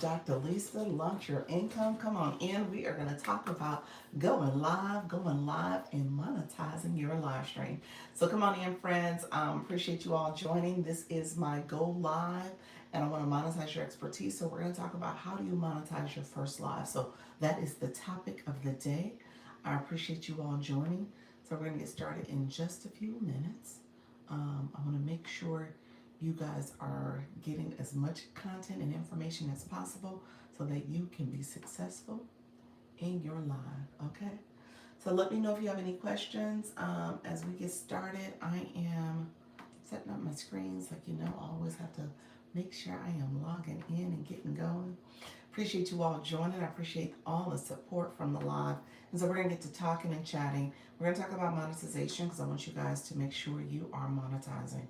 Dr. Lisa. Launch your income. Come on in. We are going to talk about going live, and monetizing your live stream. So come on in, friends. Appreciate you all joining. This is my Go Live, and I want to monetize your expertise. So we're going to talk about how do you monetize your first live. So that is the topic of the day. I appreciate you all joining. So we're going to get started in just a few minutes. I want to make sure you guys are getting as much content and information as possible so that you can be successful in your live. Okay, so let me know if you have any questions as we get started. I am setting up my screens, like I always have to make sure I am logging in and getting going. Appreciate you all joining. I appreciate all the support from the live. And so we're going to get to talking and chatting. We're going to talk about monetization because I want you guys to make sure you are monetizing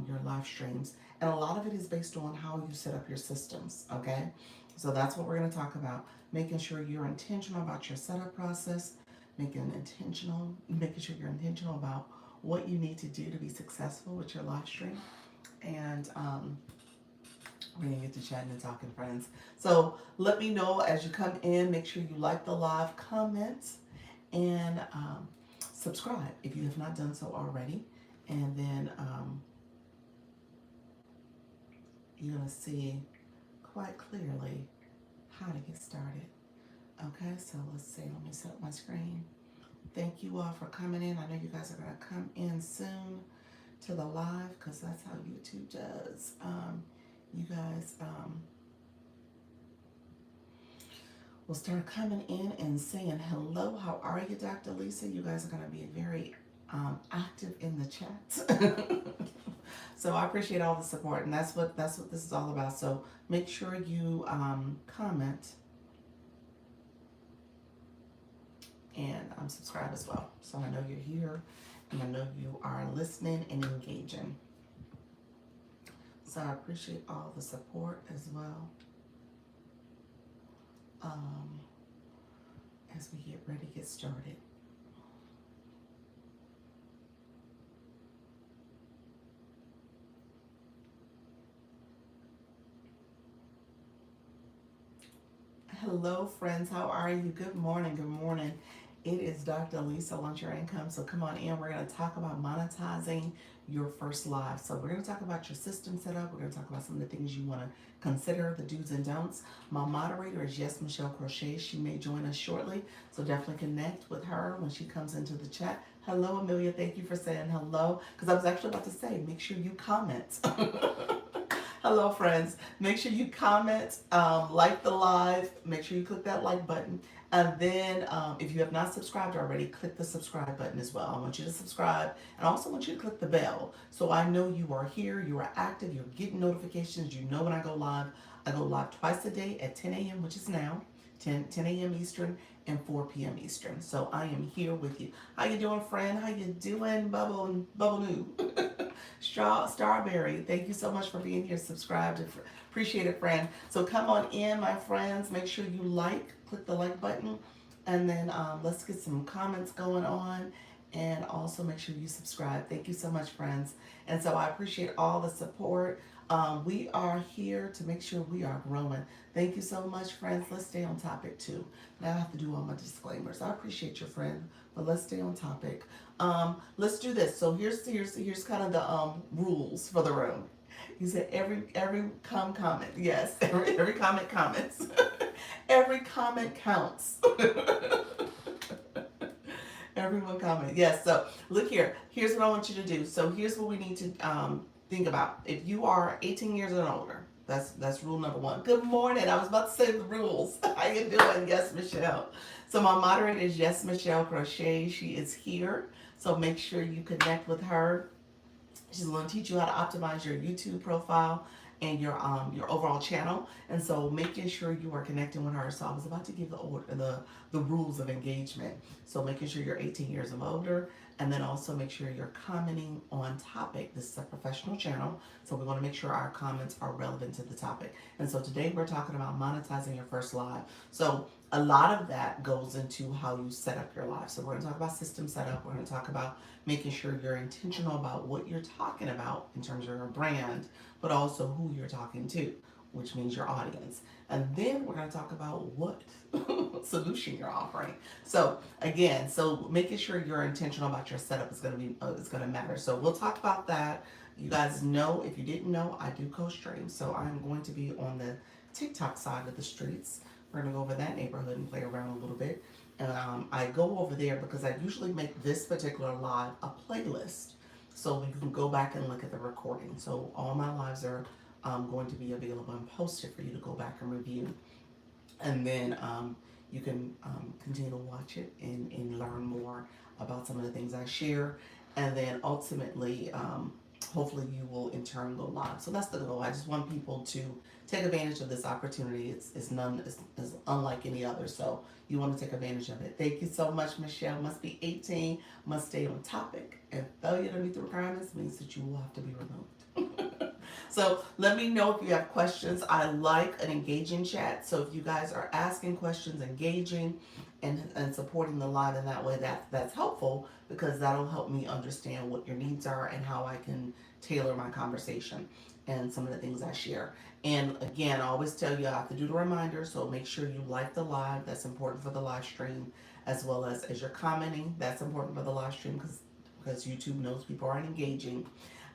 your live streams. And a lot of it is based on how you set up your systems, okay? So that's what we're going to talk about. Making sure you're intentional about your setup process, making sure you're intentional about what you need to do to be successful with your live stream. And we're going to get to chatting and talking, friends. So let me know as you come in. Make sure you like the live, comment, and subscribe if you have not done so already. And then you're going to see quite clearly how to get started. Okay, so let's see. Let me set up my screen. Thank you all for coming in. I know you guys are going to come in soon to the live because that's how YouTube does. You guys will start coming in and saying hello. How are you, Dr. Lisa? You guys are going to be very active in the chat. So I appreciate all the support, and that's what this is all about. So make sure you comment and subscribe as well. So I know you're here, and I know you are listening and engaging. So I appreciate all the support as well. As we get ready to get started. Hello, friends. How are you? Good morning. Good morning. It is Dr. Lisa, Launch Your Income. So come on in. We're going to talk about monetizing your first live. So we're going to talk about your system setup. We're going to talk about some of the things you want to consider, the do's and don'ts. My moderator is Yes Michelle Crochet. She may join us shortly. So definitely connect with her when she comes into the chat. Hello, Amelia. Thank you for saying hello. Because I was actually about to say, make sure you comment. Hello, friends. Make sure you comment, like the live. Make sure you click that like button. And then if you have not subscribed already, click the subscribe button as well. I want you to subscribe, and I also want you to click the bell so I know you are here, you are active, you're getting notifications. You know when I go live. I go live twice a day at 10 a.m., which is now, 10 a.m. Eastern and 4 p.m. Eastern. So I am here with you. How you doing, friend? How you doing, Bubble New? Starberry, thank you so much for being here. Subscribe. Appreciate it, friend. So come on in, my friends. Make sure you click the like button, and then let's get some comments going on, and also make sure you subscribe. Thank you so much, friends. And so I appreciate all the support. We are here to make sure we are growing. Thank you so much, friends. Let's stay on topic too. Now I have to do all my disclaimers. I appreciate your friend, but let's stay on topic. Let's do this. So here's kind of the rules for the room. You said every comment. Yes, every comment comments. Every comment counts. Everyone comment. Yes. So look here. Here's what I want you to do. So here's what we need to think about. If you are 18 years and older, that's rule number one. Good morning. I was about to say the rules. How you doing? Yes, Michelle. So my moderator is Yes, Michelle Crochet. She is here. So make sure you connect with her. She's going to teach you how to optimize your YouTube profile and your overall channel. And so making sure you are connecting with her. So I was about to give the rules of engagement. So making sure you're 18 years and older, and then also make sure you're commenting on topic. This is a professional channel, so we want to make sure our comments are relevant to the topic. And so today we're talking about monetizing your first live. So a lot of that goes into how you set up your live. So we're going to talk about system setup. We're going to talk about making sure you're intentional about what you're talking about in terms of your brand, but also who you're talking to. which means your audience. And then we're going to talk about what solution you're offering. So again, so making sure you're intentional about your setup is going to be is going to matter. So we'll talk about that. You guys know, if you didn't know, I do co-stream. So I'm going to be on the TikTok side of the streets. We're going to go over that neighborhood and play around a little bit. I go over there because I usually make this particular live a playlist, so you can go back and look at the recording. So all my lives are going to be available and posted for you to go back and review. And then you can continue to watch it and learn more about some of the things I share. And then ultimately, hopefully you will in turn go live. So that's the goal. I just want people to take advantage of this opportunity. It's unlike any other. So you want to take advantage of it. Thank you so much, Michelle. Must be 18, must stay on topic, and failure to meet the requirements means that you will have to be removed. So let me know if you have questions. I like an engaging chat. So if you guys are asking questions, engaging, and supporting the live in that way, that's helpful, because that'll help me understand what your needs are and how I can tailor my conversation and some of the things I share. And again, I always tell you I have to do the reminder, so make sure you like the live. That's important for the live stream, as well as you're commenting. That's important for the live stream because YouTube knows people aren't engaging.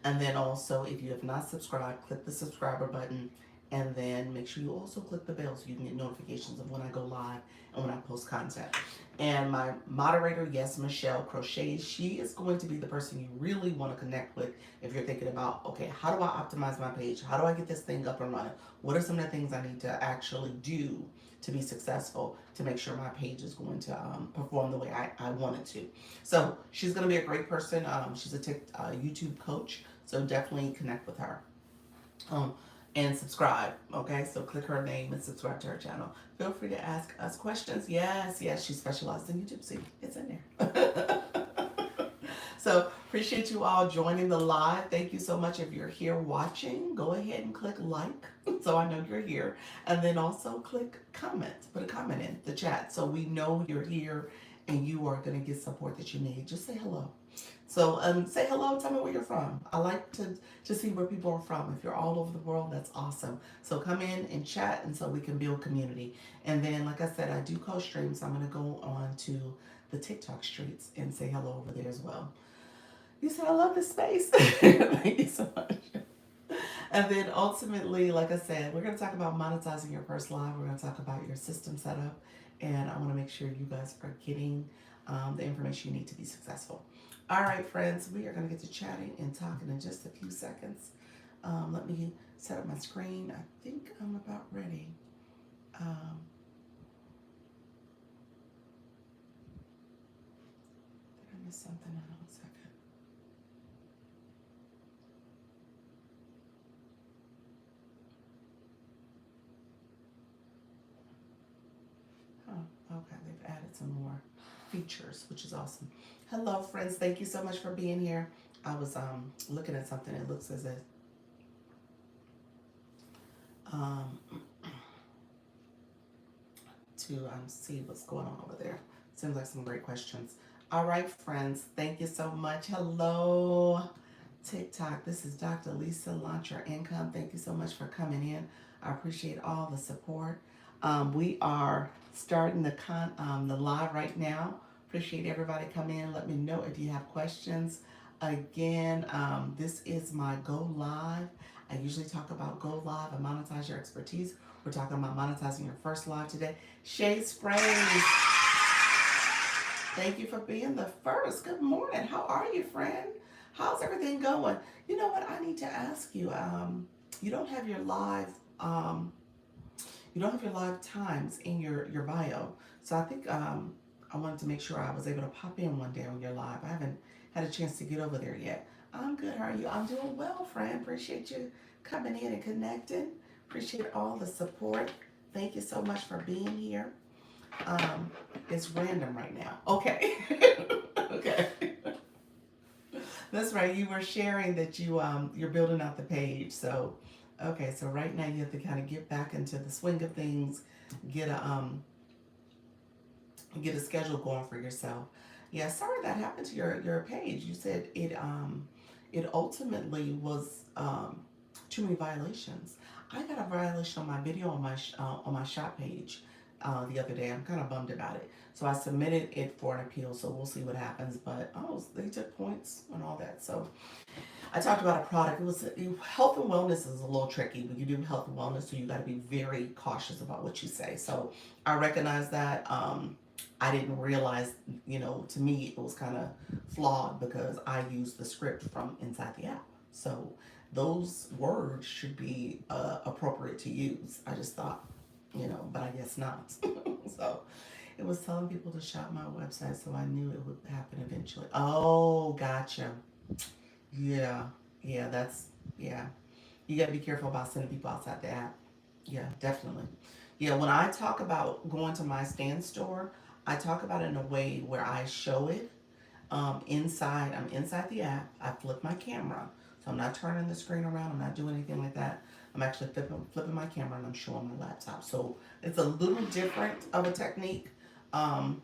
And then also, if you have not subscribed, click the subscriber button, and then make sure you also click the bell so you can get notifications of when I go live and when I post content. And my moderator, yes, Michelle Crochet, she is going to be the person you really want to connect with if you're thinking about, okay, how do I optimize my page? How do I get this thing up and running? What are some of the things I need to actually do to be successful, to make sure my page is going to perform the way I want it to? So she's going to be a great person. She's a YouTube coach, so definitely connect with her. And subscribe. Okay, so click her name and subscribe to her channel. Feel free to ask us questions. Yes, she specializes in YouTube. See, it's in there. So appreciate you all joining the live. Thank you so much. If you're here watching, go ahead and click like so I know you're here. And then also click comment. Put a comment in the chat so we know you're here and you are going to get support that you need. Just say hello. So say hello, tell me where you're from. I like to see where people are from. If you're all over the world, that's awesome. So come in and chat, and so we can build community. And then, like I said, I do co-stream, so I'm going to go on to the TikTok streets and say hello over there as well. You said I love this space. Thank you so much. And then ultimately, like I said, we're going to talk about monetizing your first live. We're going to talk about your system setup, and I want to make sure you guys are getting the information you need to be successful. All right, friends, we are going to get to chatting and talking in just a few seconds. Let me set up my screen. I think I'm about ready. Did I miss something? Hold on a second. Okay, they've added some more features, which is awesome. Hello, friends. Thank you so much for being here. I was looking at something. It looks as if to see what's going on over there. Seems like some great questions. All right, friends. Thank you so much. Hello, TikTok. This is Dr. Lisa. Launch Your Income. Thank you so much for coming in. I appreciate all the support. We are starting the live right now. Appreciate everybody coming in. Let me know if you have questions. Again, this is my Go Live. I usually talk about Go Live and monetize your expertise. We're talking about monetizing your first live today. Shay Sprays, thank you for being the first. Good morning. How are you, friend? How's everything going? You know what? I need to ask you. You don't have your live. You don't have your live times in your bio. So I think I wanted to make sure I was able to pop in one day on your live. I haven't had a chance to get over there yet. I'm good. How are you? I'm doing well, friend. Appreciate you coming in and connecting. Appreciate all the support. Thank you so much for being here. It's random right now. Okay. Okay. That's right. You were sharing that you're building out the page. So okay, so right now you have to kind of get back into the swing of things, get a schedule going for yourself. Yeah, sorry that happened to your page. You said it ultimately was too many violations. I got a violation on my video on my shop page the other day. I'm kind of bummed about it. So I submitted it for an appeal. So we'll see what happens. But oh, they took points and all that. So I talked about a product. It was health and wellness is a little tricky when you do health and wellness, so you got to be very cautious about what you say. So I recognize that. I didn't realize, to me it was kind of flawed because I used the script from inside the app. So those words should be appropriate to use. I just thought, but I guess not. So it was telling people to shop my website, so I knew it would happen eventually. Oh, gotcha. Yeah, yeah, yeah. You got to be careful about sending people outside the app. Yeah, definitely. Yeah, when I talk about going to my stand store, I talk about it in a way where I show it I'm inside the app. I flip my camera. So I'm not turning the screen around. I'm not doing anything like that. I'm actually flipping my camera and I'm showing my laptop. So it's a little different of a technique. Um,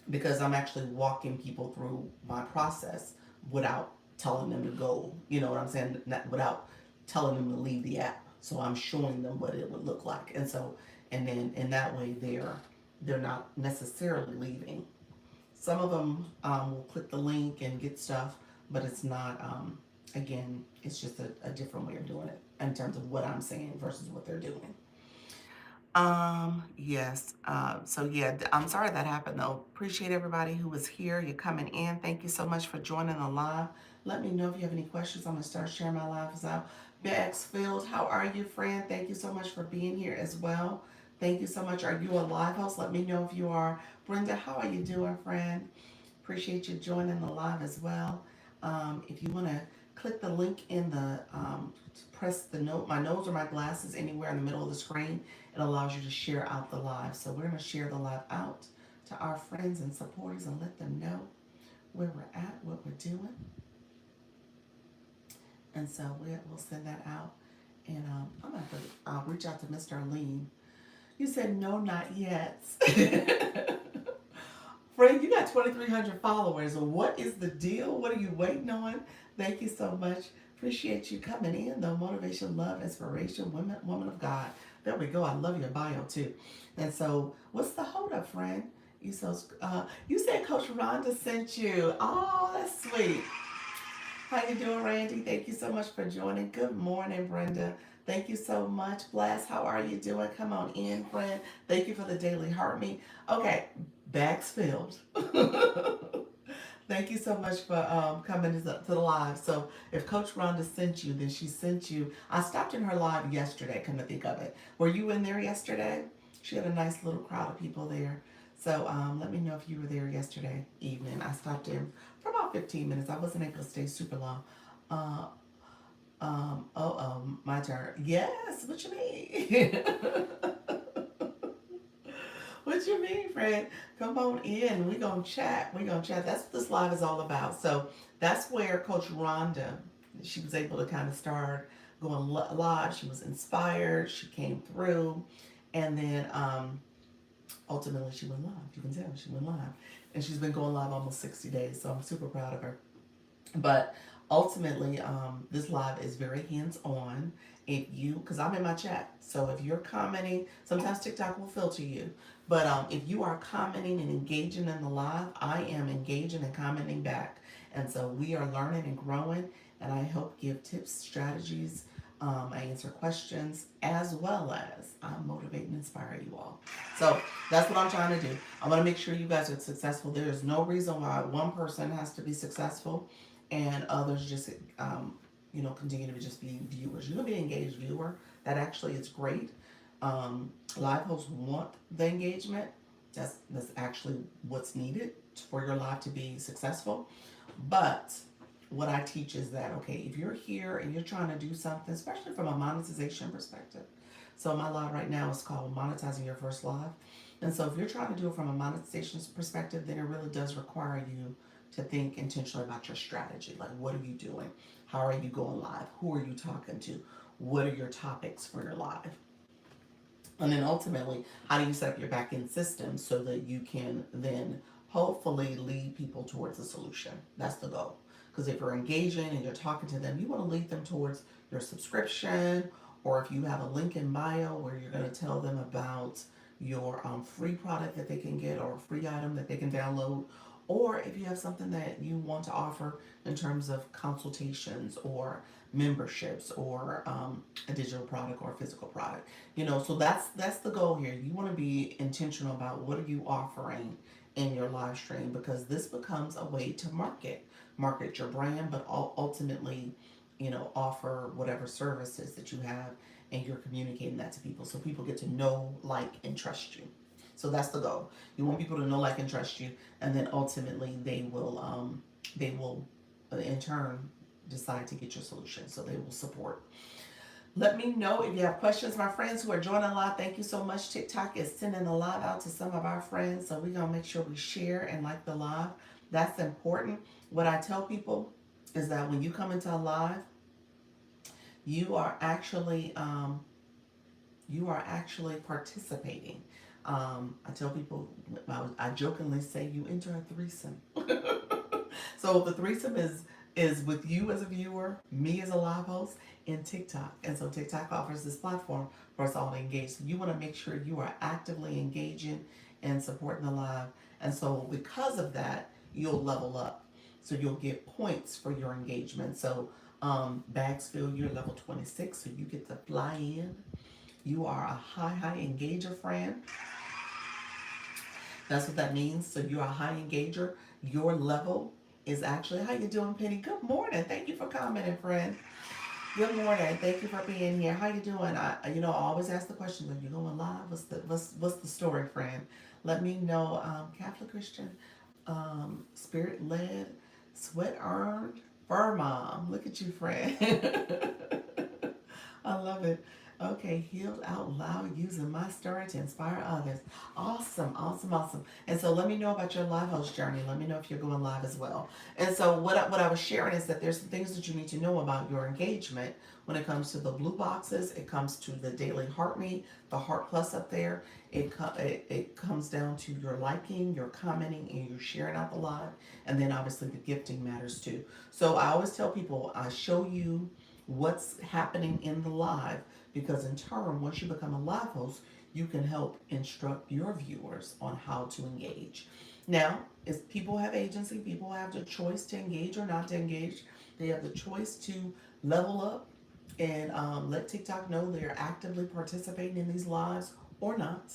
because I'm actually walking people through my process without telling them to go, you know what I'm saying? Not, without telling them to leave the app. So I'm showing them what it would look like. And then in that way, they're not necessarily leaving. Some of them will click the link and get stuff, but it's not, again, it's just a different way of doing it in terms of what I'm saying versus what they're doing. Yes. So yeah, I'm sorry that happened though. Appreciate everybody who was here. You're coming in. Thank you so much for joining the live. Let me know if you have any questions. I'm gonna start sharing my lives out. Baxfield, how are you, friend? Thank you so much for being here as well. Thank you so much. Are you a live host? Let me know if you are. Brenda, how are you doing, friend? Appreciate you joining the live as well. If you want to click the link in the press the note, my nose or my glasses anywhere in the middle of the screen, it allows you to share out the live. So we're going to share the live out to our friends and supporters and let them know where we're at, what we're doing. And so we'll send that out. And I'm going to reach out to Mr. Arlene. You said no, not yet. Frank, you got 2,300 followers. What is the deal? What are you waiting on? Thank you so much. Appreciate you coming in, though. Motivation, love, inspiration, woman of God. There we go. I love your bio too. And so, what's the hold up, friend? You said Coach Rhonda sent you. Oh, that's sweet. How you doing, Randy? Thank you so much for joining. Good morning, Brenda. Thank you so much. Bless, how are you doing? Come on in, friend. Thank you for the daily heart me. Okay, bags filled. Thank you so much for coming to the live. So if Coach Rhonda sent you, then she sent you. I stopped in her live yesterday, come to think of it. Were you in there yesterday? She had a nice little crowd of people there. So let me know if you were there yesterday evening. I stopped in for about 15 minutes. I wasn't able to stay super long. Uh, my turn. Yes, what you mean? What you mean, friend? Come on in. We're going to chat. We're going to chat. That's what this live is all about. So that's where Coach Rhonda, she was able to kind of start going live. She was inspired. She came through. And then ultimately she went live. You can tell she went live. And she's been going live almost 60 days. So I'm super proud of her. But ultimately, this live is very hands-on. Because I'm in my chat, so if you're commenting, sometimes TikTok will filter you. But if you are commenting and engaging in the live, I am engaging and commenting back. And so we are learning and growing, and I help give tips, strategies, I answer questions, as well as I motivate and inspire you all. So that's what I'm trying to do. I want to make sure you guys are successful. There is no reason why one person has to be successful and others just continue to just be viewers. You can be an engaged viewer. That actually is great. Live hosts want the engagement. That's actually what's needed for your live to be successful. But what I teach is that, okay, if you're here and you're trying to do something, especially from a monetization perspective. So my live right now is called Monetizing Your First Live. And so if you're trying to do it from a monetization perspective, then it really does require you to think intentionally about your strategy. Like, what are you doing? How are you going live? Who are you talking to? What are your topics for your live? And then ultimately, how do you set up your back end system so that you can then hopefully lead people towards a solution? That's the goal. Because if you're engaging and you're talking to them, you want to lead them towards your subscription or if you have a link in bio where you're going to tell them about your free product that they can get or a free item that they can download, or if you have something that you want to offer in terms of consultations or memberships or a digital product or a physical product. So that's the goal here. You want to be intentional about what are you offering in your live stream, because this becomes a way to market your brand, but ultimately, offer whatever services that you have, and you're communicating that to people so people get to know, like, and trust you. So that's the goal. You want people to know, like, and trust you, and then ultimately they will in turn decide to get your solution. So they will support. Let me know if you have questions, my friends who are joining live. Thank you so much. TikTok is sending the live out to some of our friends, so we're gonna make sure we share and like the live. That's important. What I tell people is that when you come into a live, you are actually participating. I tell people, I jokingly say, you enter a threesome. So the threesome is with you as a viewer, me as a live host, and TikTok. And so TikTok offers this platform for us all to engage. So you want to make sure you are actively engaging and supporting the live. And so because of that, you'll level up. So you'll get points for your engagement. So Bagsfield, you're level 26, so you get to fly in. You are a high engager, friend. That's what that means. So you're a high engager. Your level is actually, how you doing, Penny? Good morning. Thank you for commenting, friend. Good morning. Thank you for being here. How you doing? I always ask the question, when you going live, what's the story, friend? Let me know. Catholic Christian, spirit led, sweat earned, fur mom. Look at you, friend. I love it. Okay, healed out loud using my story to inspire others. Awesome, awesome, awesome. And so let me know about your live host journey. Let me know if you're going live as well. And so what I was sharing is that there's some things that you need to know about your engagement when it comes to the blue boxes. It comes to the daily heart me, the heart plus up there. It comes down to your liking, your commenting, and your sharing out the live. And then obviously the gifting matters too. So I always tell people, I show you what's happening in the live, because in turn, once you become a live host, you can help instruct your viewers on how to engage. Now, if people have agency, people have the choice to engage or not to engage. They have the choice to level up and let TikTok know they're actively participating in these lives or not.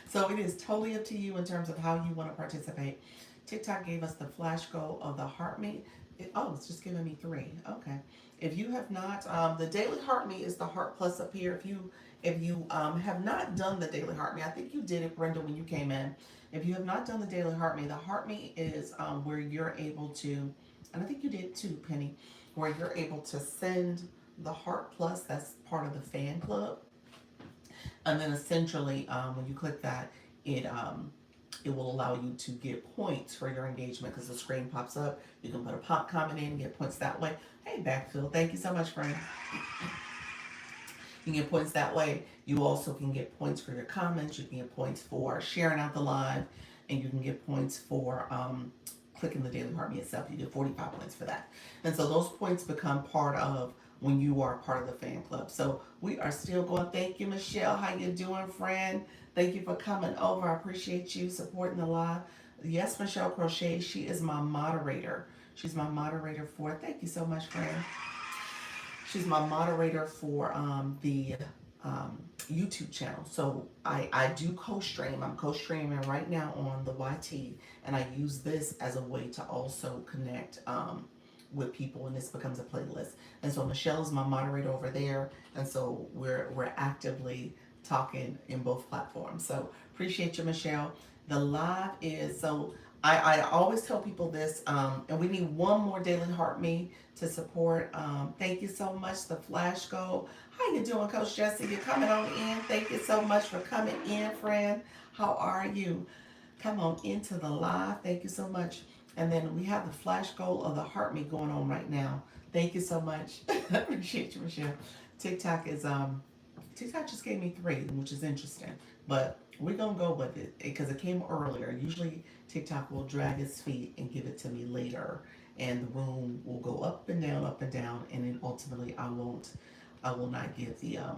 So it is totally up to you in terms of how you want to participate. TikTok gave us the flash goal of the heart meet. It's just giving me 3. Okay. If you have not, the daily heart meet is the heart plus up here. If you have not done the daily heart meet, I think you did it, Brenda, when you came in. If you have not done the daily heart meet, the heart meet is where you're able to, and I think you did too, Penny, where you're able to send the heart plus. That's part of the fan club, and then essentially, when you click that, it will allow you to get points for your engagement, because the screen pops up. You can put a pop comment in and get points that way. Hey, Backfield, thank you so much, friend. You can get points that way. You also can get points for your comments. You can get points for sharing out the live, and you can get points for clicking the daily heart me itself. You get 45 points for that. And so those points become part of when you are part of the fan club. So we are still going. Thank you, Michelle. How you doing, friend? Thank you for coming over. I appreciate you supporting the live. Yes, Michelle Crochet. She is my moderator. She's my moderator for. Thank you so much, friend. She's my moderator for the YouTube channel. So I do co-stream. I'm co-streaming right now on the YT, and I use this as a way to also connect with people, and this becomes a playlist. And so Michelle is my moderator over there, and so we're actively talking in both platforms. So appreciate you, Michelle. The live is so. I always tell people this, and we need one more daily heart me to support. Thank you so much, the flash goal. How you doing, Coach Jesse? You're coming on in. Thank you so much for coming in, friend. How are you? Come on into the live. Thank you so much. And then we have the flash goal of the heart me going on right now. Thank you so much. I appreciate you, Michelle. TikTok is TikTok just gave me 3, which is interesting. But we're gonna go with it because it came earlier. Usually TikTok will drag its feet and give it to me later, and the room will go up and down, and then ultimately I will not get the I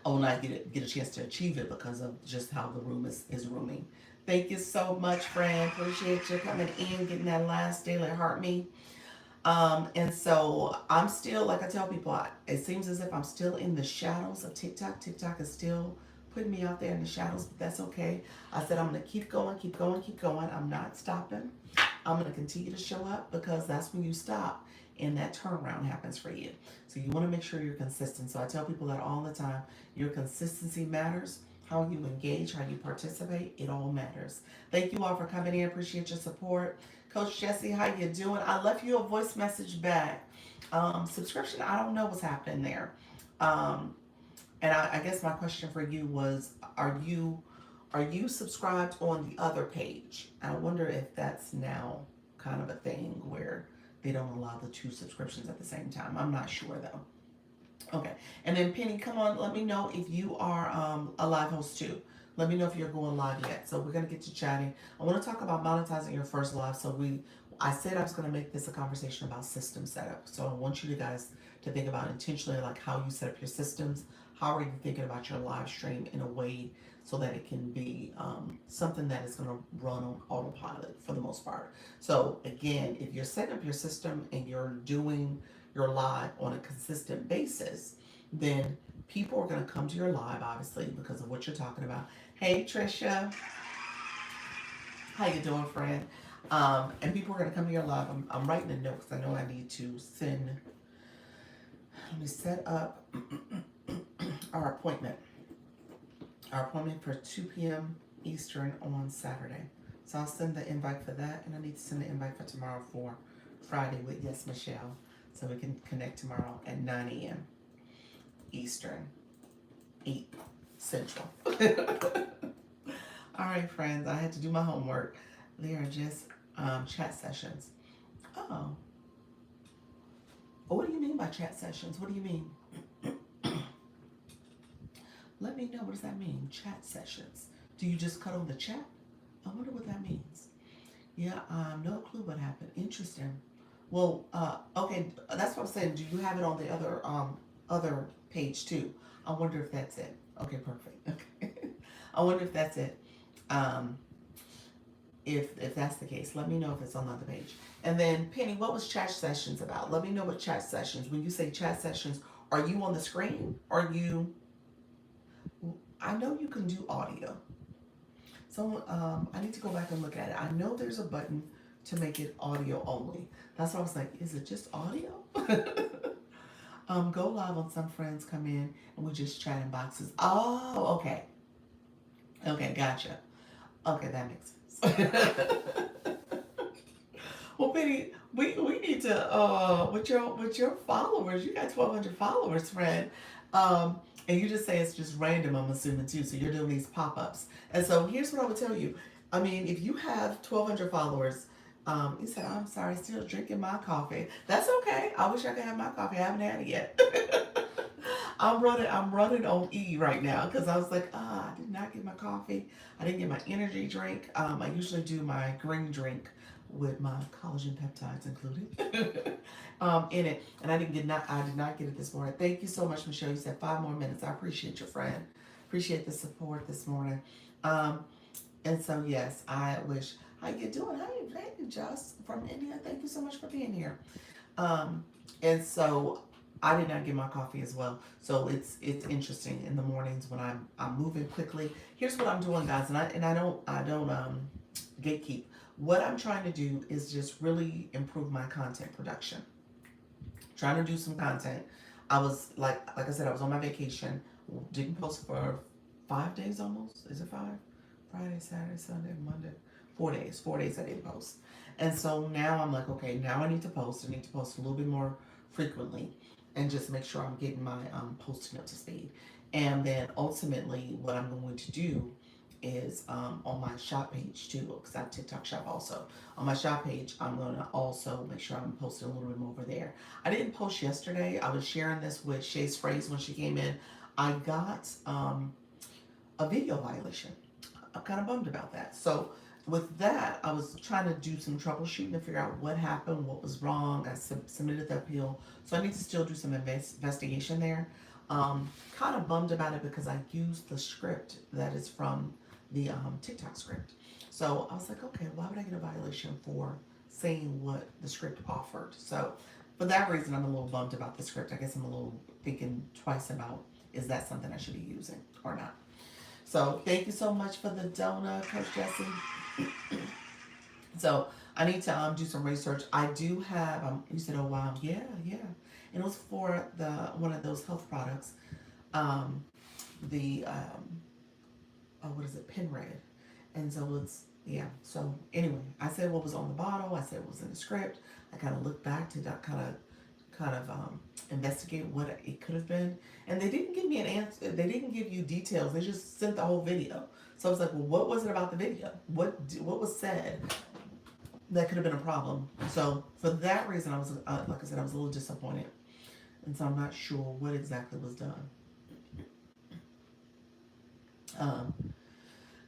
will not get a chance to achieve it because of just how the room is rooming. Thank you so much, friend. Appreciate you coming in, getting that last daily heart me. And so I'm still, like I tell people, it seems as if I'm still in the shadows of TikTok. TikTok is still putting me out there in the shadows, but that's okay. I said I'm going to keep going, keep going, keep going. I'm not stopping. I'm going to continue to show up because that's when you stop and that turnaround happens for you. So you want to make sure you're consistent. So I tell people that all the time. Your consistency matters. How you engage, how you participate, it all matters. Thank you all for coming in. Appreciate your support. Coach Jesse, how you doing? I left you a voice message back. Subscription, I don't know what's happening there. Um, and I guess my question for you was, are you subscribed on the other page? I wonder if that's now kind of a thing where they don't allow the two subscriptions at the same time. I'm not sure though. Okay. And then Penny, come on, let me know if you are a live host too. Let me know if you're going live yet. So we're gonna get to chatting. I want to talk about monetizing your first live. I said I was gonna make this a conversation about system setup. So I want you guys to think about intentionally like how you set up your systems. How are you thinking about your live stream in a way so that it can be something that is gonna run on autopilot for the most part. So again, if you're setting up your system and you're doing your live on a consistent basis, then people are going to come to your live, obviously, because of what you're talking about. Hey, Trisha, how you doing, friend? And people are going to come to your live. I'm writing a note because I know I need to send. Let me set up our appointment. Our appointment for 2 p.m. Eastern on Saturday. So I'll send the invite for that, and I need to send the invite for tomorrow for Friday with Yes Michelle. So we can connect tomorrow at 9 a.m. Eastern, 8 Central. All right, friends, I had to do my homework. They are just chat sessions. Oh, what do you mean by chat sessions? What do you mean? Let me know. What does that mean? Chat sessions. Do you just cut on the chat? I wonder what that means. Yeah, no clue what happened. Interesting. Well, okay, that's what I'm saying. Do you have it on the other page too? I wonder if that's it. Okay, perfect. Okay, I wonder if that's it. Um, if that's the case, let me know if it's on the other page. And then Penny, what was chat sessions about? Let me know what chat sessions. When you say chat sessions, are you on the screen? Are you? I know you can do audio. So I need to go back and look at it. I know there's a button to make it audio only. That's why I was like, is it just audio? Go live on some friends come in and we just chat in boxes. Oh, okay. Okay, gotcha. Okay, that makes sense. Well, Penny, we need to with your followers. You got 1,200 followers, friend. And you just say it's just random. I'm assuming too. So you're doing these pop-ups. And so here's what I would tell you. I mean, if you have 1,200 followers, you said I'm sorry, still drinking my coffee. That's okay. I wish I could have my coffee. I haven't had it yet. I'm running on E right now because I was like, I did not get my coffee. I didn't get my energy drink. I usually do my green drink with my collagen peptides included in it, and I did not get it this morning. Thank you so much, Michelle. You said 5 more minutes. I appreciate your friend. Appreciate the support this morning. Um, and so yes, I wish. How you doing? Hey, Just from India. Thank you so much for being here. And so I did not get my coffee as well. So it's interesting in the mornings when I'm moving quickly. Here's what I'm doing, guys, and I don't gatekeep. What I'm trying to do is just really improve my content production. Trying to do some content. I was like I said, I was on my vacation. Didn't post for 5 days almost. Is it 5? Friday, Saturday, Sunday, Monday. 4 days. 4 days I didn't post. And so now I'm like, okay, now I need to post. I need to post a little bit more frequently and just make sure I'm getting my posting up to speed. And then ultimately what I'm going to do is on my shop page too, because I have TikTok shop also. On my shop page, I'm going to also make sure I'm posting a little bit more over there. I didn't post yesterday. I was sharing this with Shay's Phrase when she came in. I got a video violation. I'm kind of bummed about that. So with that, I was trying to do some troubleshooting to figure out what happened, what was wrong. I submitted the appeal, so I need to still do some investigation there. Kind of bummed about it because I used the script that is from the TikTok script. So I was like, okay, why would I get a violation for saying what the script offered? So for that reason, I'm a little bummed about the script. I guess I'm a little thinking twice about, is that something I should be using or not? So thank you so much for the donut, Coach Jesse. So I need to do some research. I do have. You said, oh wow, yeah, yeah, and it was for the one of those health products. Um, the oh, what is it? Pen red, and so it's yeah. So anyway, I said what was on the bottle. I said what was in the script. I kind of looked back to that kind of investigate what it could have been, and they didn't give me an answer. They didn't give you details. They just sent the whole video. So I was like, well, what was it about the video? What was said that could have been a problem? So for that reason, I was like I said, I was a little disappointed, and so I'm not sure what exactly was done. Um,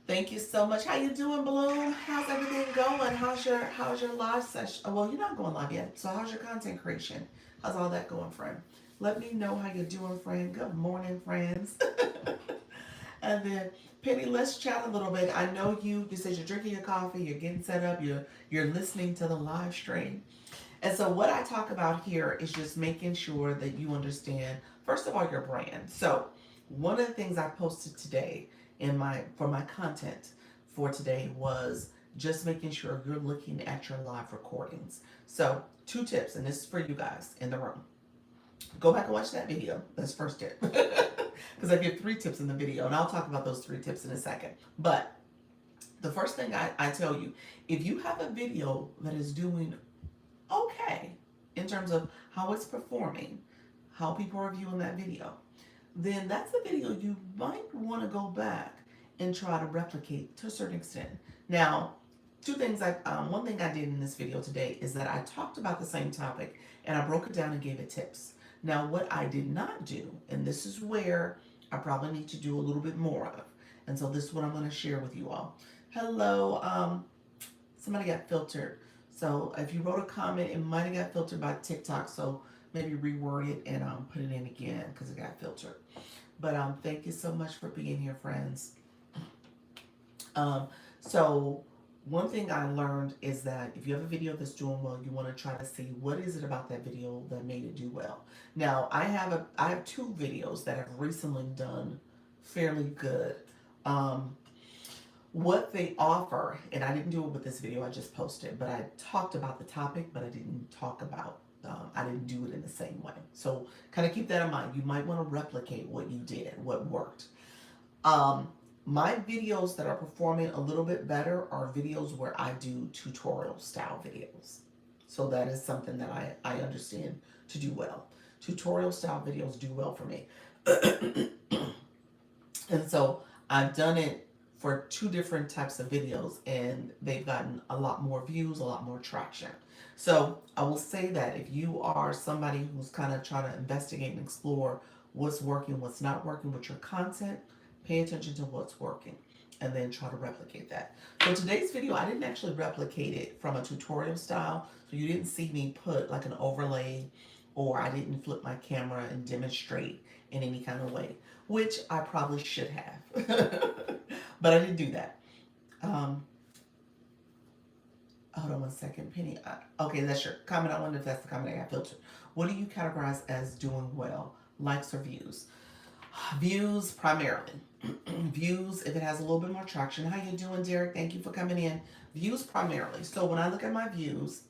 Thank you so much. How you doing, Bloom? How's everything going? How's your live session? Oh, well, you're not going live yet. So how's your content creation? How's all that going, friend? Let me know how you're doing, friend. Good morning, friends. And then Penny, let's chat a little bit. I know you said you're drinking your coffee, you're getting set up, you're listening to the live stream. And so what I talk about here is just making sure that you understand, first of all, your brand. So one of the things I posted today in my for my content for today was just making sure you're looking at your live recordings. So two tips, and this is for you guys in the room. Go back and watch that video. That's first tip. Because I give three tips in the video, and I'll talk about those three tips in a second. But the first thing I tell you, if you have a video that is doing okay in terms of how it's performing, how people are viewing that video, then that's a video you might want to go back and try to replicate to a certain extent. Now, one thing I did in this video today is that I talked about the same topic and I broke it down and gave it tips. Now, what I did not do, and this is where I probably need to do a little bit more of, and so this is what I'm going to share with you all. Hello, somebody got filtered. So if you wrote a comment, it might have got filtered by TikTok. So maybe reword it and put it in again because it got filtered. But thank you so much for being here, friends. So one thing I learned is that if you have a video that's doing well, you want to try to see what is it about that video that made it do well. Now I have two videos that have recently done fairly good. What they offer, and I didn't do it with this video I just posted, but I talked about the topic, but I didn't talk about, I didn't do it in the same way. So kind of keep that in mind. You might want to replicate what you did, what worked. My videos that are performing a little bit better are videos where I do tutorial style videos. So that is something that I understand to do well. Tutorial style videos do well for me. And so I've done it for two different types of videos and they've gotten a lot more views, a lot more traction. So I will say that if you are somebody who's kind of trying to investigate and explore what's working, what's not working with your content, pay attention to what's working and then try to replicate that. So today's video, I didn't actually replicate it from a tutorial style. So you didn't see me put like an overlay or I didn't flip my camera and demonstrate in any kind of way, which I probably should have. But I didn't do that. Um, Hold on one second, Penny. Okay, that's your comment. I wonder if that's the comment I got filtered. What do you categorize as doing well? Likes or views? Views primarily. Views, if it has a little bit more traction. How you doing, Derek? Thank you for coming in. Views primarily. So when I look at my views,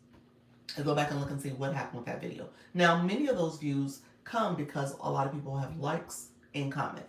I go back and look and see what happened with that video. Now, many of those views come because a lot of people have likes and comment.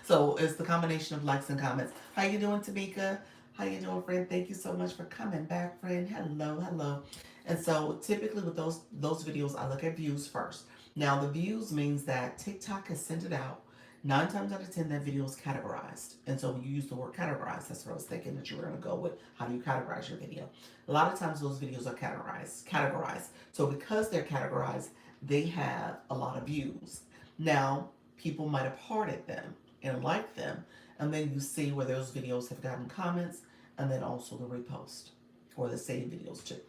So it's the combination of likes and comments. How you doing, Tamika? How you doing, friend? Thank you so much for coming back, friend. Hello, hello. And so typically with those videos, I look at views first. Now the views means that TikTok has sent it out. 9 times out of 10, that video is categorized. And so when you use the word categorize, that's what I was thinking that you were going to go with. How do you categorize your video? A lot of times those videos are categorized. So because they're categorized, they have a lot of views. Now, people might have hearted them and liked them. And then you see where those videos have gotten comments and then also the repost or the save videos too.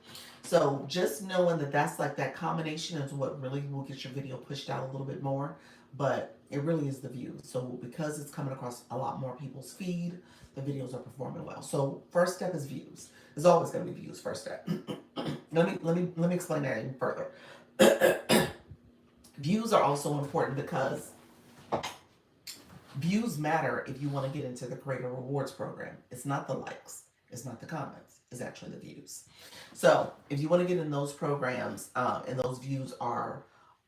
So just knowing that that's like that combination is what really will get your video pushed out a little bit more, but it really is the views. So because it's coming across a lot more people's feed, the videos are performing well. So first step is views. There's always going to be views first step. let me explain that even further. Views are also important because views matter if you want to get into the creator rewards program. It's not the likes, it's not the comments, it's actually the views. So if you want to get in those programs, and those views are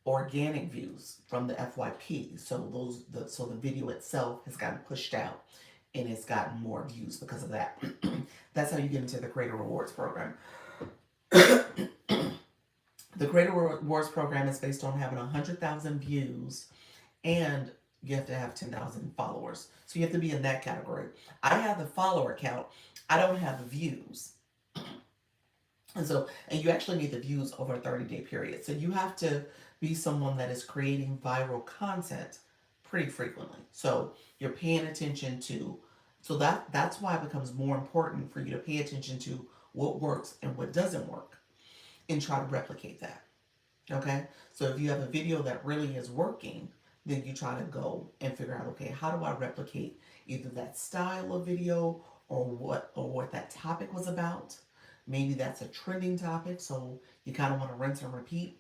organic views from the FYP, so so the video itself has gotten pushed out and it's gotten more views because of that. That's how you get into the creator rewards program. The creator rewards program is based on having 100,000 views, and you have to have 10,000 followers. So you have to be in that category. I have the follower count. I don't have the views. And you actually need the views over a 30-day period. So you have to be someone that is creating viral content pretty frequently. So you're paying attention to, so that's why it becomes more important for you to pay attention to what works and what doesn't work and try to replicate that. Okay, so if you have a video that really is working, then you try to go and figure out, okay, how do I replicate either that style of video or what that topic was about. Maybe that's a trending topic, so you kind of want to rinse and repeat.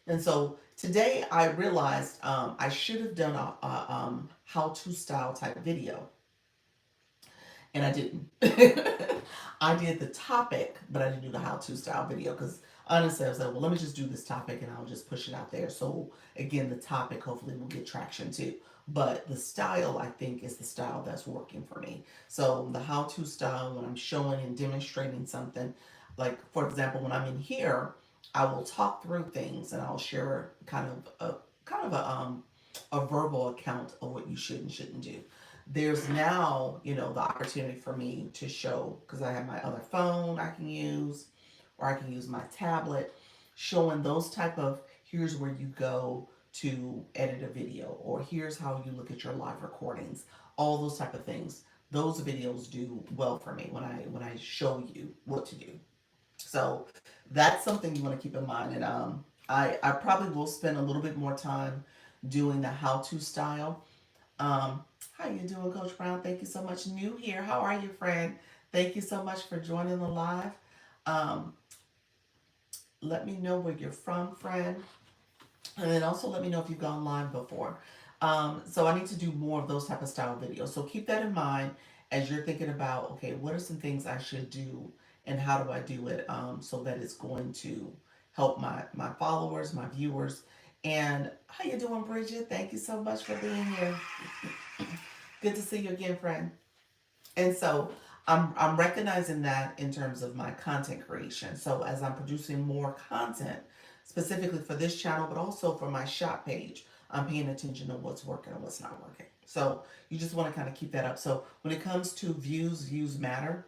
And so today I realized I should have done a how-to style type video, and I didn't. I did the topic, but I didn't do the how-to style video because honestly, I was like, well, let me just do this topic and I'll just push it out there. So again, the topic hopefully will get traction too. But the style, I think, is the style that's working for me. So the how-to style, when I'm showing and demonstrating something, like for example, when I'm in here, I will talk through things and I'll share kind of a verbal account of what you should and shouldn't do. There's now, the opportunity for me to show, because I have my other phone I can use, or I can use my tablet, showing those type of, here's where you go to edit a video, or here's how you look at your live recordings, all those type of things. Those videos do well for me when I show you what to do. So that's something you want to keep in mind. And I probably will spend a little bit more time doing the how-to style. How you doing, Coach Brown? Thank you so much. New here. How are you, friend? Thank you so much for joining the live. Um, Let me know where you're from, friend. And then also let me know if you've gone live before. So I need to do more of those type of style videos. So keep that in mind as you're thinking about, okay, what are some things I should do and how do I do it, so that it's going to help my followers, my viewers. And how you doing, Bridget? Thank you so much for being here. Good to see you again, friend. And so I'm recognizing that in terms of my content creation. So as I'm producing more content, specifically for this channel, but also for my shop page, I'm paying attention to what's working and what's not working. So you just want to kind of keep that up. So when it comes to views, views matter,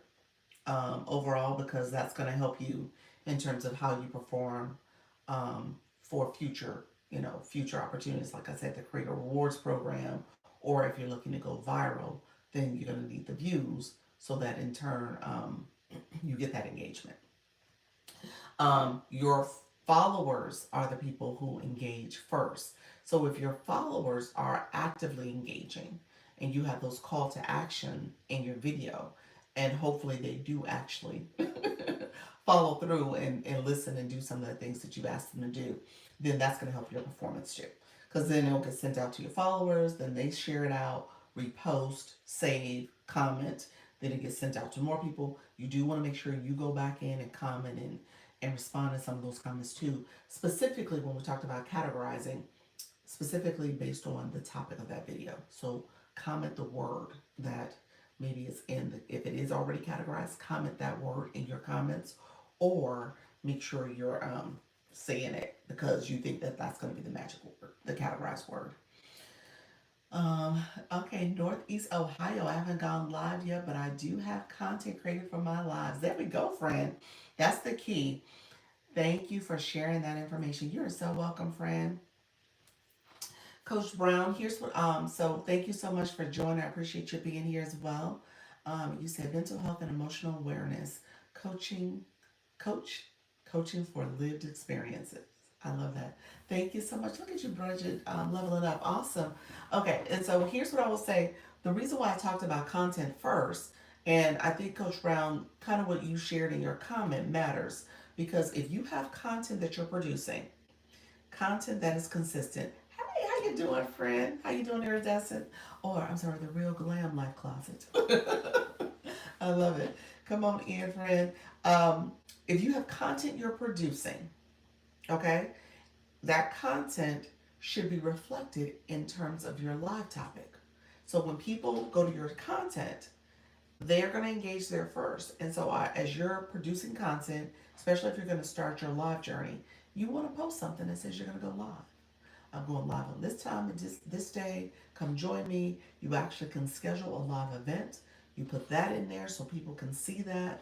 overall, because that's going to help you in terms of how you perform, for future opportunities. Like I said, the creator rewards program, or if you're looking to go viral, then you're going to need the views so that in turn, you get that engagement. Your followers are the people who engage first. So if your followers are actively engaging and you have those call to action in your video, and hopefully they do actually follow through and listen and do some of the things that you asked them to do, then that's going to help your performance too. Because then it'll get sent out to your followers, then they share it out, repost, save, comment, then it gets sent out to more people. You do want to make sure you go back in and comment and respond to some of those comments too. Specifically, when we talked about categorizing, specifically based on the topic of that video. So comment the word that maybe is if it is already categorized, comment that word in your comments, or make sure you're saying it because you think that that's going to be the magic word, the categorized word. Okay, Northeast Ohio. I haven't gone live yet, but I do have content created for my lives. There we go, friend. That's the key. Thank you for sharing that information. You're so welcome, friend. Coach Brown, here's what so thank you so much for joining. I appreciate you being here as well. You said mental health and emotional awareness, coaching, coach, coaching for lived experiences. I love that. Thank you so much. Look at you, Bridget, leveling up. Awesome. Okay, and so here's what I will say. The reason why I talked about content first, and I think Coach Brown, kind of what you shared in your comment matters, because if you have content that you're producing, content that is consistent. Hey, how you doing, friend? How you doing, Iridescent? Or I'm sorry, the real glam life closet. I love it. Come on in, friend. If you have content you're producing, okay, that content should be reflected in terms of your live topic. So when people go to your content, they're going to engage there first. And so, as you're producing content, especially if you're going to start your live journey, you want to post something that says you're going to go live. I'm going live on this time and this day. Come join me. You actually can schedule a live event. You put that in there so people can see that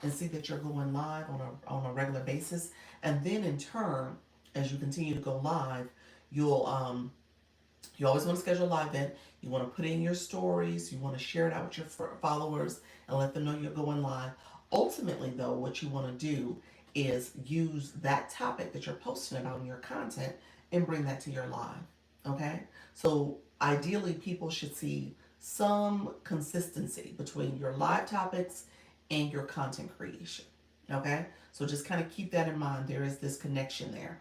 and see that you're going live on a regular basis. And then in turn, as you continue to go live, you'll you always want to schedule a live event. You want to put in your stories. You want to share it out with your followers and let them know you're going live. Ultimately, though, what you want to do is use that topic that you're posting about in your content and bring that to your live. Okay? So, ideally, people should see some consistency between your live topics and your content creation. Okay? So, just kind of keep that in mind. There is this connection there.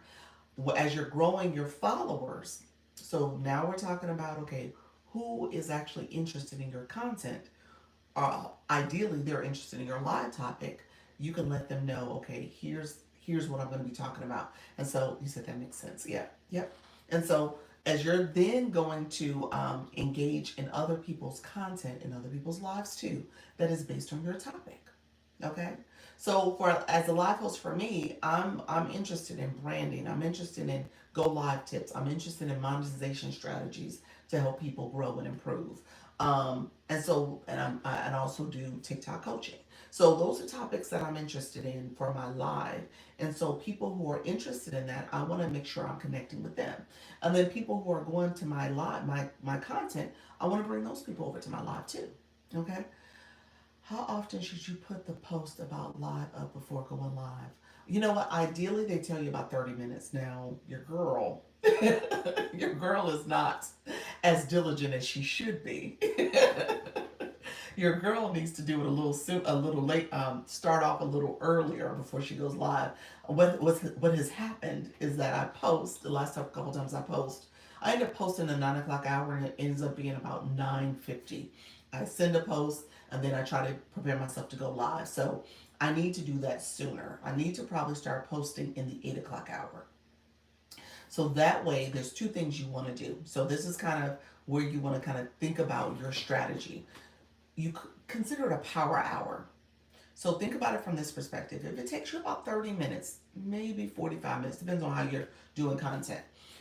As you're growing your followers, so now we're talking about, okay, who is actually interested in your content? Ideally, they're interested in your live topic. You can let them know, okay, here's what I'm going to be talking about. And so you said that makes sense. Yeah, yep. And so as you're then going to engage in other people's content in other people's lives too, that is based on your topic. Okay. So for as a live host for me, I'm interested in branding. I'm interested in go live tips. I'm interested in monetization strategies to help people grow and improve. And also do TikTok coaching. So those are topics that I'm interested in for my live. And so people who are interested in that, I want to make sure I'm connecting with them. And then people who are going to my live, my content, I want to bring those people over to my live too. Okay. How often should you put the post about live up before going live? You know what? Ideally, they tell you about 30 minutes. Now, your girl, your girl is not as diligent as she should be. Your girl needs to do it a little late. Start off a little earlier before she goes live. What has happened is that I post the last couple times I post. I end up posting the 9 o'clock hour and it ends up being about 9:50. I send a post and then I try to prepare myself to go live. So I need to do that sooner. I need to probably start posting in the 8 o'clock hour. So that way, there's two things you want to do. So this is kind of where you want to kind of think about your strategy. You consider it a power hour. So think about it from this perspective. If it takes you about 30 minutes, maybe 45 minutes, depends on how you're doing content.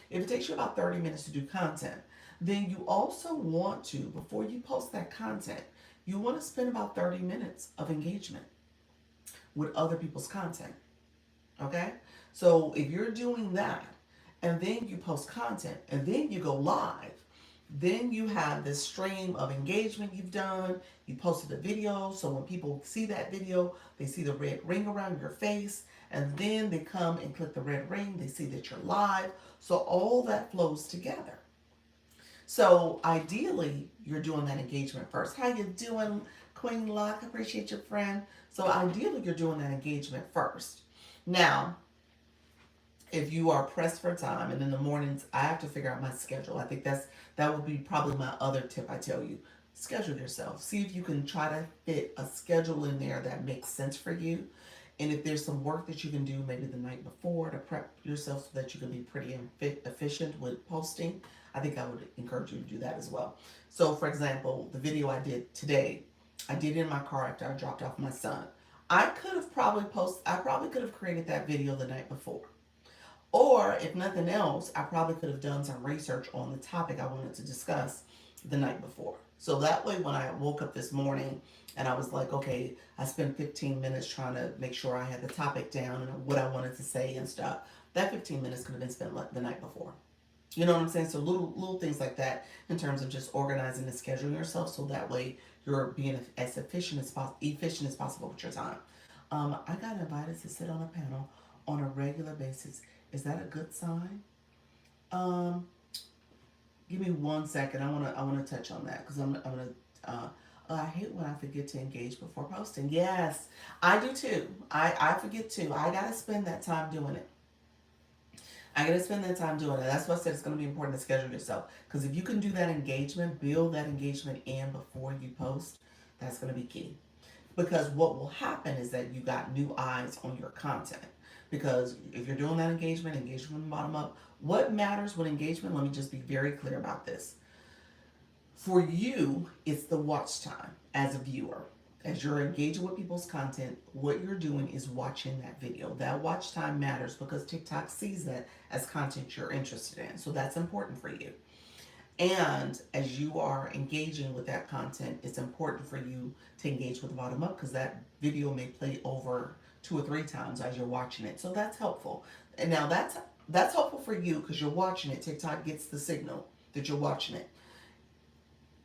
If it takes you about 30 minutes to do content, then you also want to, before you post that content, you want to spend about 30 minutes of engagement with other people's content. Okay? So if you're doing that, and then you post content, and then you go live, then you have this stream of engagement you've done. You posted a video, so when people see that video, they see the red ring around your face, and then they come and click the red ring. They see that you're live. So all that flows together. So ideally, you're doing that engagement first. How you doing, Queen Luck? Appreciate your friend. So ideally, you're doing that engagement first. Now, if you are pressed for time and in the mornings I have to figure out my schedule. I think that would be probably my other tip I tell you. Schedule yourself. See if you can try to fit a schedule in there that makes sense for you. And if there's some work that you can do maybe the night before to prep yourself so that you can be pretty efficient with posting, I think I would encourage you to do that as well. So for example, the video I did today, I did it in my car after I dropped off my son. I probably could have created that video the night before. Or if nothing else, I probably could have done some research on the topic I wanted to discuss the night before. So that way, when I woke up this morning and I was like, okay, I spent 15 minutes trying to make sure I had the topic down and what I wanted to say and stuff, that 15 minutes could have been spent the night before. You know what I'm saying? So little things like that in terms of just organizing and scheduling yourself, so that way you're being as efficient as possible with your time. I got invited to sit on a panel on a regular basis. Is that a good sign? Um, Give me 1 second. I wanna touch on that because I'm gonna. I hate when I forget to engage before posting. Yes, I do too. I forget too. I gotta spend that time doing it. I gotta spend that time doing it. That's why I said it's gonna be important to schedule yourself. Because if you can do that engagement, build that engagement in before you post, that's gonna be key. Because what will happen is that you got new eyes on your content. Because if you're doing that engagement from the bottom up, what matters with engagement? Let me just be very clear about this. For you, it's the watch time as a viewer. As you're engaging with people's content, what you're doing is watching that video. That watch time matters because TikTok sees that as content you're interested in. So that's important for you. And as you are engaging with that content, it's important for you to engage with the bottom up because that video may play over 2 or 3 times as you're watching it. So that's helpful. And now that's helpful for you because you're watching it. TikTok gets the signal that you're watching it.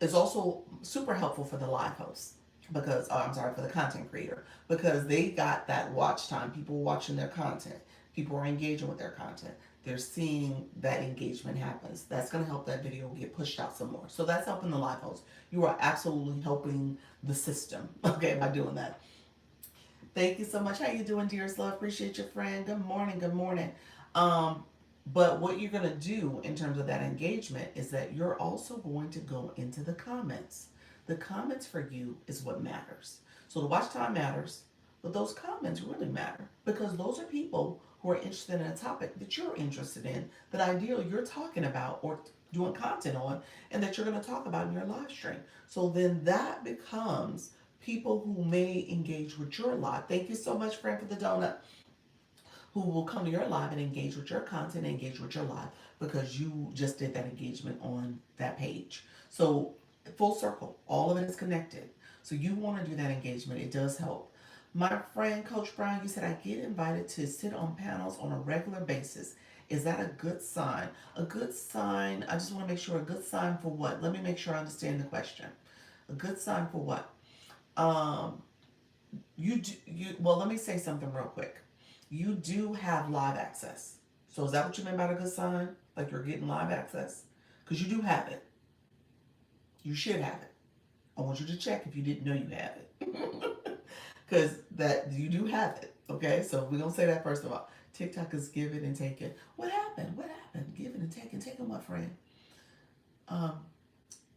It's also super helpful for the live hosts because, oh, I'm sorry, for the content creator because they got that watch time. People watching their content. People are engaging with their content. They're seeing that engagement happens. That's going to help that video get pushed out some more. So that's helping the live host. You are absolutely helping the system, okay, by doing that. Thank you so much. How you doing, dearest love? Appreciate your friend. Good morning. Good morning. Um, but what you're going to do in terms of that engagement is that you're also going to go into the comments. The comments for you is what matters. So the watch time matters, but those comments really matter because those are people who are interested in a topic that you're interested in, that ideally you're talking about or doing content on, and that you're going to talk about in your live stream. So then that becomes people who may engage with your live. Thank you so much, friend, for the donut. Who will come to your live and engage with your content, engage with your live because you just did that engagement on that page. So full circle, all of it is connected. So you want to do that engagement. It does help. My friend, Coach Brown, you said I get invited to sit on panels on a regular basis. Is that a good sign? A good sign, I just want to make sure, a good sign for what? Let me make sure I understand the question. A good sign for what? Um, well, let me say something real quick. You do have live access. So is that what you meant by a good sign? Like you're getting live access? Because you do have it. You should have it. I want you to check if you didn't know you have it. Because that you do have it. Okay, so we're gonna say that first of all. TikTok is giving and taking. What happened? What happened? Giving and taking. Taking what, friend? Um,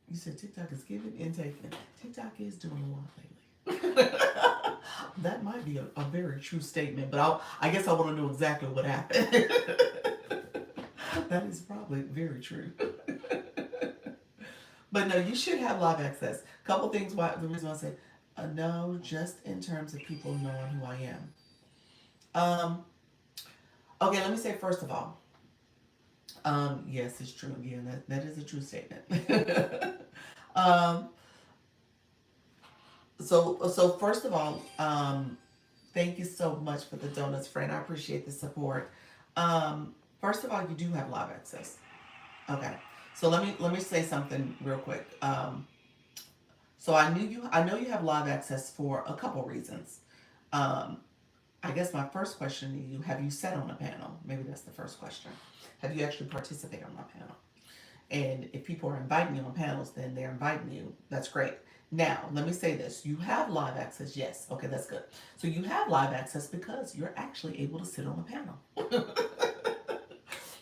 you said TikTok is giving and taking. TikTok is doing a lot lately. That might be a very true statement, but I guess I want to know exactly what happened. That is probably very true. But no, you should have live access. Couple things why the reason why I say no, just in terms of people knowing who I am. Um, okay, let me say first of all, yes, it's true. Yeah, that is a true statement. um, so first of all, thank you so much for the donuts, friend. I appreciate the support. First of all, you do have live access. Okay. So let me say something real quick. So I know you have live access for a couple reasons. Um, I guess my first question to you: have you sat on a panel? Maybe that's the first question. Have you actually participated on a panel? And if people are inviting you on panels, then they're inviting you. That's great. Now, let me say this. You have live access. Yes. Okay, that's good. So you have live access because you're actually able to sit on a panel.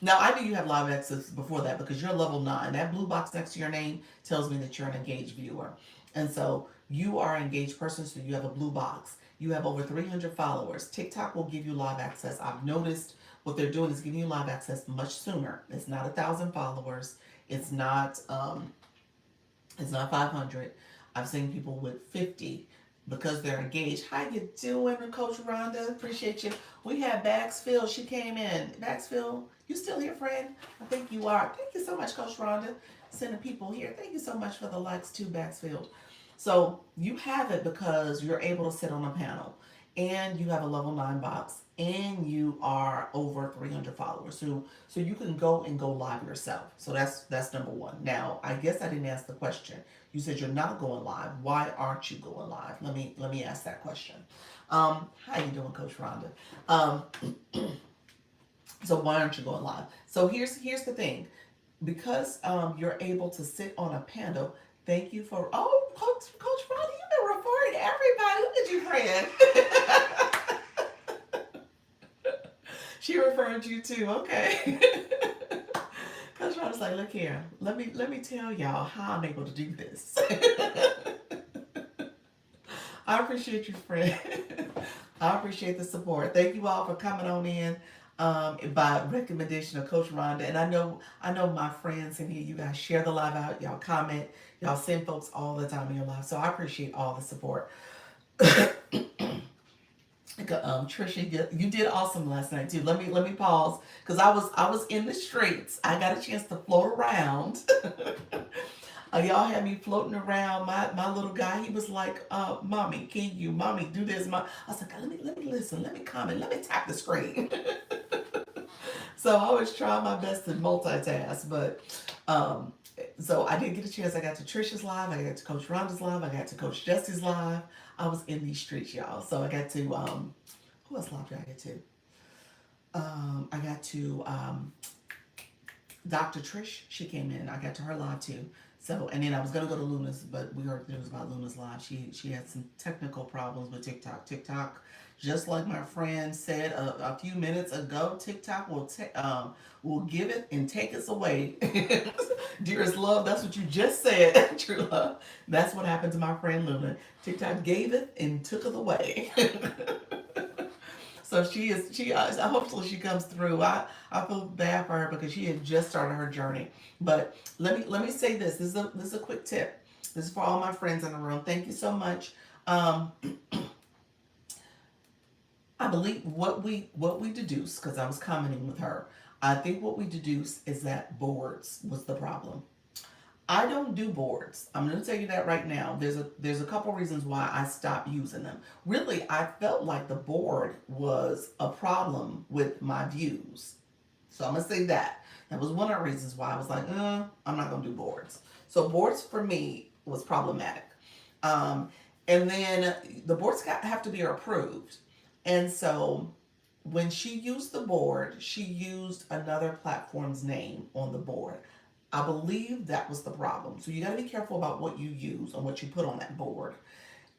Now, I knew you have live access before that because you're level 9. That blue box next to your name tells me that you're an engaged viewer. And so you are an engaged person, so you have a blue box. You have over 300 followers. TikTok will give you live access. I've noticed what they're doing is giving you live access much sooner. It's not 1,000 followers. It's not it's not 500. I've seen people with 50 because they're engaged. How you doing, Coach Rhonda? Appreciate you. We had Baxfield. She came in. Baxfield, you still here, friend? I think you are. Thank you so much, Coach Rhonda. Sending people here. Thank you so much for the likes too, Baxfield. So you have it because you're able to sit on a panel and you have a level 9 box. and you are over 300 followers. So you can go live yourself. So that's number one. Now, I guess I didn't ask the question. You said you're not going live. Why aren't you going live? Let me ask that question. How you doing, Coach Rhonda? Um, so why aren't you going live? So here's the thing. Because you're able to sit on a panel. Thank you for Coach Rhonda, you've been referring to everybody. Look at you, friend. She referred you too. Okay. Coach Rhonda's like, look here. Let me tell y'all how I'm able to do this. I appreciate you, friend. I appreciate the support. Thank you all for coming on in by recommendation of Coach Rhonda. And I know my friends in here, you guys share the live out, y'all comment, y'all send folks all the time in your live. So I appreciate all the support. Trisha, you did awesome last night too. Let me pause because I was in the streets. I got a chance to float around. Y'all had me floating around. My little guy, he was like, "Mommy, mommy, do this?" I was like, "Let me listen. Let me comment. Let me tap the screen." So I was trying my best to multitask, but so I didn't get a chance. I got to Trisha's live. I got to Coach Rhonda's live. I got to Coach Jesse's live. I was in these streets, y'all. So I got to who else live did I get to? I got to Dr. Trish. She came in. I got to her live too. So and then I was gonna go to Luna's, but we heard news about Luna's live. She had some technical problems with TikTok. TikTok, just like my friend said a few minutes ago, TikTok will give it and take us away. Dearest love, that's what you just said. True love. That's what happened to my friend Luna. TikTok gave it and took it away. So hopefully she comes through. I feel bad for her because she had just started her journey. But let me say this. This is a quick tip. This is for all my friends in the room. Thank you so much. Um, I believe what we deduce, because I was commenting with her. I think what we deduce is that boards was the problem. I don't do boards. I'm going to tell you that right now. There's a couple reasons why I stopped using them. Really, I felt like the board was a problem with my views. So I'm going to say that. That was one of the reasons why I was like, I'm not going to do boards. So boards for me was problematic. Um, and then the boards have to be approved. And so when she used the board, she used another platform's name on the board. I believe that was the problem. So you got to be careful about what you use and what you put on that board.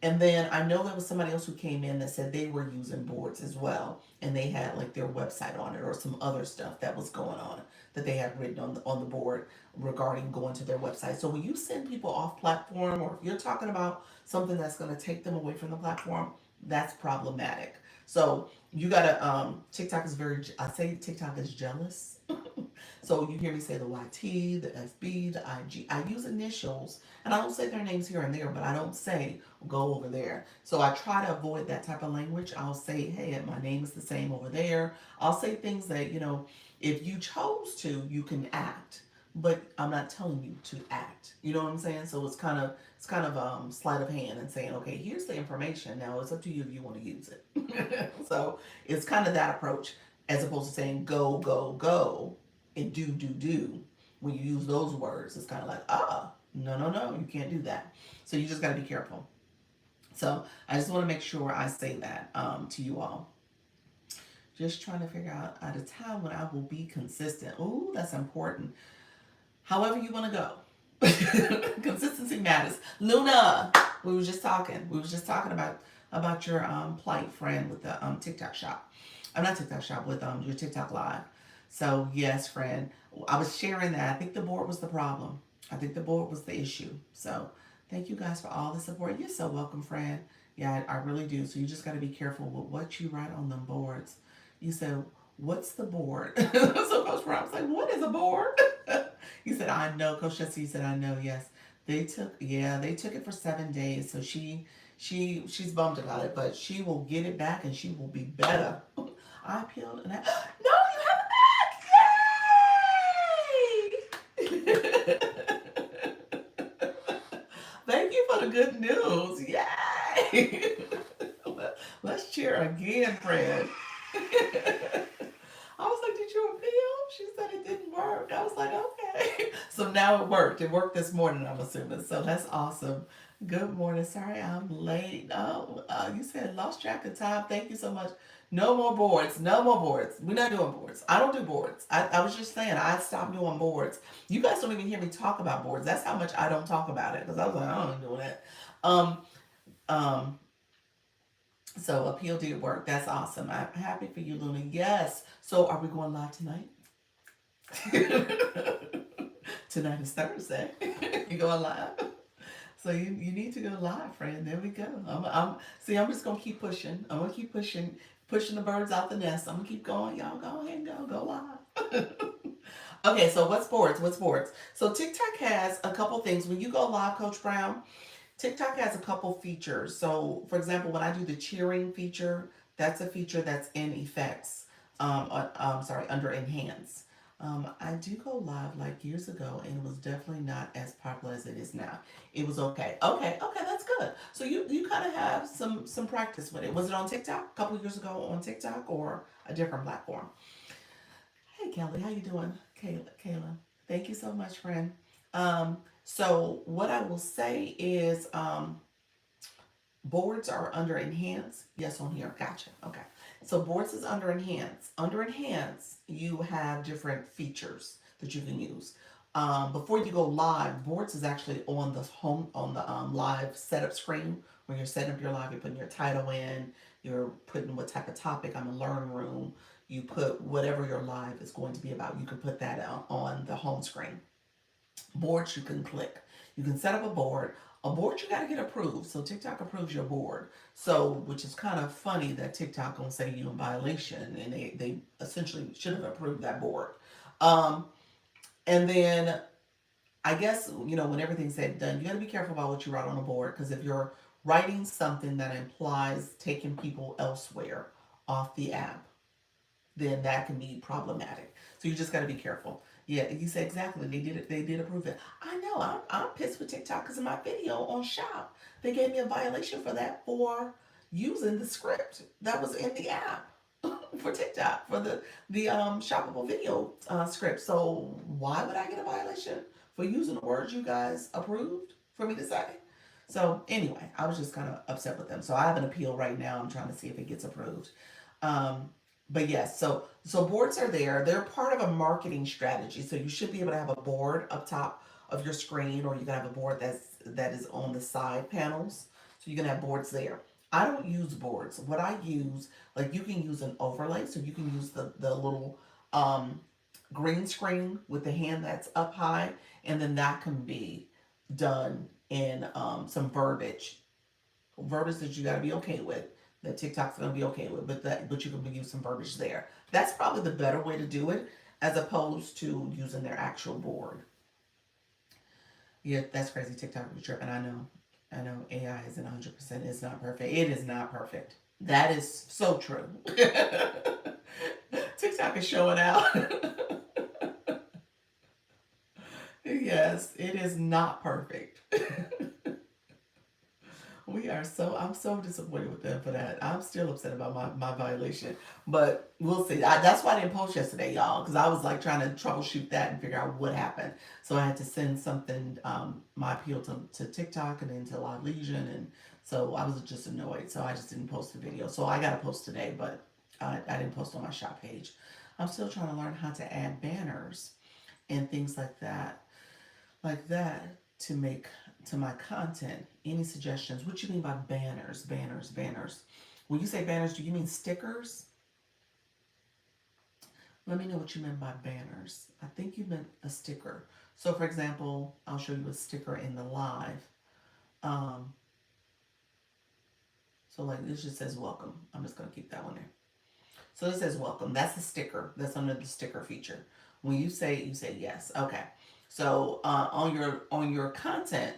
And then I know there was somebody else who came in that said they were using boards as well, and they had like their website on it or some other stuff that was going on that they had written on the board regarding going to their website. So when you send people off platform, or if you're talking about something that's going to take them away from the platform, that's problematic. So you gotta TikTok is very, I say TikTok is jealous. So you hear me say the YT, the FB, the IG. I use initials, and I don't say their names here and there, but I don't say go over there. So I try to avoid that type of language. I'll say, hey, my name is the same over there. I'll say things that, if you chose to, you can act, but I'm not telling you to act. You know what I'm saying? So it's kind of sleight of hand and saying, okay, here's the information. Now it's up to you if you want to use it. So it's kind of that approach as opposed to saying go, go, go and do. When you use those words, it's kind of like, no, no, no, you can't do that. So you just got to be careful. So I just want to make sure I say that to you all. Just trying to figure out a time when I will be consistent. Ooh, that's important. However you want to go. Consistency matters. Luna, we was just talking about your plight, friend, with the TikTok shop. I'm not TikTok shop, with your TikTok live. So yes, friend, I was sharing that. I think the board was the problem. I think the board was the issue. So thank you guys for all the support. You're so welcome, friend. Yeah, I really do. So you just got to be careful with what you write on them boards. You said, what's the board? So Coach Brown was like, what is a board? He said, I know. Coach Jesse said, I know. Yes, they took it for 7 days. So she's bummed about it, but she will get it back and she will be better. I appealed and no, you have it back! Yay! Thank you for the good news. Yay! Let's cheer again, friend. I was like, did you appeal? She said it didn't work. I was like, okay. So now it worked. It worked this morning, I'm assuming. So that's awesome. Good morning. Sorry I'm late. Oh, you said lost track of time. Thank you so much. No more boards. No more boards. We're not doing boards. I don't do boards. I was just saying, I stopped doing boards. You guys don't even hear me talk about boards. That's how much I don't talk about it. Because I was like, I don't do that. Um, um, so appeal did work. That's awesome. I'm happy for you, Luna. Yes. So are we going live tonight? Tonight is Thursday. You going live? So you need to go live, friend. There we go. I'm just gonna keep pushing. I'm gonna keep pushing the birds out the nest. I'm gonna keep going. Y'all go ahead and go live. Okay, so what's sports? What's sports? So TikTok has a couple things. When you go live, Coach Brown, TikTok has a couple features. So, for example, when I do the cheering feature, that's a feature that's in effects. Sorry, under enhance. I do go live like years ago, and it was definitely not as popular as it is now. It was okay. Okay, that's good. So you kind of have some practice with it. Was it on TikTok a couple years ago on TikTok or a different platform? Hey Kelly, how you doing? Kayla. Thank you so much, friend. So what I will say is boards are under enhance. Yes, on here. Gotcha. Okay. So boards is under enhance. Under enhance, you have different features that you can use. Before you go live, boards is actually on the home on the live setup screen when you're setting up your live. You're putting your title in. You're putting what type of topic. I'm a learn room. You put whatever your live is going to be about. You can put that on the home screen. Boards you can click. You can set up a board. A board you got to get approved. So TikTok approves your board. So, which is kind of funny that TikTok gonna say you in violation, and they essentially should have approved that board. Um, and then I guess when everything's said and done, you got to be careful about what you write on a board because if you're writing something that implies taking people elsewhere off the app, then that can be problematic. So you just got to be careful. Yeah, you said exactly. They did it. They did approve it. I know. I'm pissed with TikTok because in my video on Shop, they gave me a violation for that for using the script that was in the app for TikTok for the shoppable video script. So why would I get a violation for using the words you guys approved for me to say? So anyway, I was just kind of upset with them. So I have an appeal right now. I'm trying to see if it gets approved. Um, but yes, so boards are there. They're part of a marketing strategy. So you should be able to have a board up top of your screen, or you can have a board that is on the side panels. So you can have boards there. I don't use boards. What I use, like you can use an overlay, so you can use the little um, green screen with the hand that's up high, and then that can be done in some verbiage that you got to be okay with, that TikTok's going to be okay with, but you can use some verbiage there. That's probably the better way to do it as opposed to using their actual board. Yeah, that's crazy. TikTok be tripping. I know AI isn't 100%. It's not perfect. It is not perfect. That is so true. TikTok is showing out. Yes, it is not perfect. I'm so disappointed with them for that. I'm still upset about my violation, but we'll see. That's why I didn't post yesterday, y'all, because I was like trying to troubleshoot that and figure out what happened. So I had to send something, my appeal to TikTok and then to Live Legion, and so I was just annoyed. So I just didn't post the video. So I got to post today, but I didn't post on my shop page. I'm still trying to learn how to add banners and things like that to make to my content. Any suggestions? What you mean by banners? Banners. When you say banners, do you mean stickers? Let me know what you meant by banners. I think you meant a sticker. So for example, I'll show you a sticker in the live. Um, so like this just says welcome. I'm just gonna keep that one there. So it says welcome. That's the sticker. That's under the sticker feature. When you say it, you say yes. Okay. So on your content,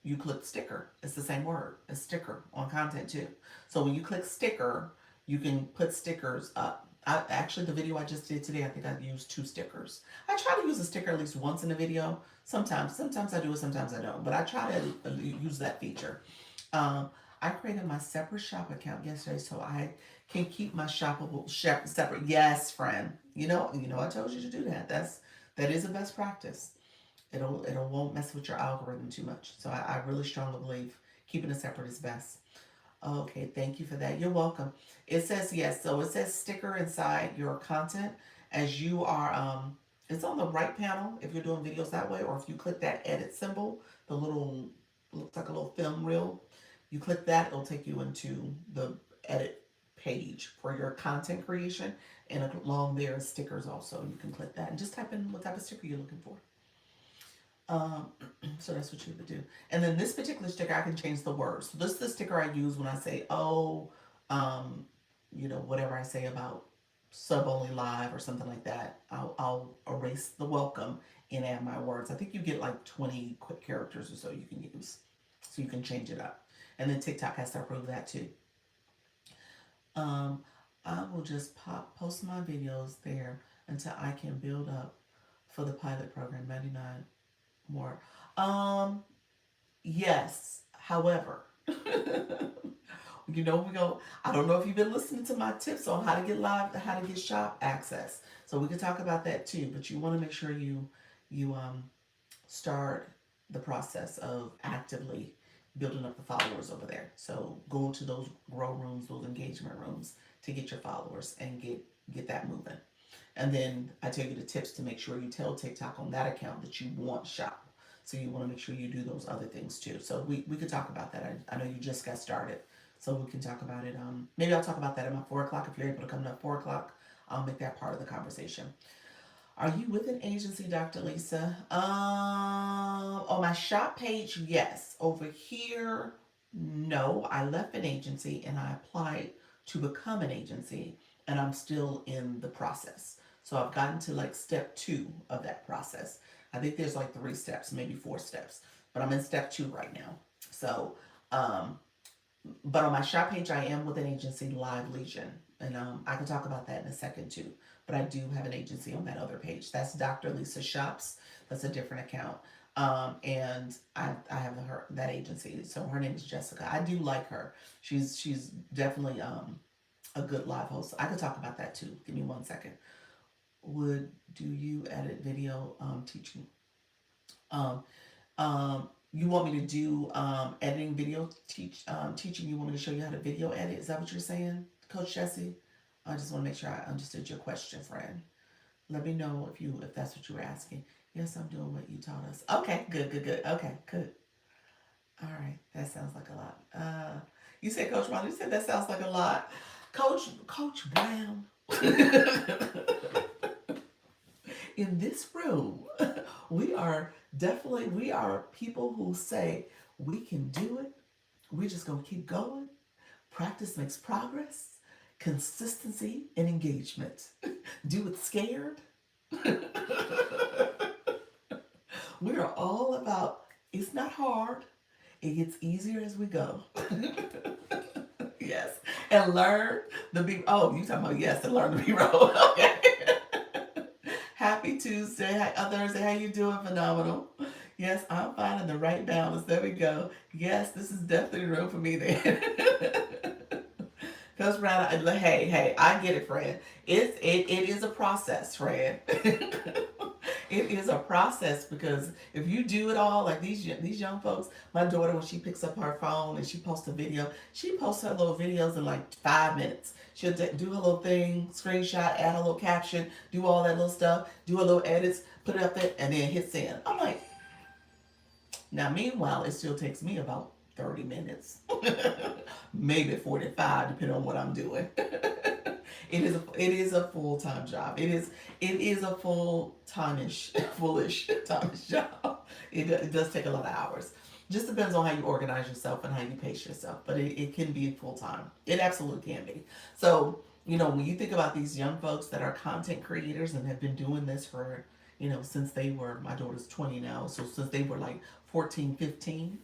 you click sticker. It's the same word. It's sticker on content too. So when you click sticker, you can put stickers up. Actually, the video I just did today, I think I used 2 stickers. I try to use a sticker at least once in a video. Sometimes I do it, sometimes I don't. But I try to use that feature. Um, I created my separate shop account yesterday so I can keep my shoppable separate. Yes, friend. I told you to do that. That is a best practice. It'll won't mess with your algorithm too much. So I really strongly believe keeping it separate is best. Okay, thank you for that. You're welcome. It says yes. So it says sticker inside your content as you are. It's on the right panel if you're doing videos that way, or if you click that edit symbol, the little looks like a little film reel. You click that, it'll take you into the edit page for your content creation, and along there is stickers also. You can click that and just type in what type of sticker you're looking for. Um, so that's what you would do. And then this particular sticker, I can change the words. So this is the sticker I use when I say, oh, um, whatever I say about sub only live or something like that. I'll erase the welcome and add my words. I think you get like 20 quick characters or so you can use. So you can change it up. And then TikTok has to approve that too. Um, I will just post my videos there until I can build up for the pilot program, 99 more. Um, yes. However, we go. I don't know if you've been listening to my tips on how to get live, how to get shop access. So we can talk about that too. But you want to make sure you start the process of actively building up the followers over there. So go to those grow rooms, those engagement rooms to get your followers and get that moving. And then I tell you the tips to make sure you tell TikTok on that account that you want shop. So you want to make sure you do those other things too. So we could talk about that. I know you just got started. So we can talk about it. Maybe I'll talk about that at my 4 o'clock. If you're able to come to 4 o'clock, I'll make that part of the conversation. Are you with an agency, Dr. Lisa? On my shop page, yes. Over here, no. I left an agency and I applied to become an agency, and I'm still in the process. So I've gotten to like step 2 of that process. I think there's like 3 steps, maybe 4 steps, but I'm in step 2 right now. So, um, but on my shop page, I am with an agency, Live Legion, and I can talk about that in a second too. But I do have an agency on that other page. That's Dr. Lisa Shops. That's a different account. And I have that agency. So her name is Jessica. I do like her. She's definitely a good live host. I could talk about that too. Give me 1 second. Do you edit video teaching? Um, you want me to do editing video teaching? You want me to show you how to video edit? Is that what you're saying, Coach Jesse? I just want to make sure I understood your question, friend. Let me know if that's what you were asking. Yes, I'm doing what you taught us. Okay, good. Okay, good. All right, that sounds like a lot. You said Coach Ron. You said that sounds like a lot. Coach Brown. In this room, we are people who say we can do it. We're just gonna keep going. Practice makes progress. Consistency and engagement. Do it scared. We are all about it's not hard. It gets easier as we go. Yes. And learn the B. Oh, you talking about yes, and learn the B roll. Okay. Happy Tuesday. Hi, Thursday. How you doing? Phenomenal. Yes, I'm finding the right balance. There we go. Yes, this is definitely room for me then. Coach Brown, hey, I get it, friend. It is a process, friend. It is a process because if you do it all like these young folks, my daughter when she picks up her phone and she posts a video, she posts her little videos in like 5 minutes. She'll do her little thing, screenshot, add a little caption, do all that little stuff, do a little edits, put it up there, and then hit send. I'm like, now meanwhile, it still takes me about 30 minutes, maybe 45, depending on what I'm doing. It is a full-time job. It is a foolish time-ish job. It does take a lot of hours. Just depends on how you organize yourself and how you pace yourself. But it can be full-time. It absolutely can be. So, when you think about these young folks that are content creators and have been doing this for, since they were, my daughter's 20 now, so since they were like 14, 15,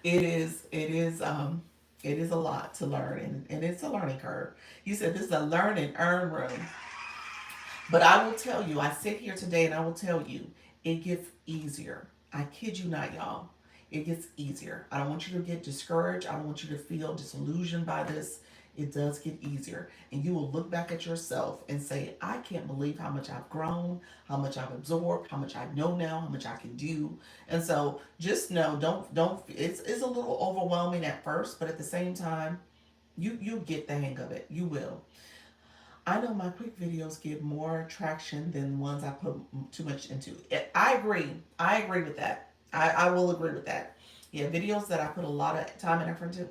it is a lot to learn, and it's a learning curve. You said this is a learn and earn room. But I will tell you, I sit here today and I will tell you, it gets easier. I kid you not, y'all. it gets easier. I don't want you to get discouraged. I don't want you to feel disillusioned by this. It does get easier. And you will look back at yourself and say, I can't believe how much I've grown, how much I've absorbed, how much I know now, how much I can do. And so just know, don't, it's a little overwhelming at first, but at the same time, you get the hang of it. You will. I know my quick videos get more traction than ones I put too much into. I agree. I agree with that. I will agree with that. Yeah, videos that I put a lot of time and effort into,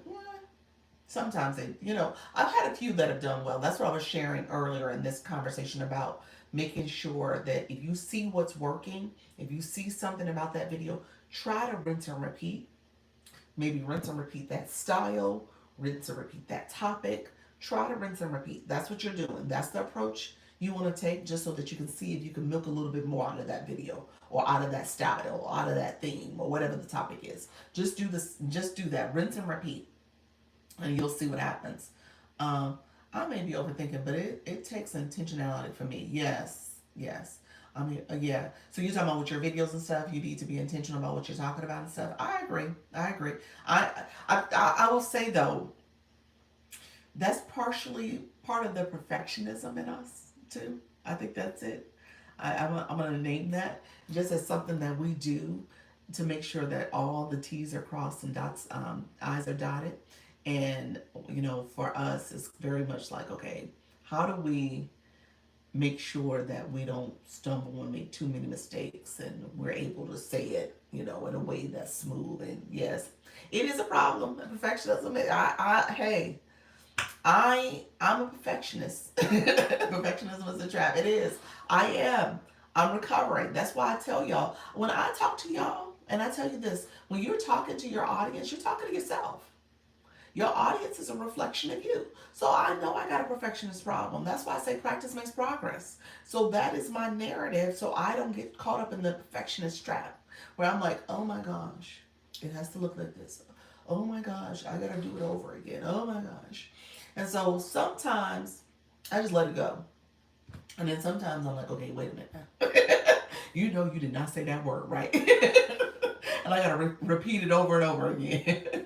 sometimes they, I've had a few that have done well. That's what I was sharing earlier in this conversation about making sure that if you see what's working, if you see something about that video, try to rinse and repeat. Maybe rinse and repeat that style, rinse and repeat that topic. Try to rinse and repeat. That's what you're doing. That's the approach you want to take, just so that you can see if you can milk a little bit more out of that video, or out of that style, or out of that theme, or whatever the topic is. Just do this, just do that. Rinse and repeat, and you'll see what happens. Um, I may be overthinking, but it takes intentionality for me. Yes, yes. I mean, yeah. So you're talking about with your videos and stuff, you need to be intentional about what you're talking about and stuff. I agree. I agree. I will say though, that's partially part of the perfectionism in us too. I think that's it. I'm going to name that just as something that we do to make sure that all the T's are crossed and I's are dotted. And, for us, it's very much like, okay, how do we make sure that we don't stumble and make too many mistakes, and we're able to say it, in a way that's smooth. And yes, it is a problem. Perfectionism. Hey, I'm a perfectionist. Perfectionism is a trap. It is. I am. I'm recovering. That's why I tell y'all, when I talk to y'all, and I tell you this, when you're talking to your audience, you're talking to yourself. Your audience is a reflection of you. So I know I got a perfectionist problem. That's why I say practice makes progress. So that is my narrative, so I don't get caught up in the perfectionist trap where I'm like, oh my gosh, it has to look like this. Oh my gosh, I gotta do it over again. Oh my gosh. And so sometimes I just let it go. And then sometimes I'm like, okay, wait a minute. You know you did not say that word, right? And I gotta repeat it over and over again.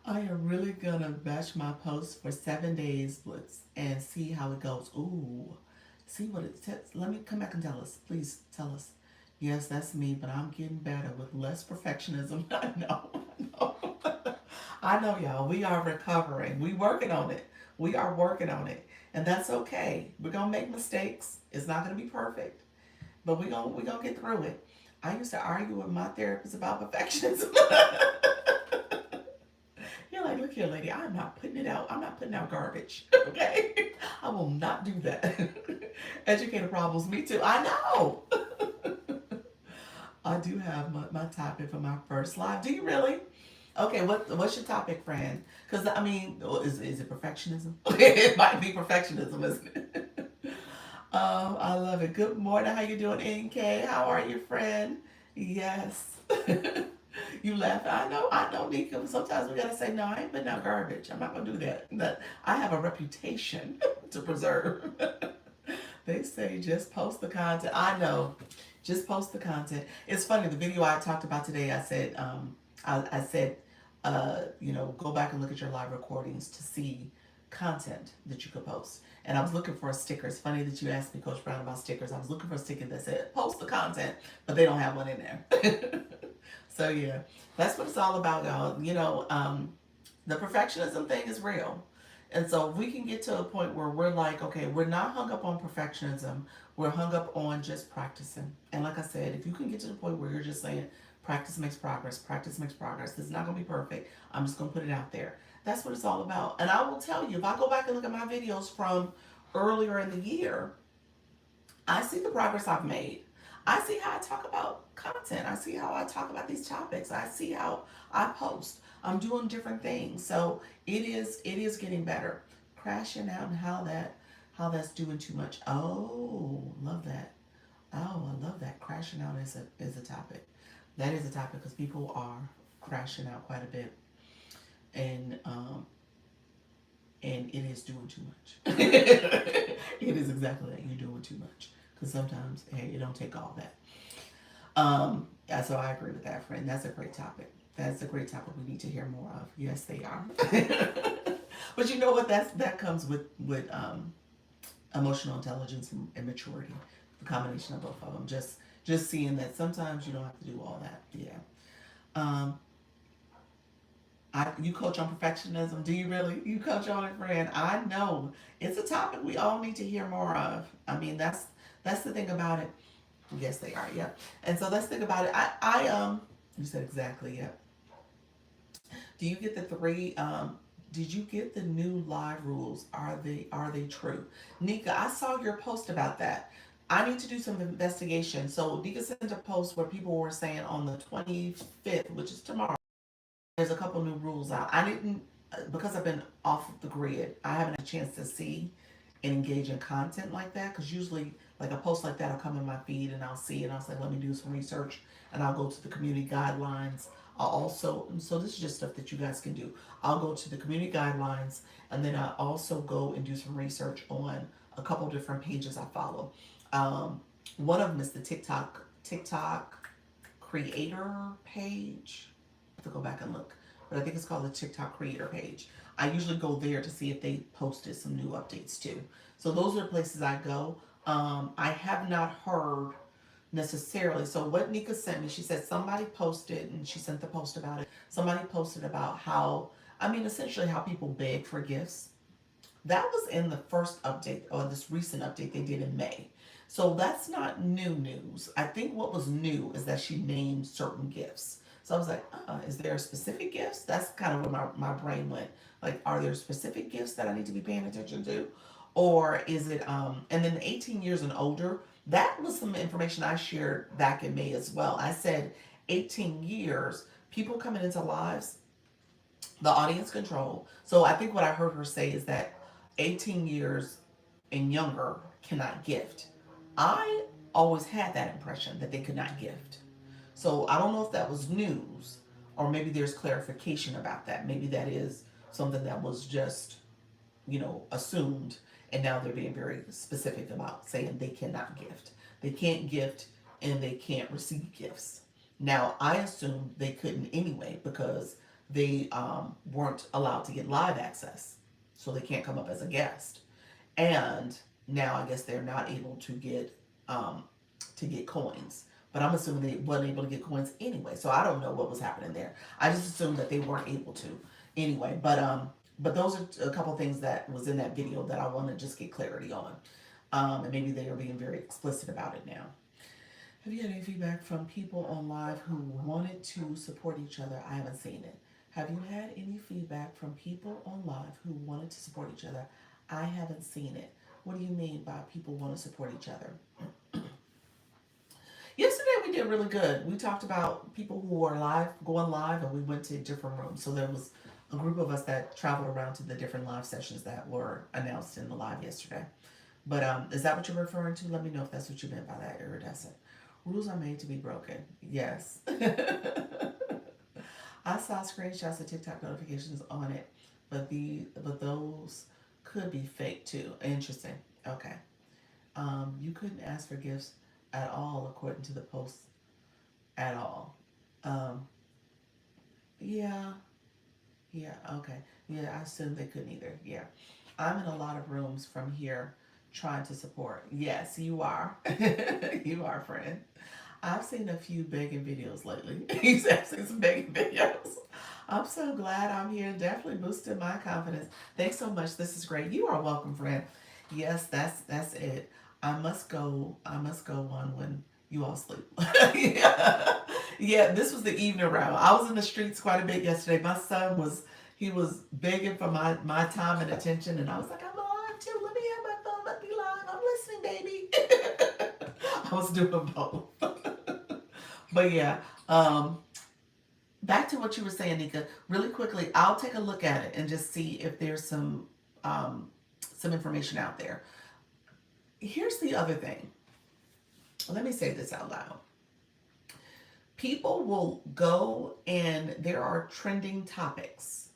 I am really gonna batch my posts for 7 days, Blitz, and see how it goes. Ooh, see what it says. Let me come back and tell us. Please tell us. Yes, that's me, but I'm getting better with less perfectionism. I know, I know. I know, y'all. We are recovering. We working on it. We are working on it, and that's okay. We're gonna make mistakes. It's not gonna be perfect, but we gonna get through it. I used to argue with my therapist about perfectionism. You're like, look here, lady, I'm not putting it out. I'm not putting out garbage. Okay? I will not do that. Educator problems, me too. I know. I do have my topic for my first live. Do you really? Okay, what's your topic, friend? Because, I mean, is it perfectionism? It might be perfectionism, isn't it? I love it. Good morning. How you doing, NK? How are you, friend? Yes. You laugh. I know, Nika. Sometimes we gotta say, no, I ain't putting out garbage. I'm not gonna do that. But I have a reputation to preserve. They say just post the content. I know. Just post the content. It's funny, the video I talked about today, I said, I said, go back and look at your live recordings to see content that you could post. And I was looking for a sticker. It's funny that you asked me, Coach Brown, about stickers. I was looking for a sticker that said post the content, but they don't have one in there. So yeah, that's what it's all about, y'all. The perfectionism thing is real. And so if we can get to a point where we're like, okay, we're not hung up on perfectionism, we're hung up on just practicing. And like I said, if you can get to the point where you're just saying, practice makes progress, practice makes progress, this is not gonna be perfect, I'm just gonna put it out there. That's what it's all about. And I will tell you, if I go back and look at my videos from earlier in the year, I see the progress I've made. I see how I talk about content. I see how I talk about these topics. I see how I post. I'm doing different things. So it is getting better. Crashing out and how that's doing too much. Oh, love that. Oh, I love that. Crashing out is a topic. That is a topic because people are crashing out quite a bit. And it is doing too much. It is exactly that. You're doing too much. Because sometimes, hey, it don't take all that. Yeah, so I agree with that, friend. That's a great topic. That's a great topic we need to hear more of. Yes, they are. But you know what? That comes with emotional intelligence and maturity. The combination of both of them. Just seeing that sometimes you don't have to do all that. Yeah. Um, you coach on perfectionism. Do you really? You coach on it, friend? I know it's a topic we all need to hear more of. I mean, that's the thing about it. Yes, they are. Yep. And so let's think about it. You said exactly. Yep. Do you get the three? Did you get the new live rules? Are they true? Nika, I saw your post about that. I need to do some investigation. So Nika sent a post where people were saying on the 25th, which is tomorrow, there's a couple new rules out. I didn't because I've been off the grid. I haven't had a chance to see and engage in content like that because usually like a post like that will come in my feed and I'll see it and I'll say let me do some research and I'll go to the community guidelines. I'll also so this is just stuff that you guys can do. I'll go to the community guidelines and then I also go and do some research on a couple different pages I follow. Um, one of them is the TikTok creator page. I have to go back and look, but I think it's called the TikTok creator page. I usually go there to see if they posted some new updates too. So those are the places I go. I have not heard necessarily. So what Nika sent me, she said somebody posted, and she sent the post about it. Somebody posted about how, I mean, essentially how people beg for gifts. That was in the first update or this recent update they did in May. So that's not new news. I think what was new is that she named certain gifts. So I was like, is there specific gifts? That's kind of where my brain went. Like, are there specific gifts that I need to be paying attention to? Or is it, and then 18 years and older, that was some information I shared back in May as well. I said 18 years, people coming into lives, the audience control. So I think what I heard her say is that 18 years and younger cannot gift. I always had that impression that they could not gift. So I don't know if that was news or maybe there's clarification about that. Maybe that is something that was just, assumed and now they're being very specific about saying they cannot gift. They can't gift and they can't receive gifts. Now, I assumed they couldn't anyway because they weren't allowed to get live access. So they can't come up as a guest. And now I guess they're not able um, to get coins. But I'm assuming they weren't able to get coins anyway. So I don't know what was happening there. I just assumed that they weren't able to anyway. But those are a couple things that was in that video that I want to just get clarity on. And maybe they are being very explicit about it now. Have you had any feedback from people on live who wanted to support each other? I haven't seen it. Have you had any feedback from people on live who wanted to support each other? I haven't seen it. What do you mean by people want to support each other? Yesterday we did really good. We talked about people who are live, going live, and we went to different rooms. So there was a group of us that traveled around to the different live sessions that were announced in the live yesterday. But is that what you're referring to? Let me know if that's what you meant by that, iridescent. Rules are made to be broken. Yes. I saw screenshots of TikTok notifications on it, but those could be fake too. Interesting. Okay. You couldn't ask for gifts at all according to the post at all. Um, yeah, yeah, okay. Yeah, I assume they couldn't either. Yeah. I'm in a lot of rooms from here trying to support. Yes, you are. You are, friend. I've seen a few begging videos lately. I've seen some begging videos. I'm so glad I'm here. Definitely boosted my confidence. Thanks so much. This is great. You are welcome, friend. Yes, that's it. I must go on when you all sleep. Yeah. Yeah, this was the evening round. I was in the streets quite a bit yesterday. My son was he was begging for my time and attention and I was like, I'm alive too. Let me have my phone. Let me live. I'm listening, baby. I was doing both. But yeah, back to what you were saying, Nika. Really quickly, I'll take a look at it and just see if there's some information out there. Here's the other thing. Let me say this out loud. People will go and there are trending topics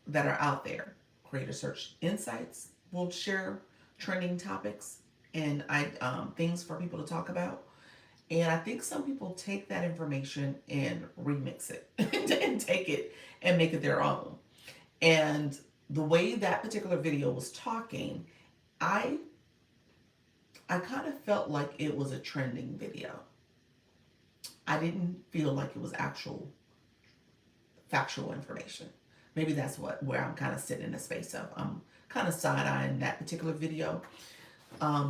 that are out there. Creator Search Insights will share trending topics and things for people to talk about. And I think some people take that information and remix it and take it and make it their own. And the way that particular video was talking, I I kind of felt like it was a trending video. I didn't feel like it was actual factual information. Maybe that's where I'm kind of sitting in the space of. I'm kind of side eyeing that particular video,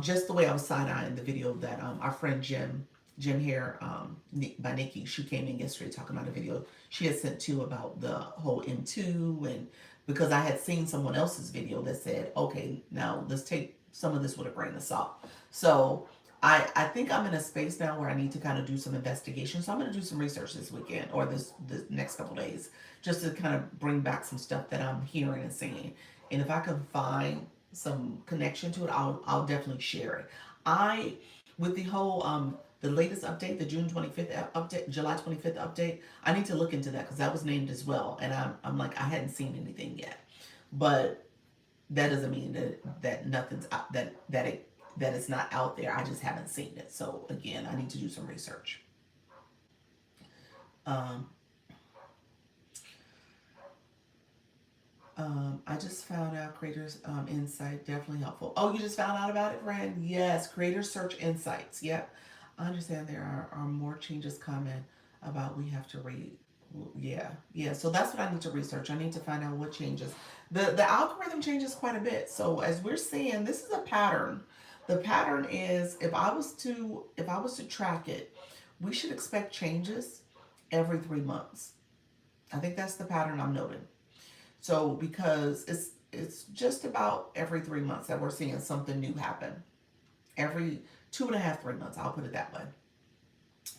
just the way I was side eyeing the video that our friend Jim here by Nikki, she came in yesterday talking about a video she had sent to about the whole M2, and because I had seen someone else's video that said, okay, now let's take some of this with a grain of salt. So I think I'm in a space now where I need to kind of do some investigation. So I'm going to do some research this weekend or this next couple days, just to kind of bring back some stuff that I'm hearing and seeing. And if I can find some connection to it, I'll definitely share it. I with the whole the latest update, the June 25th update, July 25th update, I need to look into that because that was named as well, and I'm like I hadn't seen anything yet, but that doesn't mean that nothing's out, that it's not out there. I just haven't seen it. So again, I need to do some research. Um, I just found out Creators Insight definitely helpful. Oh, you just found out about it, friend? Yes, Creator Search Insights. Yep, I understand there are more changes coming about we have to read. Yeah, yeah. So that's what I need to research. I need to find out what changes. The algorithm changes quite a bit. So as we're seeing, this is a pattern. The pattern is if I was to track it, we should expect changes every 3 months. I think that's the pattern I'm noting. So because it's just about every 3 months that we're seeing something new happen. Every two and a half, 3 months, I'll put it that way.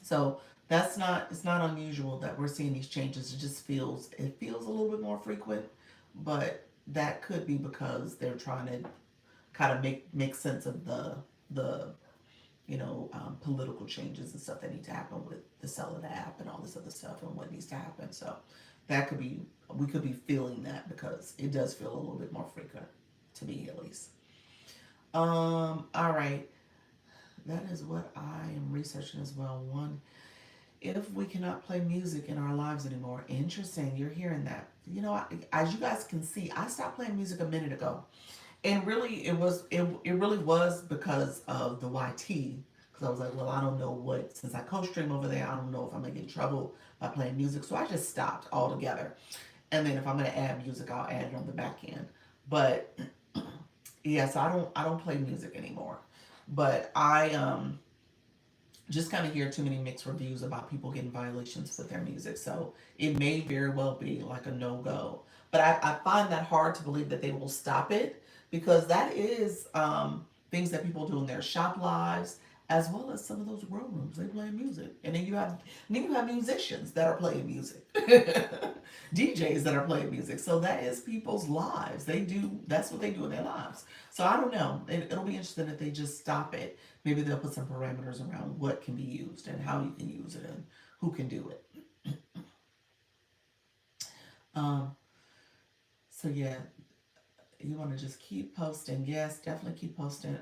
So that's not it's not unusual that we're seeing these changes. It feels a little bit more frequent, but that could be because they're trying to kind of make sense of the political changes and stuff that need to happen with the sale of the app and all this other stuff and what needs to happen. So that could be we could be feeling that because it does feel a little bit more frequent to me at least. All right, that is what I am researching as well. One, if we cannot play music in our lives anymore. Interesting, you're hearing that. As you guys can see, I stopped playing music a minute ago. And really, it really was because of the YT. Because I was like, well, I don't know what since I co-stream over there, I don't know if I'm gonna get in trouble by playing music. So I just stopped altogether. And then if I'm gonna add music, I'll add it on the back end. But yeah, so I don't play music anymore. But I just kind of hear too many mixed reviews about people getting violations with their music. So it may very well be like a no go. But I find that hard to believe that they will stop it because that is things that people do in their shop lives as well as some of those grow rooms. They play music. And then you have musicians that are playing music. DJs that are playing music. So that is people's lives. That's what they do in their lives. So I don't know. It'll be interesting if they just stop it. Maybe they'll put some parameters around what can be used and how you can use it and who can do it. Um, so yeah, you want to just keep posting. Yes, definitely keep posting.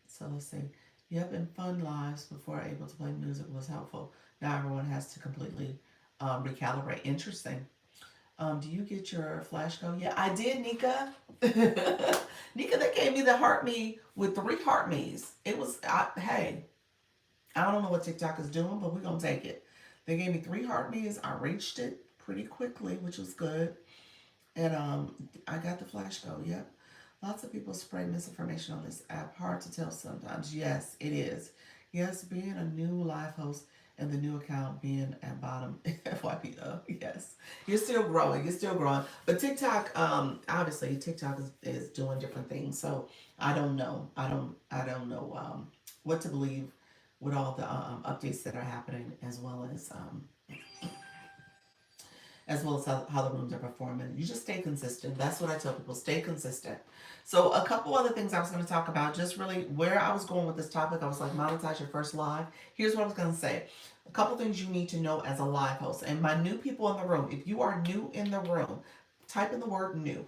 So let's see. Yep, and fun lives before able to play music was helpful. Now everyone has to completely recalibrate. Interesting. Do you get your flash go? Yeah, I did, Nika. Nika, they gave me the heart me with 3 heart me's. Hey, I don't know what TikTok is doing, but we're going to take it. They gave me 3 heart me's. I reached it pretty quickly, which was good. And I got the flash go. Yep. Lots of people spread misinformation on this app. Hard to tell sometimes. Yes, it is. Yes, being a new live host and the new account being at bottom FYPO. Yes, you're still growing. You're still growing. But TikTok, obviously, TikTok is doing different things. So I don't know. I don't know what to believe with all the updates that are happening, as well as how the rooms are performing. You just stay consistent. That's what I tell people. Stay consistent. So a couple other things I was going to talk about, just really where I was going with this topic. I was like, monetize your first live. Here's what I was going to say. A couple things you need to know as a live host. And my new people in the room, if you are new in the room, type in the word new.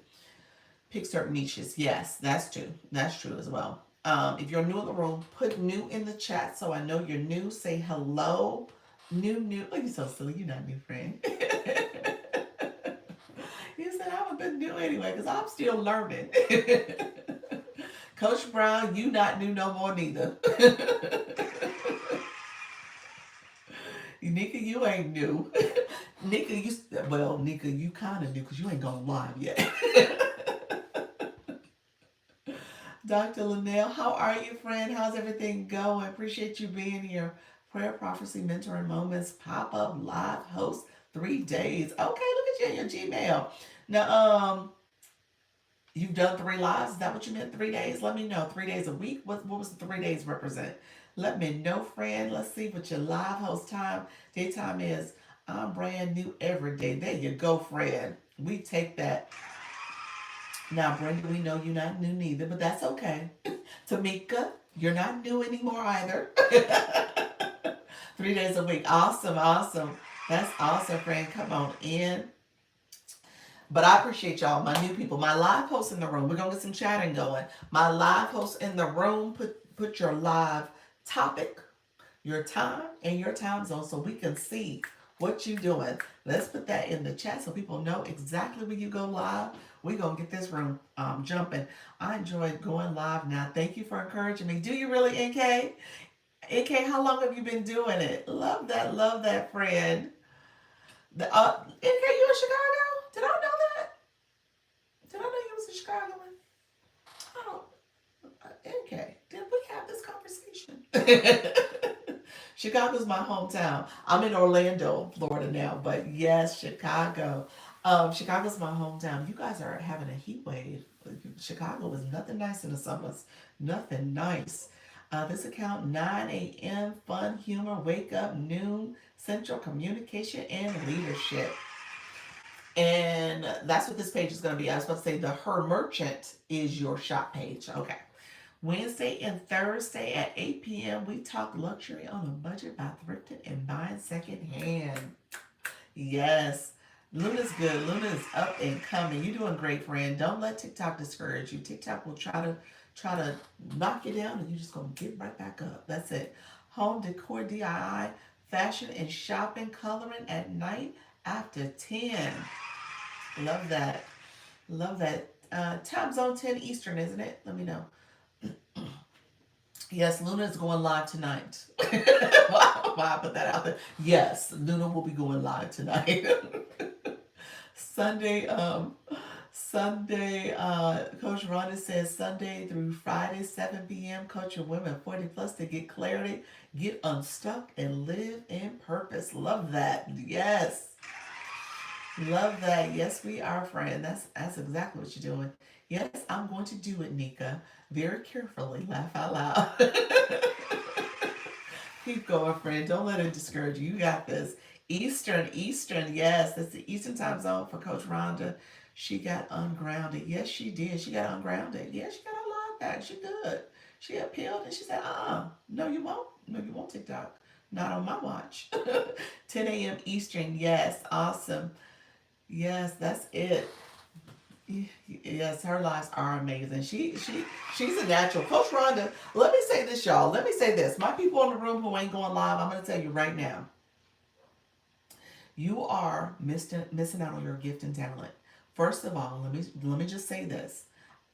Pick certain niches. Yes, that's true. That's true as well. If you're new in the room, put new in the chat so I know you're new. Say hello. New. Oh, you're so silly. You're not new, friend. You said I would have been new anyway because I'm still learning. Coach Brown, you not new no more neither. Nika, you ain't new. Nika, Nika, you kind of new because you ain't gone live yet. Dr. Linnell, how are you, friend? How's everything going? Appreciate you being here. Prayer, prophecy, mentoring moments, pop up live host 3 days. Okay, look at you in your Gmail. Now, you've done 3 lives. Is that what you meant? 3 days? Let me know. 3 days a week. What was the 3 days represent? Let me know, friend. Let's see what your live host time, daytime is. I'm brand new every day. There you go, friend. We take that. Now, Brenda, we know you're not new neither, but that's okay. Tamika, you're not new anymore either. 3 days a week. Awesome, awesome. That's awesome, friend. Come on in. But I appreciate y'all, my new people, my live hosts in the room. We're gonna get some chatting going. My live hosts in the room, put your live topic, your time, and your time zone so we can see what you're doing. Let's put that in the chat so people know exactly when you go live. We're gonna get this room jumping. I enjoyed going live now. Thank you for encouraging me. Do you really, NK? NK, how long have you been doing it? Love that, friend. NK, you in Chicago? Did I know that? Did I know you was a Chicagoan? I don't. Okay. Did we have this conversation? Chicago's my hometown. I'm in Orlando, Florida now, but yes, Chicago. Chicago's my hometown. You guys are having a heat wave. Chicago is nothing nice in the summers. Nothing nice. This account 9 a.m. fun, humor, wake up, noon, central communication and leadership. And that's what this page is going to be. I was about to say the Her Merchant is your shop page. Okay. Wednesday and Thursday at 8 p.m., we talk luxury on a budget by thrifting and buying secondhand. Yes. Luna's good. Luna is up and coming. You're doing great, friend. Don't let TikTok discourage you. TikTok will try to knock you down and you're just gonna get right back up. That's it. Home decor DIY, fashion and shopping, coloring at night after 10. Love that. Love that. Time zone 10 Eastern, isn't it? Let me know. Yes, Luna is going live tonight. Why I put that out there? Yes, Luna will be going live tonight. Sunday, Coach Rhonda says Sunday through Friday, 7 p.m. Coach your women 40 plus to get clarity, get unstuck, and live in purpose. Love that. Yes. Love that. Yes, we are, friend. That's exactly what you're doing. Yes, I'm going to do it, Nika. Very carefully. Laugh out loud. Keep going, friend. Don't let it discourage you. You got this. Eastern. Yes, that's the Eastern time zone for Coach Rhonda. She got ungrounded. Yes, she did. She got ungrounded. Yes, she got her life back. She good. She appealed and she said, no, you won't. No, you won't, TikTok. Not on my watch. 10 a.m. Eastern. Yes, awesome. Yes, that's it. Yes, her lives are amazing. She's a natural. Coach Rhonda, let me say this, y'all. Let me say this. My people in the room who ain't going live, I'm gonna tell you right now. You are missing out on your gift and talent. First of all, let me just say this.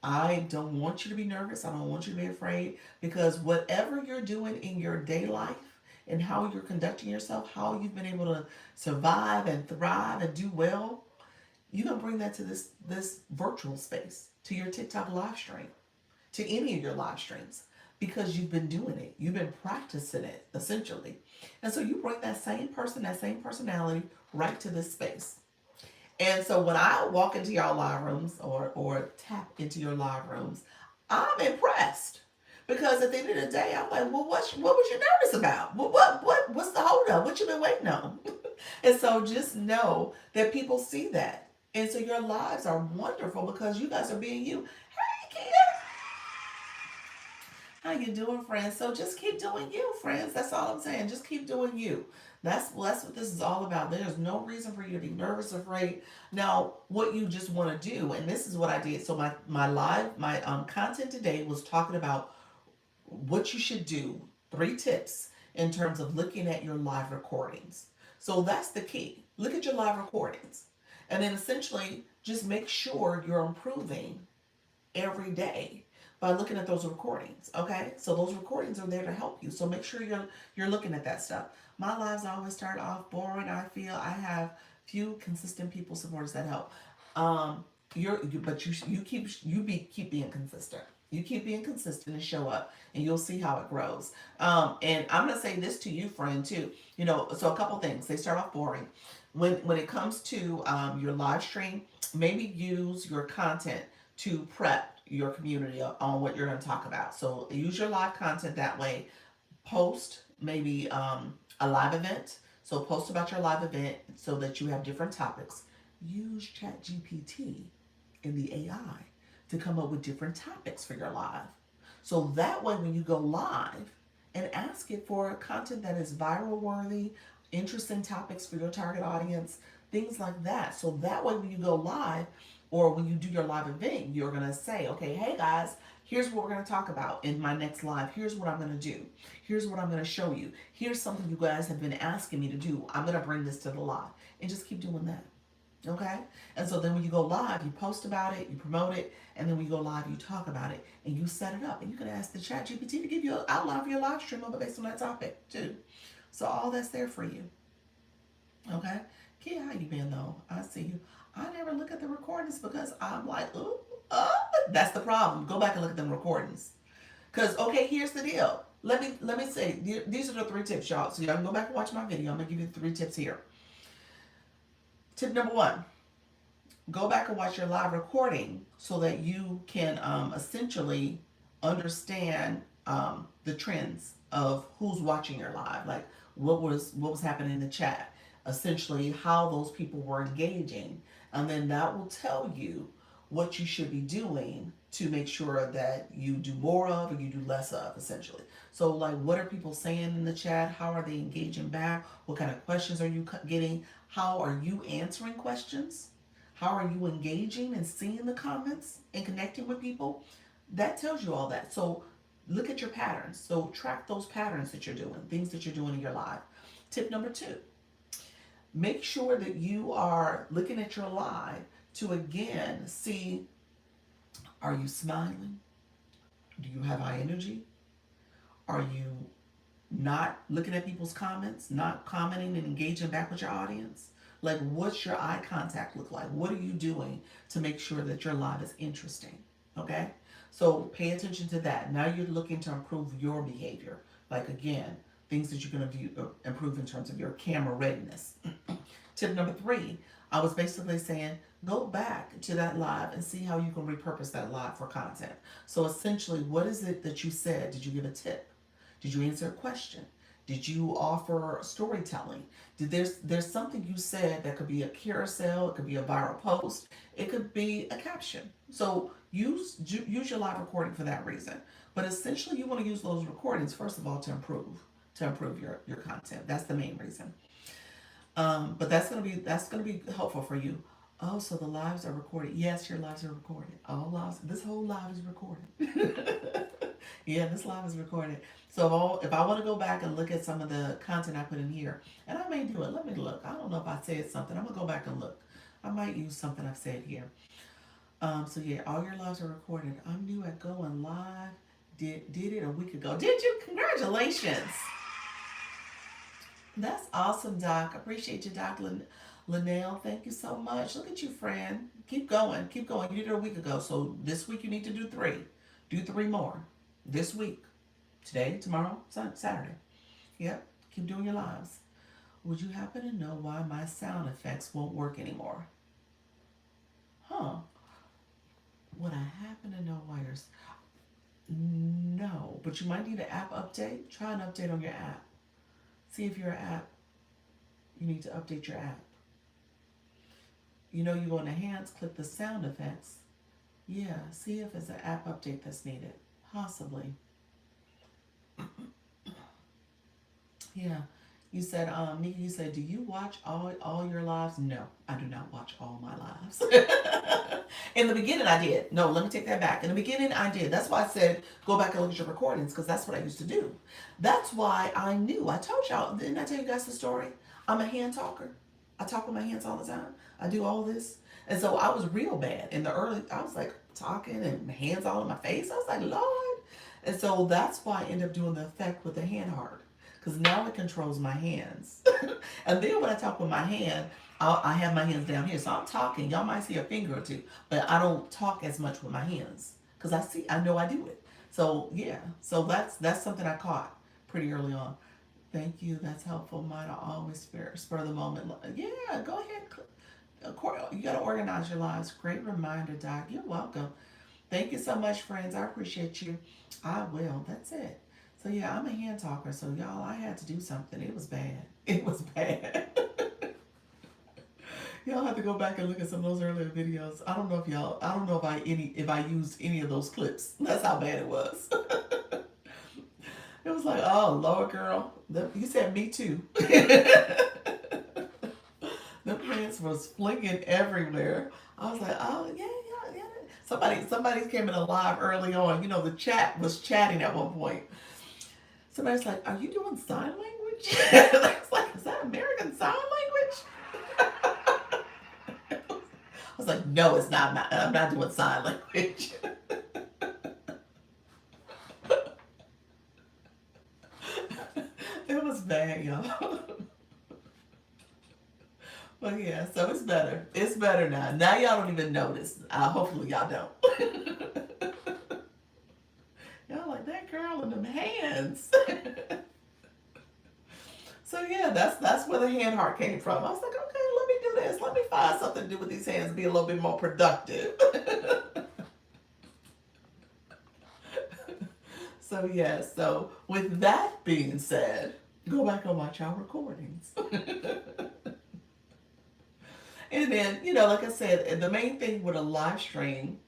I don't want you to be nervous. I don't want you to be afraid because whatever you're doing in your day life and how you're conducting yourself, how you've been able to survive and thrive and do well, you're gonna bring that to this virtual space, to your TikTok live stream, to any of your live streams, because you've been doing it, you've been practicing it essentially, and so you bring that same person, that same personality, right to this space. And so when I walk into your live rooms or tap into your live rooms, I'm impressed. Because at the end of the day, I'm like, well, what was you nervous about? What's the holdup? What you been waiting on? And so just know that people see that. And so your lives are wonderful because you guys are being you. Hey, Kia, how you doing, friends? So just keep doing you, friends. That's all I'm saying. Just keep doing you. That's what this is all about. There's no reason for you to be nervous, afraid. Now, what you just want to do, and this is what I did. So my content today was talking about what you should do, 3 tips in terms of looking at your live recordings. So that's the key. Look at your live recordings. And then essentially just make sure you're improving every day by looking at those recordings. Okay, so those recordings are there to help you, so make sure you're looking at that stuff. My lives always start off boring. I feel I have few consistent people supporters that help. um but keep being consistent. You keep being consistent and show up, and you'll see how it grows. And I'm gonna say this to you, friend, too. So a couple things. They start off boring. When it comes to your live stream, maybe use your content to prep your community on what you're going to talk about. So use your live content that way. Post maybe a live event. So post about your live event so that you have different topics. Use ChatGPT in the AI to come up with different topics for your live. So that way, when you go live and ask it for content that is viral worthy, interesting topics for your target audience, things like that. So that way, when you go live or when you do your live event, you're going to say, okay, hey guys, here's what we're going to talk about in my next live. Here's what I'm going to do. Here's what I'm going to show you. Here's something you guys have been asking me to do. I'm going to bring this to the live, and just keep doing that. Okay? And so then when you go live, you post about it, you promote it, and then when you go live, you talk about it, and you set it up. And you can ask the chat GPT to give you an outline for your live stream based on that topic, too. So all that's there for you. Okay? Kia, how you been, though? I see you. I never look at the recordings because I'm like, ooh, that's the problem. Go back and look at them recordings. Because, okay, here's the deal. Let me say, these are the 3 tips, y'all. So y'all can go back and watch my video. I'm going to give you the 3 tips here. Tip number 1, go back and watch your live recording so that you can essentially understand the trends of who's watching your live, like what was happening in the chat, essentially how those people were engaging, and then that will tell you what you should be doing to make sure that you do more of or you do less of, essentially. So like, what are people saying in the chat? How are they engaging back? What kind of questions are you getting? How are you answering questions? How are you engaging and seeing the comments and connecting with people? That tells you all that. So look at your patterns. So track those patterns that you're doing, things that you're doing in your live. Tip number 2, make sure that you are looking at your live to again see, are you smiling? Do you have high energy? Are you not looking at people's comments, not commenting and engaging back with your audience? Like, what's your eye contact look like? What are you doing to make sure that your live is interesting? Okay? So pay attention to that. Now you're looking to improve your behavior. Like, again, things that you're going to improve in terms of your camera readiness. Tip number 3, I was basically saying, go back to that live and see how you can repurpose that live for content. So essentially, what is it that you said? Did you give a tip? Did you answer a question? Did you offer storytelling? There's something you said that could be a carousel, it could be a viral post, it could be a caption. So use your live recording for that reason. But essentially, you want to use those recordings first of all to improve your content. That's the main reason. But that's gonna be helpful for you. Oh, so the lives are recorded. Yes, your lives are recorded. All lives. This whole live is recorded. Yeah, this live is recorded. So if I want to go back and look at some of the content I put in here, and I may do it. Let me look. I don't know if I said something. I'm gonna go back and look. I might use something I've said here. So yeah, all your lives are recorded. I'm new at going live. Did it a week ago. Did you? Congratulations. That's awesome, Doc. Appreciate you, Doc Linnell. Thank you so much. Look at you, friend. Keep going. Keep going. You did it a week ago. So this week you need to do 3. Do 3 more this week. Today, tomorrow, Saturday. Yep. Keep doing your lives. Would you happen to know why my sound effects won't work anymore? Huh. Would I happen to know why yours? No. But you might need an app update. Try an update on your app. See if your app, you need to update your app. You go in Enhance, click the sound effects. Yeah, see if it's an app update that's needed. Possibly. Yeah, You said, Nika, you said, do you watch all your lives? No, I do not watch all my lives. In the beginning, I did. No, let me take that back. In the beginning, I did. That's why I said go back and look at your recordings because that's what I used to do. That's why I knew. I told y'all, didn't I tell you guys the story? I'm a hand talker. I talk with my hands all the time. I do all this. And so I was real bad in the early, I was like talking and hands all in my face. I was like, Lord. And so that's why I end up doing the effect with the hand heart because now it controls my hands. And then when I talk with my hand, I have my hands down here. So I'm talking. Y'all might see a finger or two, but I don't talk as much with my hands because I know I do it. So yeah, so that's something I caught pretty early on. Thank you. That's helpful. Mine are always spur the moment. Yeah, go ahead. You got to organize your lives. Great reminder, Doc. You're welcome. Thank you so much, friends. I appreciate you. I will. That's it. So yeah, I'm a hand talker. So y'all, I had to do something. It was bad. It was bad. Y'all have to go back and look at some of those earlier videos. I don't know if y'all. I don't know if I used any of those clips. That's how bad it was. It was like, oh Lord, girl, you said me too. The pants was flinging everywhere. I was like, oh yeah, yeah, yeah. Somebody came in alive early on. You know, the chat was chatting at one point. Somebody's like, are you doing sign language? I was like, is that American Sign Language? I was like, no, it's not. I'm not doing sign language. It was bad, y'all. But yeah, so it's better. It's better now. Now y'all don't even notice. Hopefully y'all don't. Y'all like that girl in them hands. So yeah, that's where the hand heart came from. I was like, okay, let me do this. Let me find something to do with these hands, be a little bit more productive. So yeah, so with that being said, go back and watch our recordings. And then, like I said, the main thing with a live stream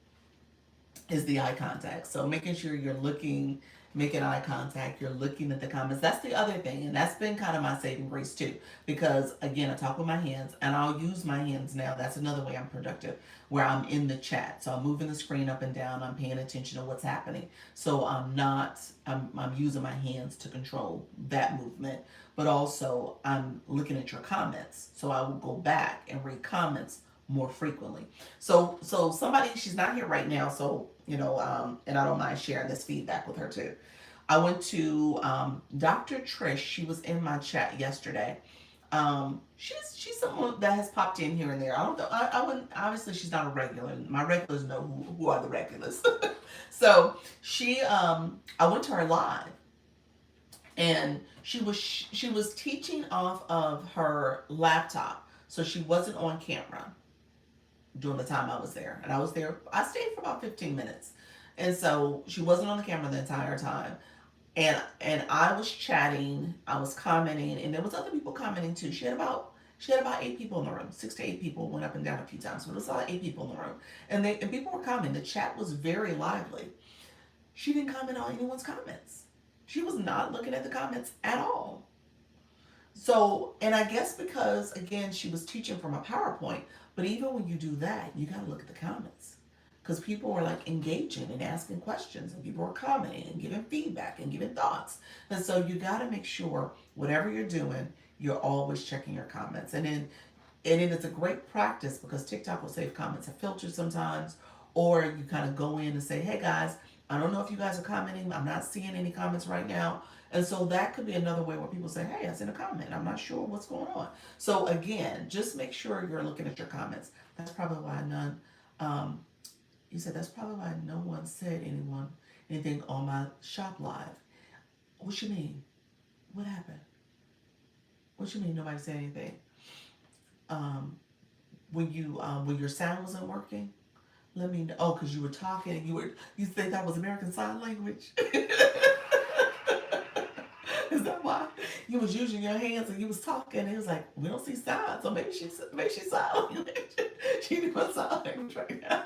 is the eye contact. So making sure you're looking, making eye contact, you're looking at the comments. That's the other thing. And that's been kind of my saving grace too. Because again, I talk with my hands and I'll use my hands now. That's another way I'm productive, where I'm in the chat. So I'm moving the screen up and down. I'm paying attention to what's happening. So I'm using my hands to control that movement. But also I'm looking at your comments. So I will go back and read comments more frequently. So somebody, she's not here right now, so and I don't mind sharing this feedback with her too. I went to Dr. Trish. She was in my chat yesterday. She's someone that has popped in here and there. I don't know. I wouldn't. Obviously, she's not a regular. My regulars know who are the regulars. So I went to her live, and she was teaching off of her laptop, so she wasn't on camera during the time I was there. And I was there, I stayed for about 15 minutes. And so she wasn't on the camera the entire time. And I was chatting, I was commenting, and there was other people commenting too. She had about 8 people in the room. 6 to 8 people went up and down a few times, but it was about 8 people in the room. And people were commenting. The chat was very lively. She didn't comment on anyone's comments. She was not looking at the comments at all. So, and I guess because, again, she was teaching from a PowerPoint, but even when you do that, you got to look at the comments. Because people were like engaging and asking questions, and people were commenting and giving feedback and giving thoughts. And so you got to make sure whatever you're doing, you're always checking your comments. And then it's a great practice because TikTok will save comments are filtered sometimes, or you kind of go in and say, hey guys, I don't know if you guys are commenting. I'm not seeing any comments right now. And so that could be another way where people say, hey, I sent a comment. I'm not sure what's going on. So again, just make sure you're looking at your comments. That's probably why um, you said that's probably why no one said anything on my shop live. What you mean? What happened? What you mean nobody said anything? Um, when your sound wasn't working? Let me know. Oh, because you were talking and you think that was American Sign Language? Is that why you was using your hands and you was talking? And it was like, we don't see signs, so maybe she's sign language. She doing sign language right now.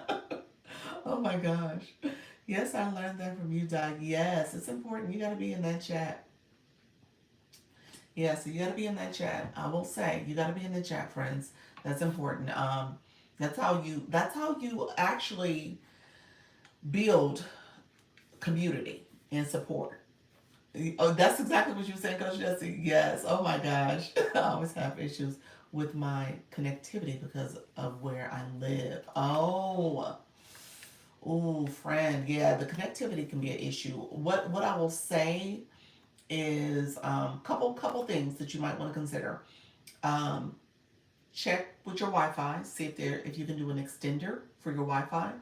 Oh my gosh. Yes, I learned that from you, Doc. Yes, it's important. You got to be in that chat. Yeah, so you got to be in that chat. I will say you got to be in the chat, friends. That's important. That's how you actually build community and support. Oh, that's exactly what you were saying, Coach Jesse. Yes. Oh my gosh, I always have issues with my connectivity because of where I live. Oh, friend. Yeah, the connectivity can be an issue. What I will say is couple things that you might want to consider. Um, Check with your Wi-Fi, see if you can do an extender for your Wi-Fi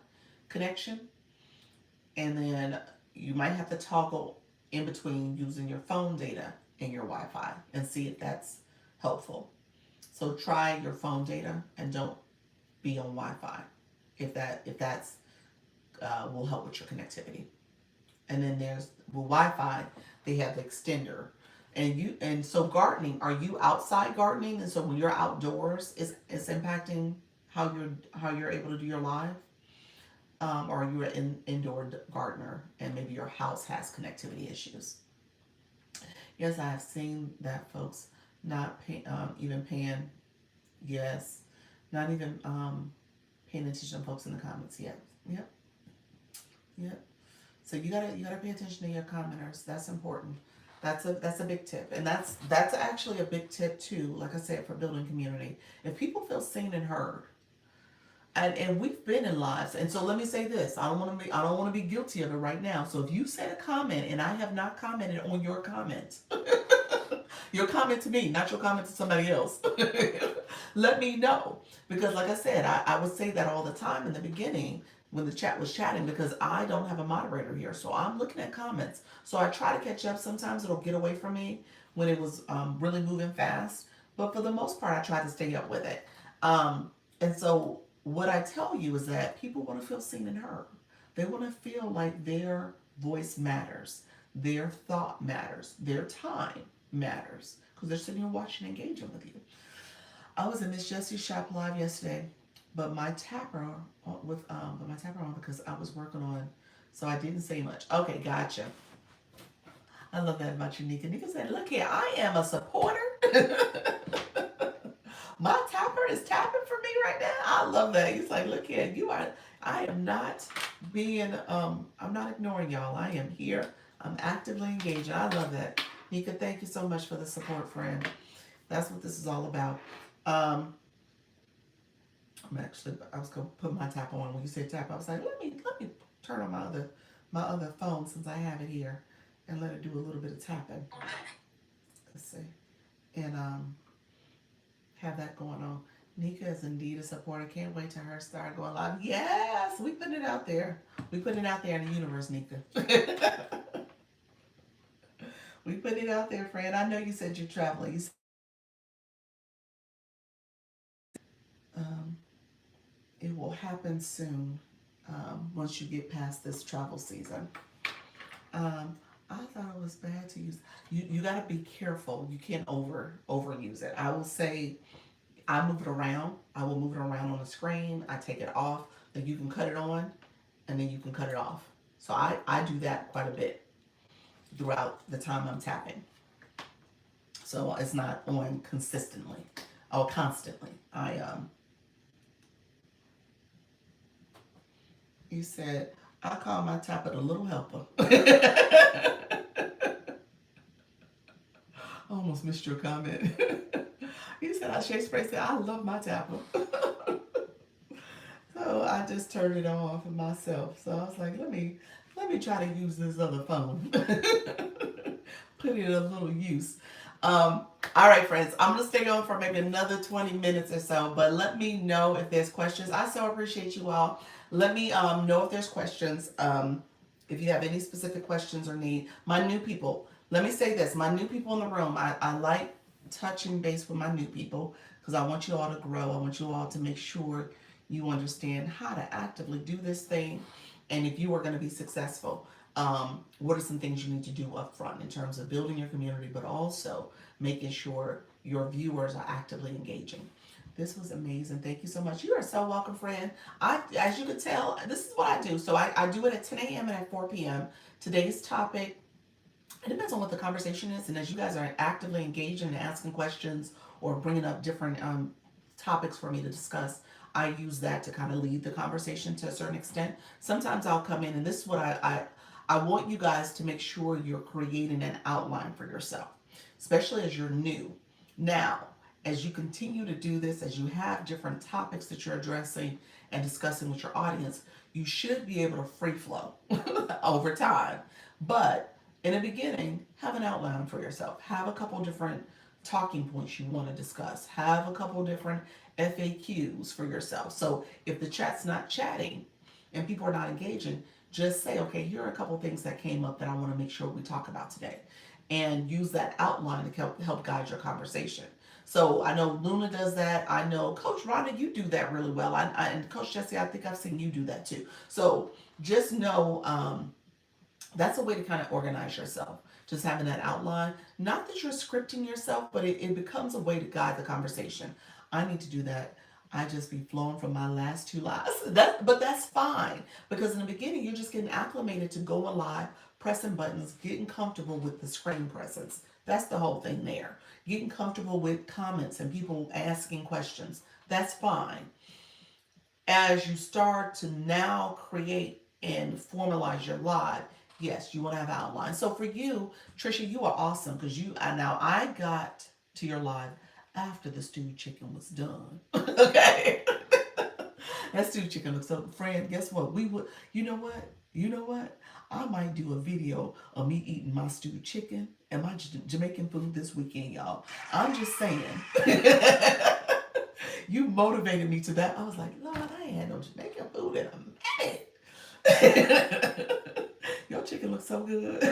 connection, and then you might have to toggle in between using your phone data and your Wi-Fi and see if that's helpful. So try your phone data and don't be on Wi-Fi if that's will help with your connectivity. And then there's with Wi-Fi, they have the extender. And so gardening, are you outside gardening? And so when you're outdoors, is impacting how you're able to do your live, or you're an indoor gardener and maybe your house has connectivity issues. Yes, I have seen that, folks. Not even paying, yes, not even paying attention to folks in the comments. Yep, yep, yep. So you gotta pay attention to your commenters. That's important. That's a big tip, and that's actually a big tip too. Like I said, for building community, if people feel seen and heard, and we've been in lives, and so let me say this: I don't want to be guilty of it right now. So if you said a comment and I have not commented on your comment, your comment to me, not your comment to somebody else. Let me know. Because, like I said, I would say that all the time in the beginning when the chat was chatting because I don't have a moderator here. So I'm looking at comments. So I try to catch up. Sometimes it'll get away from me when it was really moving fast. But for the most part, I try to stay up with it. And so, what I tell you is that people want to feel seen and heard. They want to feel like their voice matters, their thought matters, their time matters because they're sitting here watching and engaging with you. I was in Miss Jessie's shop live yesterday, but my tapper on because I was working on, so I didn't say much. Okay, gotcha. I love that about you, Nika. Nika said, "Look here, I am a supporter." My tapper is tapping for me right now. I love that. He's like, "Look here, you are. I am not being. I'm not ignoring y'all. I am here. I'm actively engaging. I love that, Nika. Thank you so much for the support, friend. That's what this is all about. Um, I was gonna put my tap on when you said tap. I was like, let me turn on my other phone since I have it here, and let it do a little bit of tapping. Let's see, and have that going on. Nika is indeed a supporter. Can't wait till her start going live. Yes, we put it out there. We put it out there in the universe, Nika. We put it out there, friend. I know you said you're traveling. Um, it will happen soon. Once you get past this travel season. Um, I thought it was bad to use. You got to be careful. You can't overuse it. I will say I move it around. I will move it around on the screen. I take it off. Then you can cut it on, and then you can cut it off. So I do that quite a bit throughout the time I'm tapping. So it's not on consistently or constantly. You said I call my tapper the little helper. I almost missed your comment. You said I Shakespeare said I love my tapper. So I just turned it off myself. So I was like, let me try to use this other phone. Put it in a little use. All right, friends, I'm gonna stay on for maybe another 20 minutes or so, but let me know if there's questions. I so appreciate you all. Let me know if there's questions. If you have any specific questions or need. My new people, let me say this, my new people in the room, I like touching base with my new people because I want you all to grow. I want you all to make sure you understand how to actively do this thing. And if you are going to be successful, what are some things you need to do up front in terms of building your community, but also making sure your viewers are actively engaging. This was amazing. Thank you so much. You are so welcome, friend. As you can tell, this is what I do. So I do it at 10 a.m. and at 4 p.m. Today's topic It depends on what the conversation is, and as you guys are actively engaging and asking questions or bringing up different topics for me to discuss, I use that to kind of lead the conversation to a certain extent. Sometimes I'll come in, and this is what I want you guys to make sure you're creating an outline for yourself, especially as you're new. Now, as you continue to do this, as you have different topics that you're addressing and discussing with your audience, you should be able to free flow over time. But in the beginning, have an outline for yourself. Have a couple different talking points you want to discuss. Have a couple different FAQs for yourself. So if the chat's not chatting and people are not engaging, just say, okay, here are a couple things that came up that I want to make sure we talk about today. And use that outline to help guide your conversation. So I know Luna does that. I know Coach Rhonda, you do that really well. And Coach Jesse, I think I've seen you do that too. So just know that's a way to kind of organize yourself. Just having that outline. Not that you're scripting yourself, but it becomes a way to guide the conversation. I need to do that. I just be flowing from my last two lives. But that's fine because in the beginning you're just getting acclimated to going live, pressing buttons, getting comfortable with the screen presence. That's the whole thing there. Getting comfortable with comments and people asking questions. That's fine. As you start to now create and formalize your live, yes, you want to have outlines. So for you, Trisha, you are awesome because now I got to your live after the stewed chicken was done. Okay. That stewed chicken looks so, friend, guess what? You know what? You know what? I might do a video of me eating my stewed chicken and my Jamaican food this weekend, y'all. I'm just saying. You motivated me to that. I was like, Lord, I ain't had no Jamaican food in a minute. Your chicken looks so good.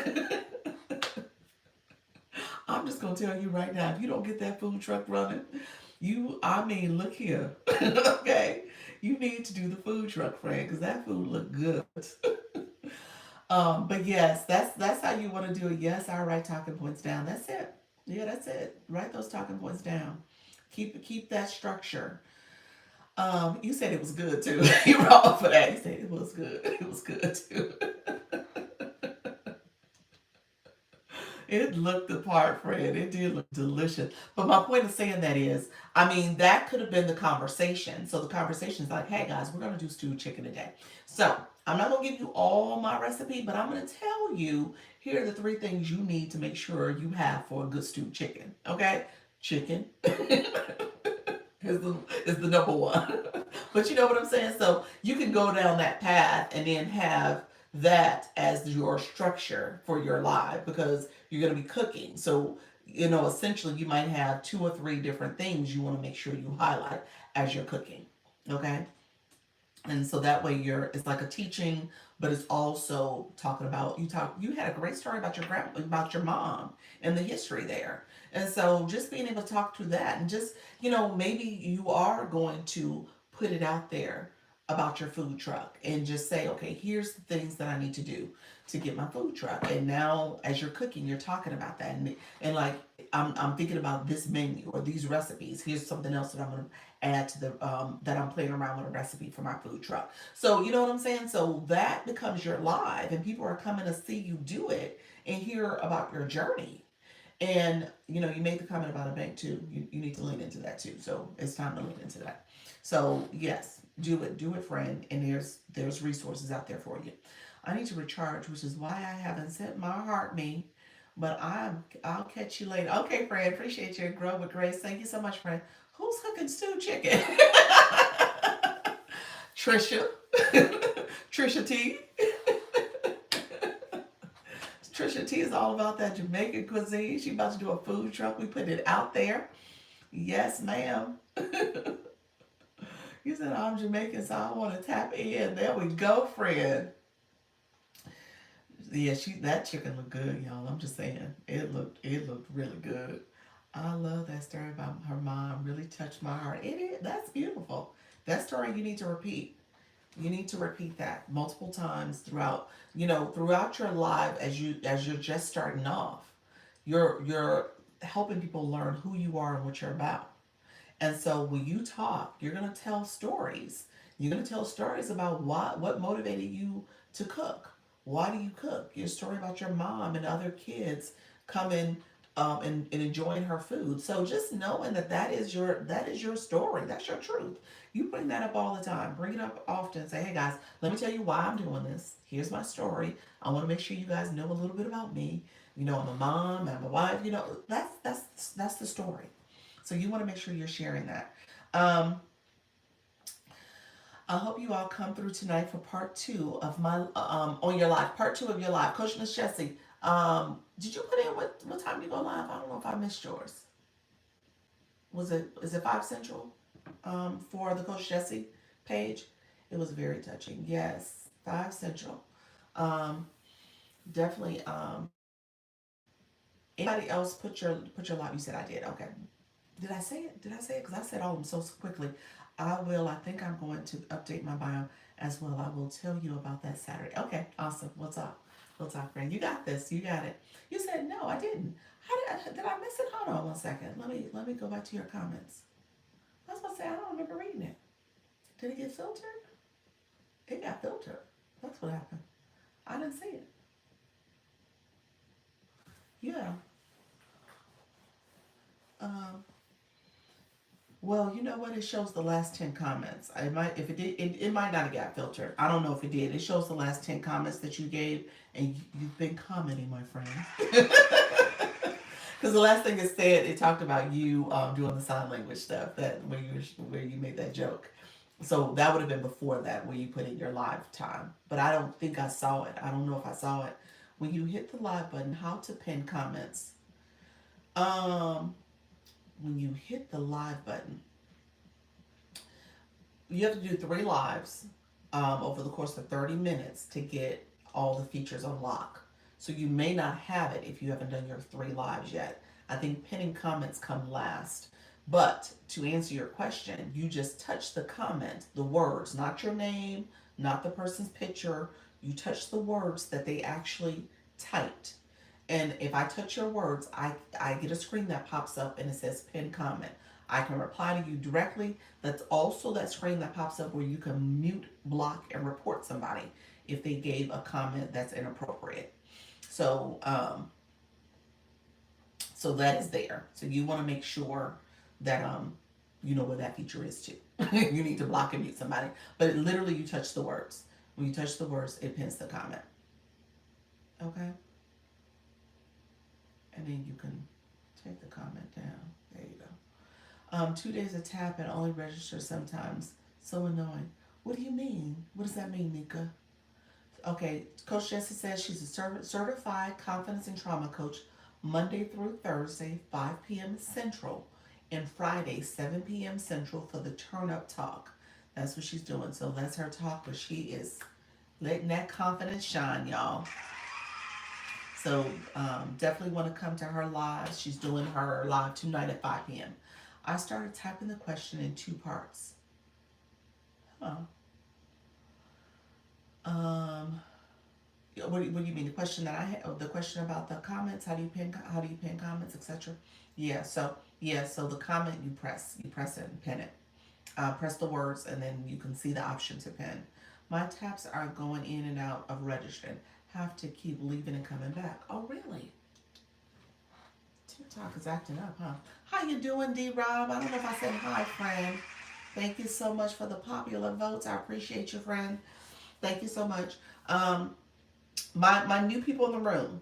I'm just gonna tell you right now, if you don't get that food truck running, I mean, look here, okay? You need to do the food truck, friend, because that food look good. But yes, that's how you want to do it. Yes, I write talking points down. That's it. Yeah, that's it. Write those talking points down. Keep that structure. You said it was good too. You're wrong for that. You said it was good. It was good too. It looked the part, Fred. It did look delicious. But my point of saying that is, I mean, that could have been the conversation. So the conversation is like, hey guys, we're gonna do stewed chicken today. So I'm not gonna give you all my recipe, but I'm gonna tell you here are the three things you need to make sure you have for a good stewed chicken. Okay? Chicken is the number one. But you know what I'm saying? So you can go down that path and then have that as your structure for your live because you're going to be cooking. So, essentially you might have two or three different things you want to make sure you highlight as you're cooking. Okay? And so that way it's like a teaching, but it's also talking about you had a great story about about your mom and the history there. And so just being able to talk through that and just, maybe you are going to put it out there about your food truck and just say, okay, here's the things that I need to do to get my food truck. And now as you're cooking, you're talking about that. And like, I'm thinking about this menu or these recipes. Here's something else that I'm going to add to that I'm playing around with a recipe for my food truck. So you know what I'm saying? So that becomes your live and people are coming to see you do it and hear about your journey. And you made the comment about a bank too. You need to lean into that too. So it's time to lean into that. So yes, do it, friend. And there's resources out there for you. I need to recharge, which is why I haven't set my heart me. But I'll catch you later. Okay, friend. Appreciate you. Grow with grace. Thank you so much, friend. Who's cooking stewed chicken? Trisha. Trisha T. Trisha T is all about that Jamaican cuisine. She about to do a food truck. We put it out there. Yes, ma'am. You said I'm Jamaican, so I want to tap in. There we go, friend. Yeah, that chicken looked good, y'all. I'm just saying, it looked really good. I love that story about her mom. Really touched my heart. It is that's beautiful. That story you need to repeat. You need to repeat that multiple times throughout your life as you're just starting off. You're helping people learn who you are and what you're about. And so when you talk, you're gonna tell stories. You're gonna tell stories about what motivated you to cook. Why do you cook? Your story about your mom and other kids coming and enjoying her food. So just knowing that that is your story. That's your truth. You bring that up all the time. Bring it up often. Say, hey guys, let me tell you why I'm doing this. Here's my story. I want to make sure you guys know a little bit about me. You know, I'm a mom, I'm a wife. You know, that's the story. So you want to make sure you're sharing that. Um, I hope you all come through tonight for part two of my on your live. Part two of your live, Coach Miss Jessie. Did you put in what time you go live? I don't know if I missed yours. Was it is it 5 Central? For the Coach Jessie page, it was very touching. Yes, 5 Central. Um, definitely. Anybody else put your live? You said I did. Okay. Did I say it? Did I say it? Because I said all of them so quickly. I will. I think I'm going to update my bio as well. I will tell you about that Saturday. Okay, awesome. What's up? What's up, friend? You got this. You got it. You said no, I didn't. Did I miss it? Hold on one second. Let me go back to your comments. I was about to say I don't remember reading it. Did it get filtered? It got filtered. That's what happened. I didn't see it. Yeah. Um, Well, you know what? It shows the last 10 comments. I might, if it did, it might not have got filtered. I don't know if it did. It shows the last 10 comments that you gave, and you've been commenting, my friend. Because the last thing it said, it talked about you doing the sign language stuff that where you made that joke. So that would have been before that, where you put in your live time. But I don't think I saw it. I don't know if I saw it. When you hit the live button, how to pin comments. Um, when you hit the live button, you have to do 3 lives over the course of 30 minutes to get all the features unlocked. So you may not have it if you haven't done your 3 lives yet. I think pinning comments come last. But to answer your question, you just touch the comment, the words, not your name, not the person's picture. You touch the words that they actually typed. And if I touch your words, I get a screen that pops up and it says pin comment. I can reply to you directly. That's also that screen that pops up where you can mute, block, and report somebody if they gave a comment that's inappropriate. So, so that is there. So you want to make sure that you know where that feature is too. You need to block and mute somebody, but literally you touch the words. When you touch the words, it pins the comment. Okay, and then you can take the comment down. There you go. 2 days of tap and only register sometimes. So annoying. What do you mean? What does that mean, Nika? Okay, Coach Jessie says she's a certified confidence and trauma coach Monday through Thursday, 5 p.m. Central, and Friday, 7 p.m. Central for the Turn Up Talk. That's what she's doing. So that's her talk, but she is letting that confidence shine, y'all. So definitely want to come to her live. She's doing her live tonight at 5 p.m. I started typing the question in 2 parts. Huh. Um, what do you mean? The question that I had, oh, the question about the comments, how do you pin comments, etc. So the comment you press it and pin it. Press the words and then you can see the option to pin. My taps are going in and out of registering. Have to keep leaving and coming back. Oh really? TikTok is acting up, huh? How you doing, D-Rob? I don't know if I said hi, friend. Thank you so much for the popular votes. I appreciate you, friend. Thank you so much. Um, my new people in the room.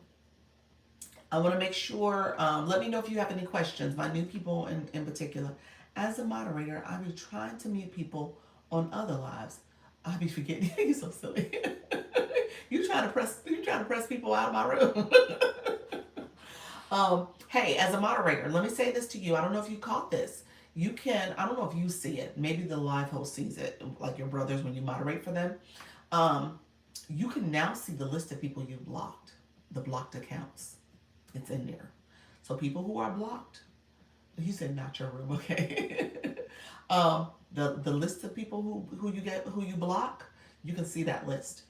I want to make sure. Let me know if you have any questions. My new people in particular. As a moderator, I be trying to mute people on other lives. I be forgetting. You're so silly. You trying to press people out of my room. Hey, as a moderator, let me say this to you. I don't know if you caught this. You can, I don't know if you see it. Maybe the live host sees it, like your brothers when you moderate for them. Um, you can now see the list of people you blocked, the blocked accounts. It's in there. So people who are blocked, you said not your room, okay? The list of people who you block, you can see that list.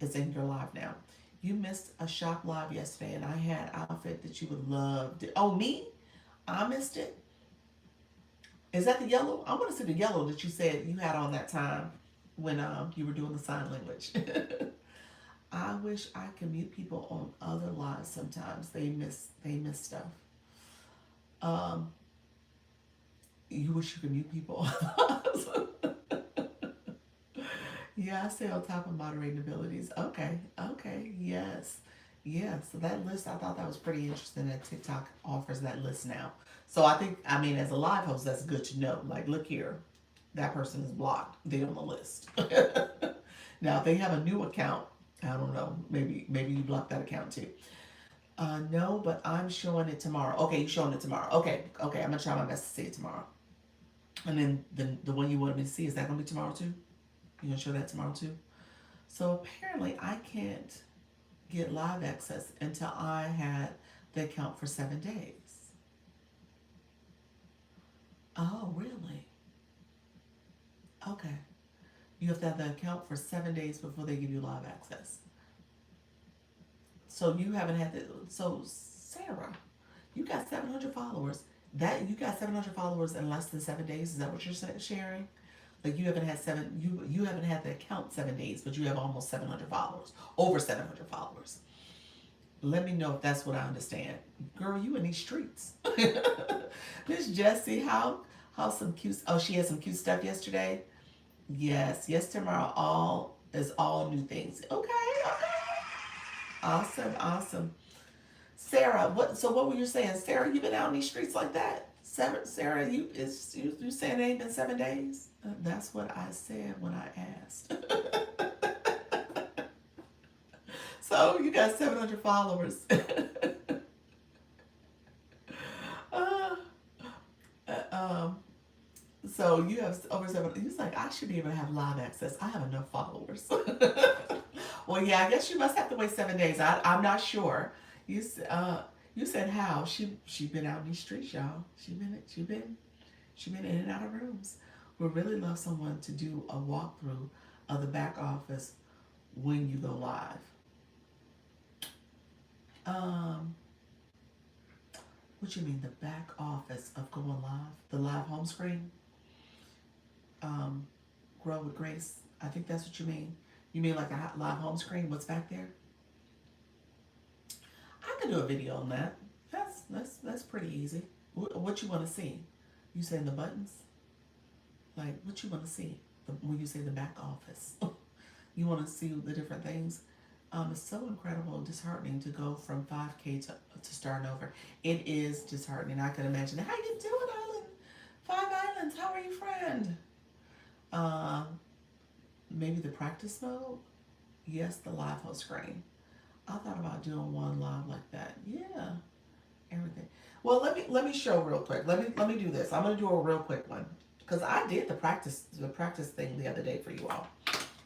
It's in your live now. You missed a shop live yesterday, and I had an outfit that you would love. Oh, me? I missed it. Is that the yellow? I want to see the yellow that you said you had on that time when you were doing the sign language. I wish I could mute people on other lives sometimes. They miss stuff. Um, you wish you could mute people. Yeah, I stay on top of moderating abilities. Okay, okay, yes. Yeah, so that list, I thought that was pretty interesting that TikTok offers that list now. So I think, I mean, as a live host, that's good to know. Like, look here, that person is blocked. They're on the list. Now, if they have a new account, I don't know. Maybe you block that account too. No, but I'm showing it tomorrow. Okay, you're showing it tomorrow. Okay, okay, I'm gonna try my best to see it tomorrow. And then the one you wanted me to see, is that gonna be tomorrow too? You gonna show that tomorrow too? So apparently I can't get live access until I had the account for 7 days. Oh, really? Okay. You have to have the account for 7 days before they give you live access. So you haven't had the, so Sarah, you got 700 followers. That you got 700 followers in less than 7 days. Is that what you're sharing? Like you haven't had you haven't had the account 7 days, but you have almost 700 followers, over 700 followers. Let me know if that's what I understand. Girl, you in these streets. Miss Jessie, how some cute, oh, she had some cute stuff yesterday. Yes, yes, tomorrow all is all new things. Okay, okay. Awesome, awesome. Sarah, what were you saying? Sarah, you been out in these streets like that? Sarah, you saying it ain't been 7 days? That's what I said when I asked. So you got 700 followers. uh, um, so you have over 700. He's like, I should be able to have live access. I have enough followers. Well, yeah, I guess you must have to wait 7 days. I'm not sure. You you said how she been out in these streets, y'all. She been in and out of rooms. Would really love someone to do a walkthrough of the back office when you go live. Um, what you mean the back office of going live? The live home screen? Um, Grow with Grace. I think that's what you mean. You mean like a live home screen? What's back there? I can do a video on that. That's pretty easy. What you want to see? You saying the buttons? Like what you want to see when you say the back office? You want to see the different things. It's so incredible and disheartening to go from 5K to starting over. It is disheartening. I can imagine. How you doing, Island? 5 Islands. How are you, friend? Um, Maybe the practice mode. Yes, the live host screen. I thought about doing one live like that. Yeah, everything. Well, let me show real quick. Let me do this. I'm gonna do a real quick one because I did the practice thing the other day for you all.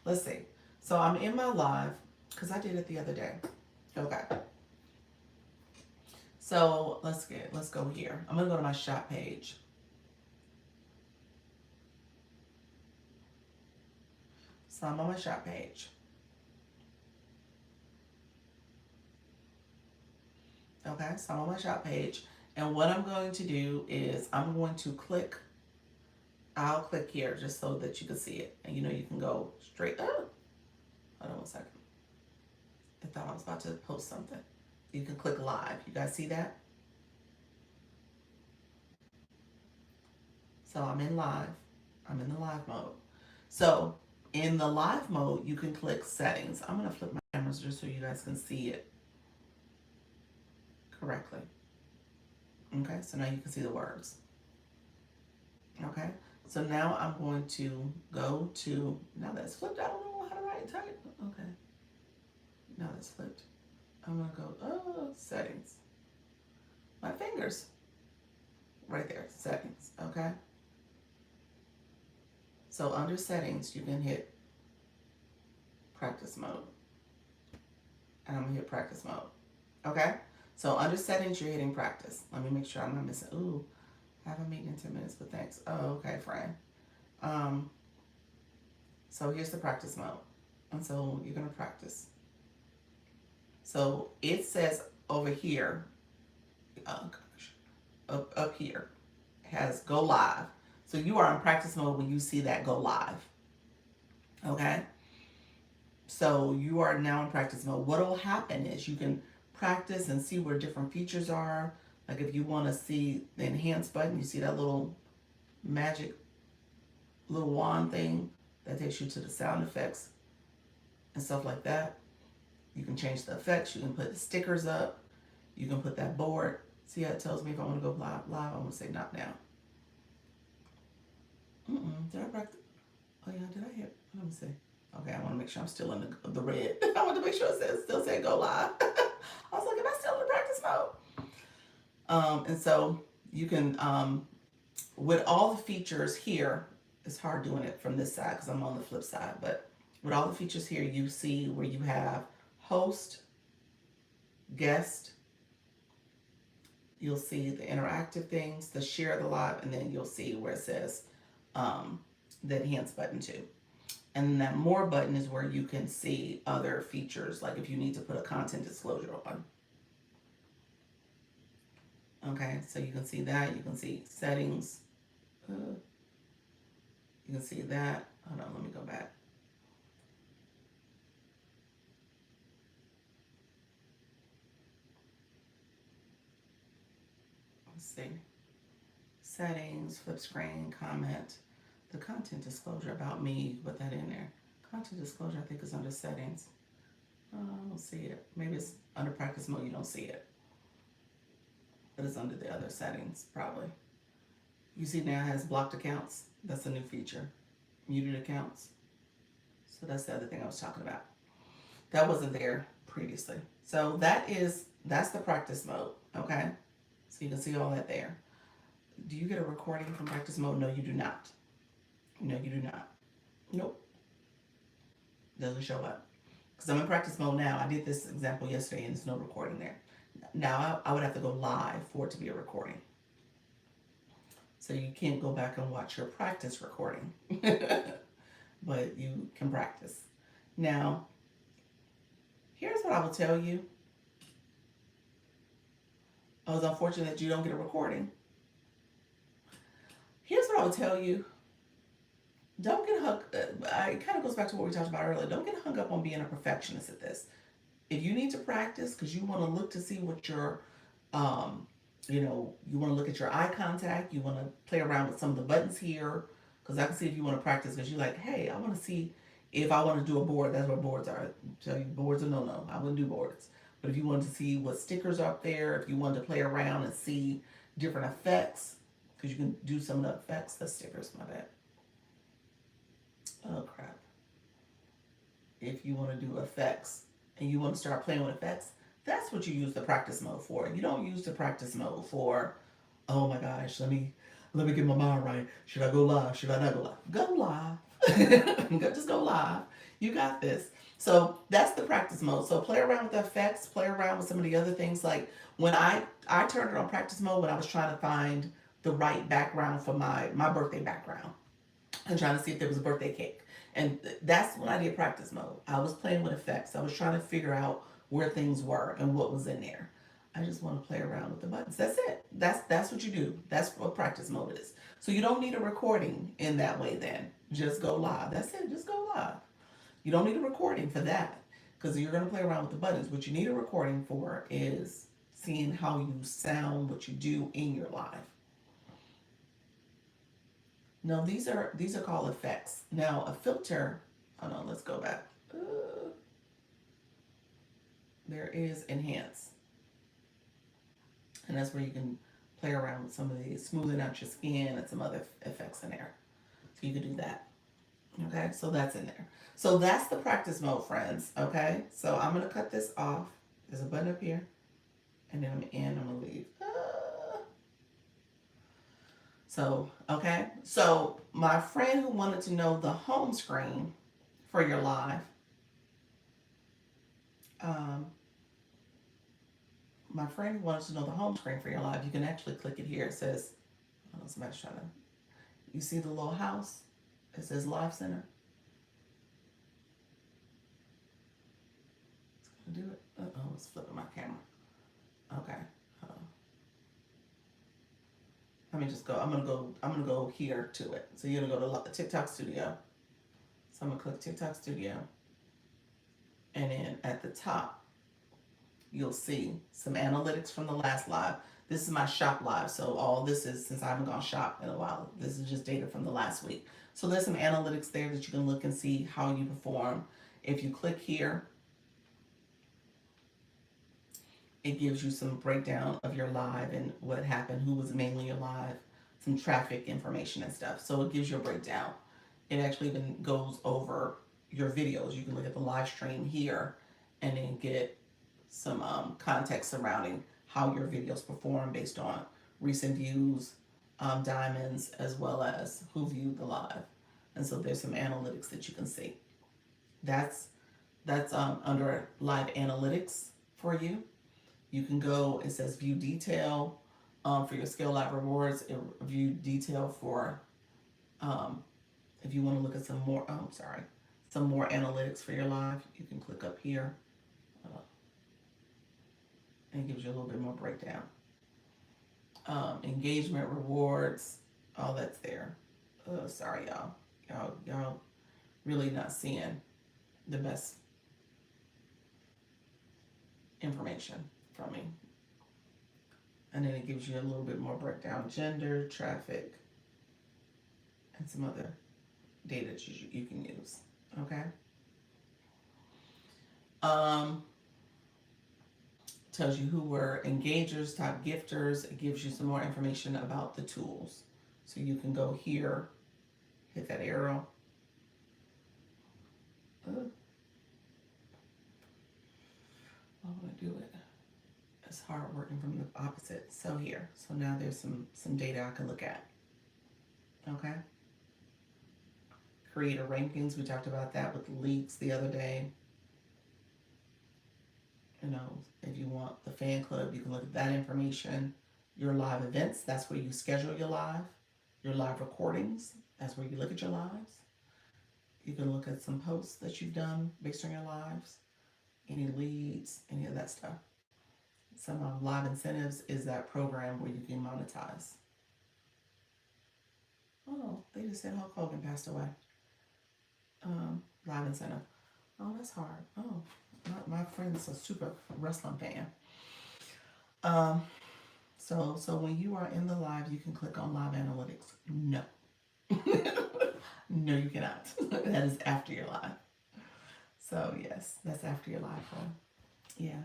Let's see. So I'm in my live because I did it the other day. Okay. So let's go here. I'm gonna go to my shop page. So I'm on my shop page. Okay, so I'm on my shop page. And what I'm going to do is I'm going to I'll click here just so that you can see it. And you can go straight. Oh, hold on one second. I thought I was about to post something. You can click live. You guys see that? So I'm in live. I'm in the live mode. So in the live mode, you can click settings. I'm going to flip my cameras just so you guys can see it correctly. Okay, so now you can see the words. Okay, so now I'm going to go to, now that's flipped, I don't know how to write type. Okay, now that's flipped. I'm gonna go, settings. My fingers, right there, settings, okay? So under settings, you can hit practice mode. And I'm gonna hit practice mode, okay? So under settings, you're hitting practice. Let me make sure I'm not missing, ooh, I have a meeting in 10 minutes, but thanks. Oh, okay, friend. So here's the practice mode. And so you're gonna practice. So it says over here, oh gosh, up here, has go live. So you are in practice mode when you see that go live. Okay? So you are now in practice mode. What will happen is you can practice and see where different features are. Like if you want to see the enhance button, you see that little magic little wand thing that takes you to the sound effects and stuff like that. You can change the effects. You can put the stickers up. You can put that board. See how it tells me if I want to go live? I'm going to say not now. Did I practice? Oh yeah, did I hit? Let me see. Okay, I want to make sure I'm still in the red. I want to make sure it still said go live. I was like, am I still in the practice mode? And so you can, with all the features here, it's hard doing it from this side because I'm on the flip side, but with all the features here, you see where you have host, guest, you'll see the interactive things, the share the live, and then you'll see where it says the enhance button too. And that more button is where you can see other features, like if you need to put a content disclosure on. Okay, so you can see that. You can see settings. You can see that. Hold on, let me go back. Let's see. Settings, flip screen, comment. The content disclosure about me, you put that in there. Content disclosure, I think, is under settings. I don't see it. Maybe it's under practice mode, you don't see it. But it's under the other settings, probably. You see now it has blocked accounts. That's a new feature. Muted accounts. So that's the other thing I was talking about. That wasn't there previously. So that's the practice mode, okay? So you can see all that there. Do you get a recording from practice mode? No, you do not. No, you do not. Nope. Doesn't show up. Because I'm in practice mode now. I did this example yesterday and there's no recording there. Now I would have to go live for it to be a recording. So you can't go back and watch your practice recording. But you can practice. Now, here's what I will tell you. Oh, it's unfortunate that you don't get a recording. Here's what I would tell you. Don't get hung. It kind of goes back to what we talked about earlier. Don't get hung up on being a perfectionist at this. If you need to practice because you want to look to see what your, you want to look at your eye contact. You want to play around with some of the buttons here because I can see if you want to practice because you're like, hey, I want to see if I want to do a board. That's what boards are. I tell you, boards are no. I wouldn't do boards. But if you wanted to see what stickers are up there, if you wanted to play around and see different effects, because you can do some of the effects, the stickers, my bad. Oh crap. If you want to do effects and you want to start playing with effects, that's what you use the practice mode for. You don't use the practice mode for, oh my gosh, let me get my mind right. Should I go live? Should I not go live? Go live. Just go live. You got this. So that's the practice mode. So play around with the effects, play around with some of the other things. Like when I turned it on practice mode when I was trying to find the right background for my birthday background and trying to see if there was a birthday cake. And that's when I did practice mode. I was playing with effects. I was trying to figure out where things were and what was in there. I just want to play around with the buttons. That's it. That's what you do. That's what practice mode is. So you don't need a recording in that way then. Just go live. That's it. Just go live. You don't need a recording for that because you're going to play around with the buttons. What you need a recording for is seeing how you sound, what you do in your live. No, these are called effects. Now a filter, hold on, let's go back. There is enhance. And that's where you can play around with some of the smoothing out your skin and some other effects in there. So you can do that. Okay, so that's in there. So that's the practice mode, friends. Okay, so I'm going to cut this off. There's a button up here. And then I'm going to leave. So, okay. So my friend who wanted to know the home screen for your live, my friend who wanted to know the home screen for your live, you can actually click it here. It says, oh, somebody's trying to, you see the little house? It says Live Center. It's going to do it. Uh-oh, it's flipping my camera. Okay. Let me just go. I'm gonna go here to it. So you're gonna go to TikTok Studio. So I'm gonna click TikTok Studio. And then at the top, you'll see some analytics from the last live. This is my shop live. So all this is, since I haven't gone shop in a while, this is just data from the last week. So there's some analytics there that you can look and see how you perform. If you click here, it gives you some breakdown of your live and what happened, who was mainly your live, some traffic information and stuff. So it gives you a breakdown. It actually even goes over your videos. You can look at the live stream here and then get some context surrounding how your videos perform based on recent views, diamonds, as well as who viewed the live. And so there's some analytics that you can see. That's under live analytics for you. You can go, it says view detail for your Scale Live rewards, view detail for if you want to look at some more, some more analytics for your live. You can click up here and it gives you a little bit more breakdown. Engagement, rewards, all that's there. Sorry, y'all. Y'all really not seeing the best information from me. And then it gives you a little bit more breakdown, gender, traffic, and some other data that you can use. Okay. Tells you who were engagers, top gifters. It gives you some more information about the tools. So you can go here, hit that arrow. I want to do it. It's hard working from the opposite. So here. So now there's some data I can look at. Okay. Creator rankings. We talked about that with leaks the other day. You know, if you want the fan club, you can look at that information. Your live events, that's where you schedule your live recordings, that's where you look at your lives. You can look at some posts that you've done based on your lives, any leads, any of that stuff. Some live incentives is that program where you can monetize. Oh, they just said Hulk Hogan passed away. Live incentive. Oh, that's hard. Oh, my friend's a super wrestling fan. So when you are in the live, you can click on live analytics. No. No, you cannot. That is after your live. So yes, that's after your live phone. Yeah.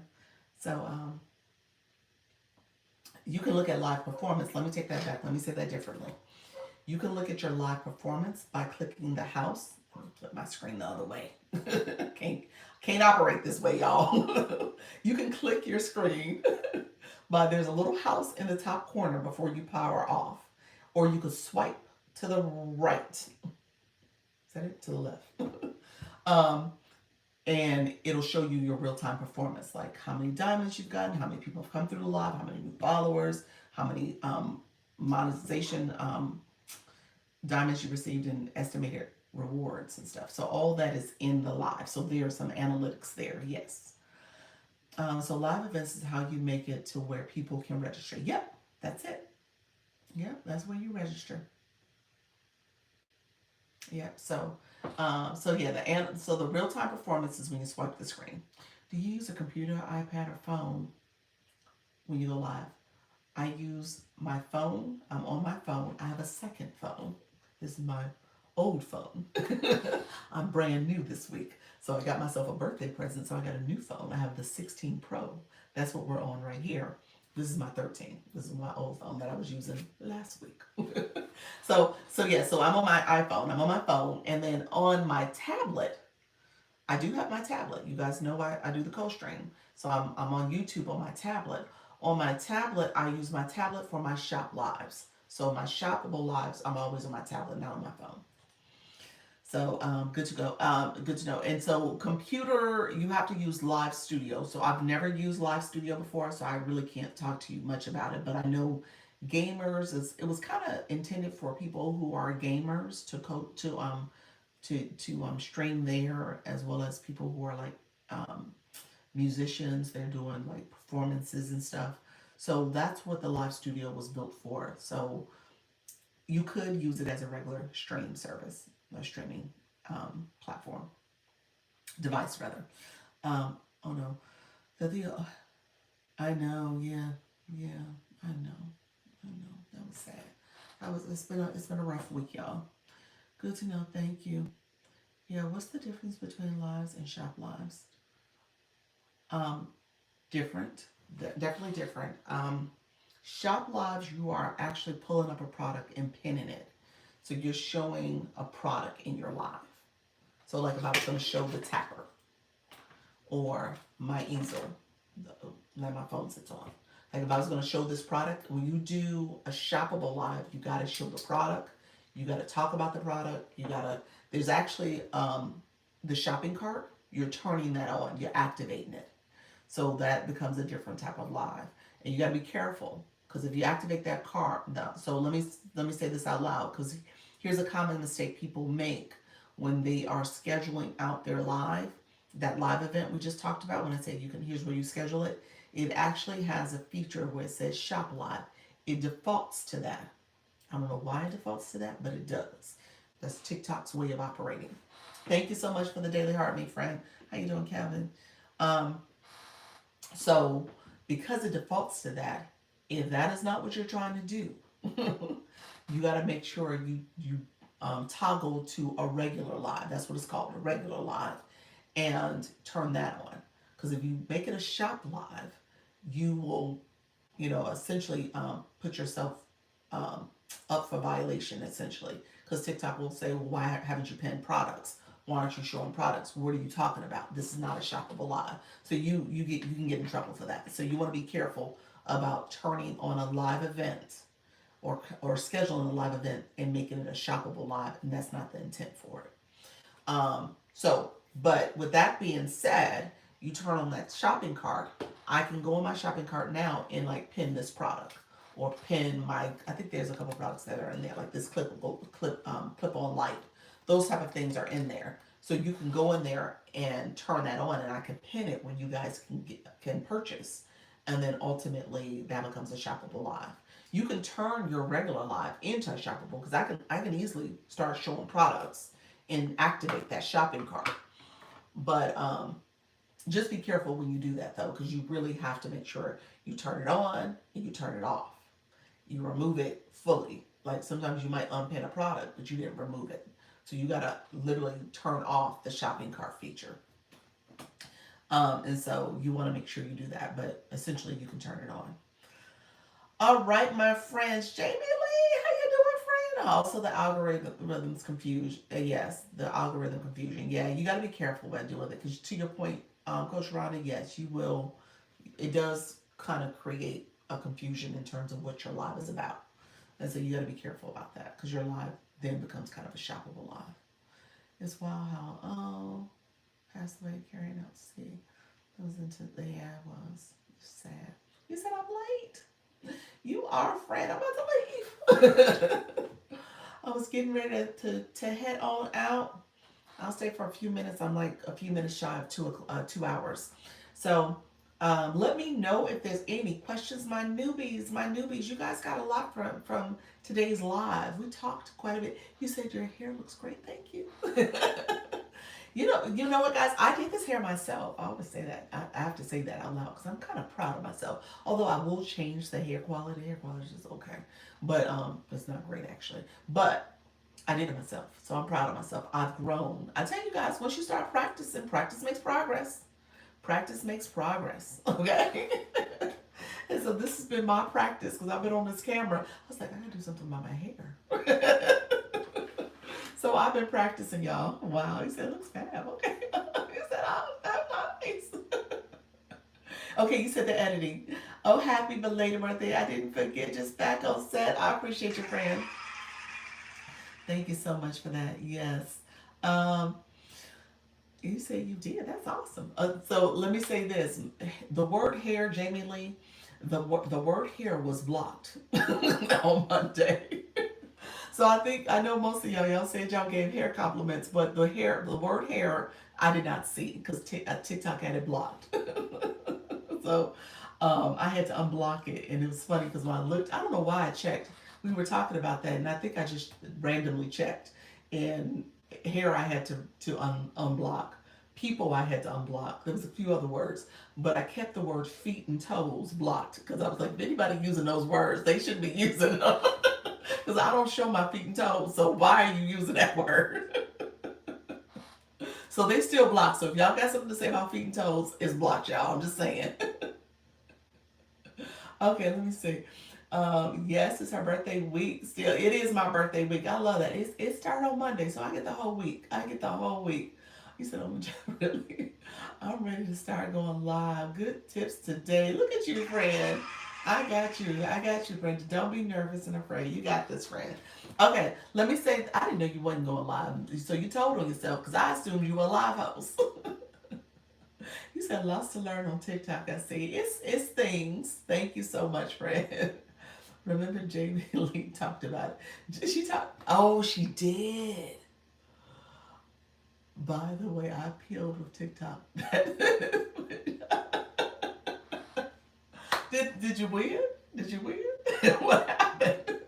So you can look at live performance. Let me take that back. Let me say that differently. You can look at your live performance by clicking the house. Flip my screen the other way. can't operate this way, y'all. You can click your screen by there's a little house in the top corner before you power off, or you could swipe to the right. Is that it? To the left. And it'll show you your real-time performance, like how many diamonds you've gotten, how many people have come through the live, how many new followers, how many monetization diamonds you received, and estimated rewards and stuff. So all that is in the live. So there are some analytics there. Yes. So live events is how you make it to where people can register. Yep, that's it. Yep, that's where you register. Yep. So yeah, so the real time performance is when you swipe the screen. Do you use a computer, iPad, or phone when you go live? I use my phone. I'm on my phone. I have a second phone. This is my old phone. I'm brand new this week. So I got myself a birthday present. So I got a new phone. I have the 16 Pro. That's what we're on right here. This is my 13. This is my old phone that I was using last week. So I'm on my iPhone. I'm on my phone. And then on my tablet, I do have my tablet. You guys know I do the co-stream. So I'm on YouTube on my tablet. On my tablet, I use my tablet for my shop lives. So my shoppable lives, I'm always on my tablet, not on my phone. So good to go. Good to know. And so computer, you have to use Live Studio. So I've never used Live Studio before, so I really can't talk to you much about it. But I know gamers, it was kind of intended for people who are gamers to stream there, as well as people who are like musicians. They're doing like performances and stuff. So that's what the Live Studio was built for. So you could use it as a regular stream service, a streaming platform, device rather. Oh no, the I know, yeah, yeah, I know. That was sad. It's been a rough week, y'all. Good to know. Thank you. Yeah, what's the difference between lives and shop lives? Um, Different, definitely different. Shop lives, you are actually pulling up a product and pinning it, so you're showing a product in your live. So, like if I was going to show the tapper or my easel that my phone sits on. Like if I was going to show this product, when you do a shoppable live, you got to show the product. You got to talk about the product. There's actually the shopping cart. You're turning that on. You're activating it. So that becomes a different type of live. And you got to be careful because if you activate that cart, no. So let me say this out loud because here's a common mistake people make when they are scheduling out their live, that live event we just talked about. When I say you can, here's where you schedule it. It actually has a feature where it says shop live. It defaults to that. I don't know why it defaults to that, but it does. That's TikTok's way of operating. Thank you so much for the daily heart, me friend. How you doing, Kevin? Um, so because it defaults to that, if that is not what you're trying to do, you got to make sure you toggle to a regular live. That's what it's called, a regular live, and turn that on. Because if you make it a shop live, you will, essentially put yourself um, up for violation, essentially. Because TikTok will say, well, why haven't you pinned products? Why aren't you showing products? What are you talking about? This is not a shoppable live. So you can get in trouble for that. So you want to be careful about turning on a live event or scheduling a live event and making it a shoppable live, and that's not the intent for it. But with that being said, you turn on that shopping cart. I can go on my shopping cart now and like pin this product or pin my. I think there's a couple products that are in there, like this clip on light. Those type of things are in there. So you can go in there and turn that on, and I can pin it when you guys can purchase, and then ultimately that becomes a shoppable live. You can turn your regular live into a shoppable because I can easily start showing products and activate that shopping cart. But just be careful when you do that though, because you really have to make sure you turn it on and you turn it off. You remove it fully. Like sometimes you might unpin a product, but you didn't remove it. So you gotta literally turn off the shopping cart feature. And so you want to make sure you do that, but essentially you can turn it on. All right, my friends, Jamie Lee, how you doing, friend? Also, the algorithms confusion. Yes, the algorithm confusion. Yeah, you got to be careful about doing it because, to your point, Coach Rhonda, yes, you will. It does kind of create a confusion in terms of what your live is about, and so you got to be careful about that because your live then becomes kind of a shoppable live. It's wild how passed away carrying out. See, it was into the was sad. You said I'm late. You are a friend. I'm about to leave. I was getting ready to head on out. I'll stay for a few minutes. I'm like a few minutes shy of 2 hours. So let me know if there's any questions. My newbies, you guys got a lot from today's live. We talked quite a bit. You said your hair looks great. Thank you. You know what, guys? I did this hair myself. I always say that. I have to say that out loud because I'm kind of proud of myself. Although I will change the hair quality. Hair quality is okay, but it's not great actually. But I did it myself, so I'm proud of myself. I've grown. I tell you guys, once you start practicing, practice makes progress. Practice makes progress. Okay. And so this has been my practice because I've been on this camera. I was like, I gotta do something about my hair. So I've been practicing, y'all. Wow, he said it looks fab. Okay. He said, oh, that's nice. Okay, you said the editing. Oh, happy belated birthday. I didn't forget, just back on set. I appreciate you, friend. Thank you so much for that. Yes. Um, you said you did. That's awesome. So let me say this. The word hair, Jamie Lee, the word hair was blocked on Monday. So I know most of y'all said y'all gave hair compliments, but the word hair, I did not see because TikTok had it blocked. So I had to unblock it, and it was funny because when I looked, I don't know why I checked. We were talking about that, and I think I just randomly checked, and hair I had to unblock. People I had to unblock. There was a few other words, but I kept the word feet and toes blocked because I was like, if anybody using those words, they shouldn't be using them because I don't show my feet and toes. So why are you using that word? So they still blocked. So if y'all got something to say about feet and toes, it's blocked, y'all. I'm just saying. Okay, let me see. Yes, it's her birthday week. Still, it is my birthday week. I love that. It started on Monday, so I get the whole week. I get the whole week. You said I'm really. I'm ready to start going live. Good tips today. Look at you, friend. I got you. I got you, friend. Don't be nervous and afraid. You got this, friend. Okay, let me say. I didn't know you wasn't going live, so you told on yourself because I assumed you were a live host. You said lots to learn on TikTok. I see. It's things. Thank you so much, friend. Remember Jamie Lee talked about it. She talked. Oh, she did. By the way, I peeled with TikTok. Did you win? Did you win? What happened?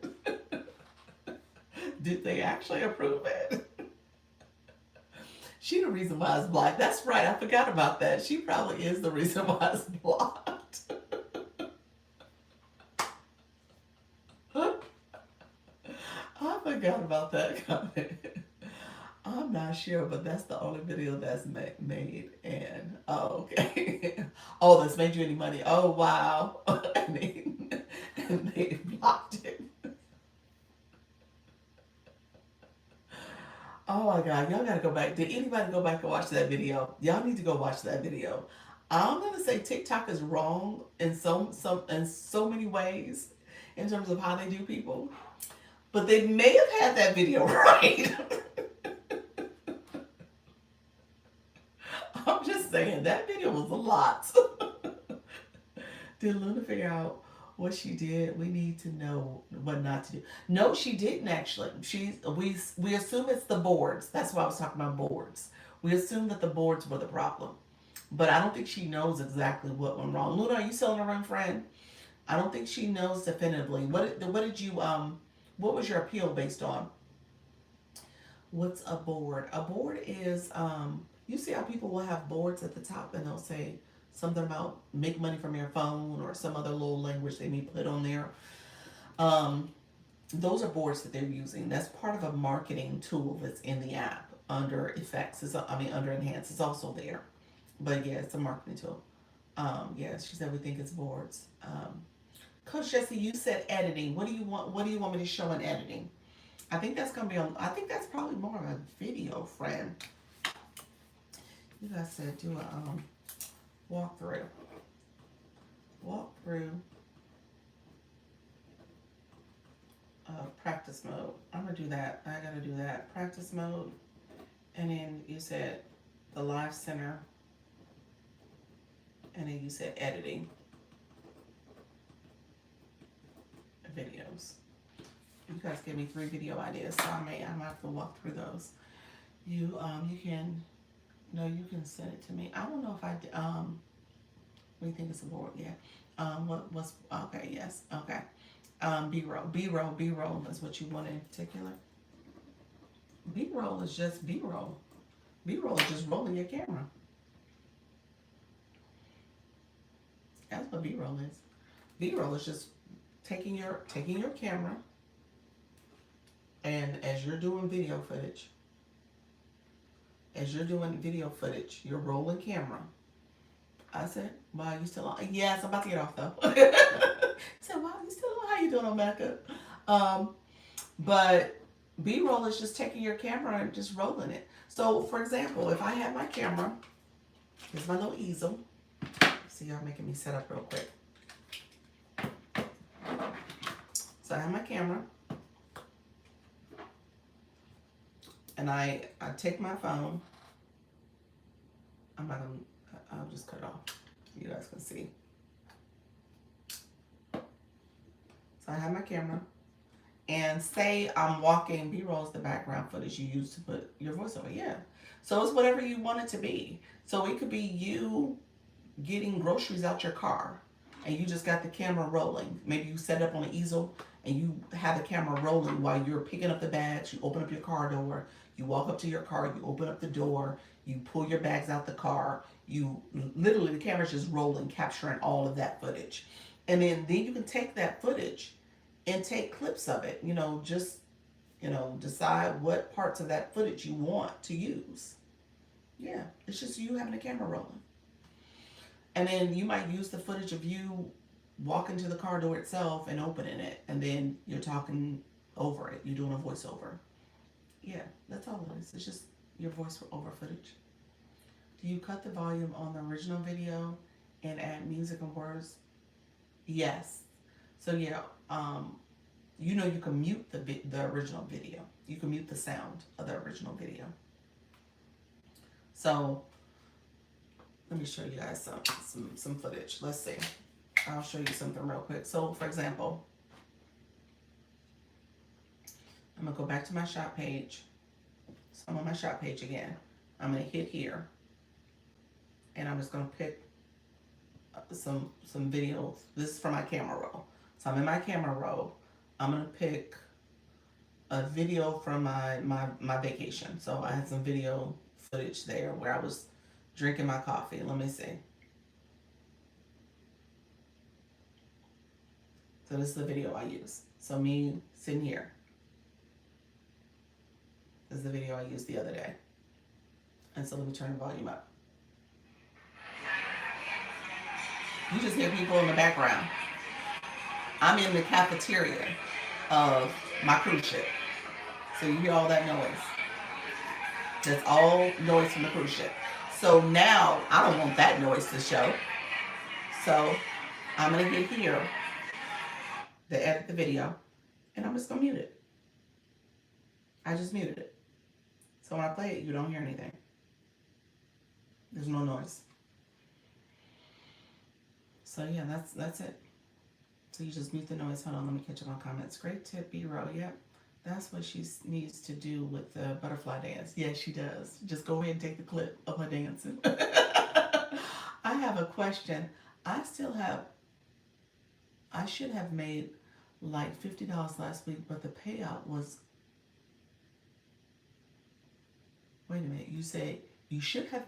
Did they actually approve it? She the reason why it's blocked. That's right. I forgot about that. She probably is the reason why it's blocked. I forgot about that comment. I'm not sure, but that's the only video that's made. And oh, okay. Oh, that's made you any money? Oh, wow. And they blocked it. Oh my God, y'all gotta go back. Did anybody go back and watch that video? Y'all need to go watch that video. I'm gonna say TikTok is wrong in so many ways in terms of how they do people, but they may have had that video right. I'm just saying that video was a lot. Did Luna figure out what she did? We need to know what not to do. No, she didn't actually. We assume it's the boards. That's why I was talking about boards. We assume that the boards were the problem, but I don't think she knows exactly what went wrong. Luna, are you still in the room, friend? I don't think she knows definitively. What did you what was your appeal based on? What's a board? A board is you see how people will have boards at the top and they'll say something about make money from your phone or some other little language they may put on there. Um, those are boards that they're using. That's part of a marketing tool that's in the app under effects. Under enhance. It's also there. But yeah, it's a marketing tool. Yeah, she said we think it's boards. Coach Jesse, you said editing. What do you want? What do you want me to show in editing? I think that's gonna be on. I think that's probably more of a video, friend. You guys said do a walkthrough. Walkthrough. Practice mode. I'm gonna do that. I gotta do that. Practice mode. And then you said the live center. And then you said editing videos. You guys gave me 3 video ideas, so I'm gonna have to walk through those. You can you can send it to me. I don't know if I what do you think it's a board? Yeah. What's okay? Yes. Okay. B-roll is what you want in particular. B-roll is just B-roll. B-roll is just rolling your camera. That's what B-roll is. B-roll is just taking your camera, and as you're doing video footage, you're rolling camera. I said, wow, you still on? Yes, I'm about to get off though. I said, wow, you still on? How you doing, Omeka? But B-roll is just taking your camera and just rolling it. So, for example, if I have my camera, here's my little easel. See, y'all making me set up real quick. So I have my camera, and I take my phone. I'll just cut it off. You guys can see. So I have my camera, and say I'm walking. B-roll is the background footage you use to put your voice over. Yeah. So it's whatever you want it to be. So it could be you getting groceries out your car, and you just got the camera rolling. Maybe you set it up on an easel and you have the camera rolling while you're picking up the bags. You open up your car door, You walk up to your car, you open up the door, you pull your bags out the car, you literally, the camera's just rolling, capturing all of that footage. And then you can take that footage and take clips of it, just, decide what parts of that footage you want to use. Yeah, it's just you having a camera rolling. And then you might use the footage of you walking to the car door itself and opening it, and then you're talking over it. You're doing a voiceover. Yeah, that's all it is. It's just your voice over footage. Do you cut the volume on the original video and add music and words? Yes. So yeah, you can mute the original video. You can mute the sound of the original video. So let me show you guys some footage. Let's see. I'll show you something real quick. So for example, I'm gonna go back to my shop page. So I'm on my shop page again. I'm gonna hit here, and I'm just gonna pick some videos. This is from my camera roll. So I'm in my camera roll. I'm gonna pick a video from my vacation. So I had some video footage there where I was drinking my coffee. Let me see. So this is the video I use. So me sitting here. This is the video I used the other day. And so let me turn the volume up. You just hear people in the background. I'm in the cafeteria of my cruise ship. So you hear all that noise. That's all noise from the cruise ship. So now I don't want that noise to show. So I'm gonna get here to edit the video, and I'm just gonna mute it. I just muted it. So when I play it, you don't hear anything. There's no noise. So yeah, that's it. So you just mute the noise. Hold on, let me catch up on comments. Great tip, B-roll. Yep. That's what she needs to do with the butterfly dance. Yes, she does. Just go ahead and take the clip of her dancing. I have a question. I should have made like $50 last week, but the payout was, wait a minute, you say you should have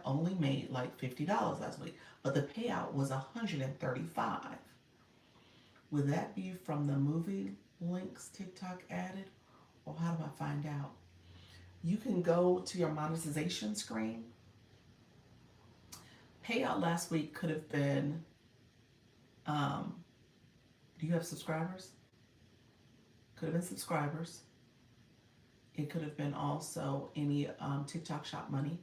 only made like $50 last week, but the payout was $135. Would that be from the movie links TikTok added, or how do I find out? You can go to your monetization screen. Payout last week could have been, do you have subscribers? Could have been subscribers. It could have been also any TikTok shop money.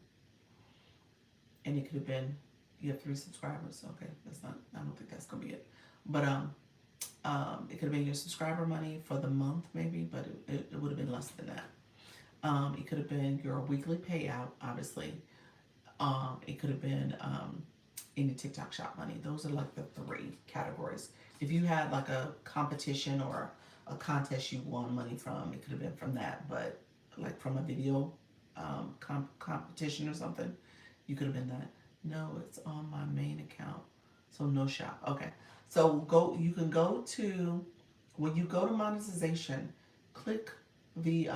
And it could have been, you have 3 subscribers. Okay, that's not, I don't think that's gonna be it. But it could have been your subscriber money for the month maybe, but it would have been less than that. It could have been your weekly payout, obviously. It could have been any TikTok shop money. Those are like the 3 categories. If you had like a competition or a contest you won money from, it could have been from that. But like from a video competition or something, you could have been that. No, it's on my main account. So no shop. Okay. So you can go to, when you go to monetization, click the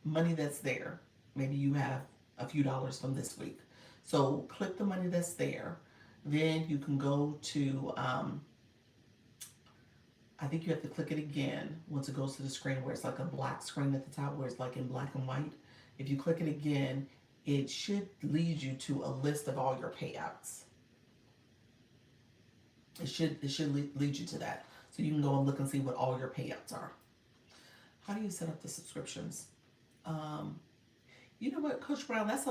money that's there. Maybe you have a few dollars from this week. So click the money that's there. Then you can go to, I think you have to click it again once it goes to the screen where it's like a black screen at the top where it's like in black and white. If you click it again, it should lead you to a list of all your payouts. It should lead you to that. So you can go and look and see what all your payouts are. How do you set up the subscriptions? You know what, Coach Brown, that's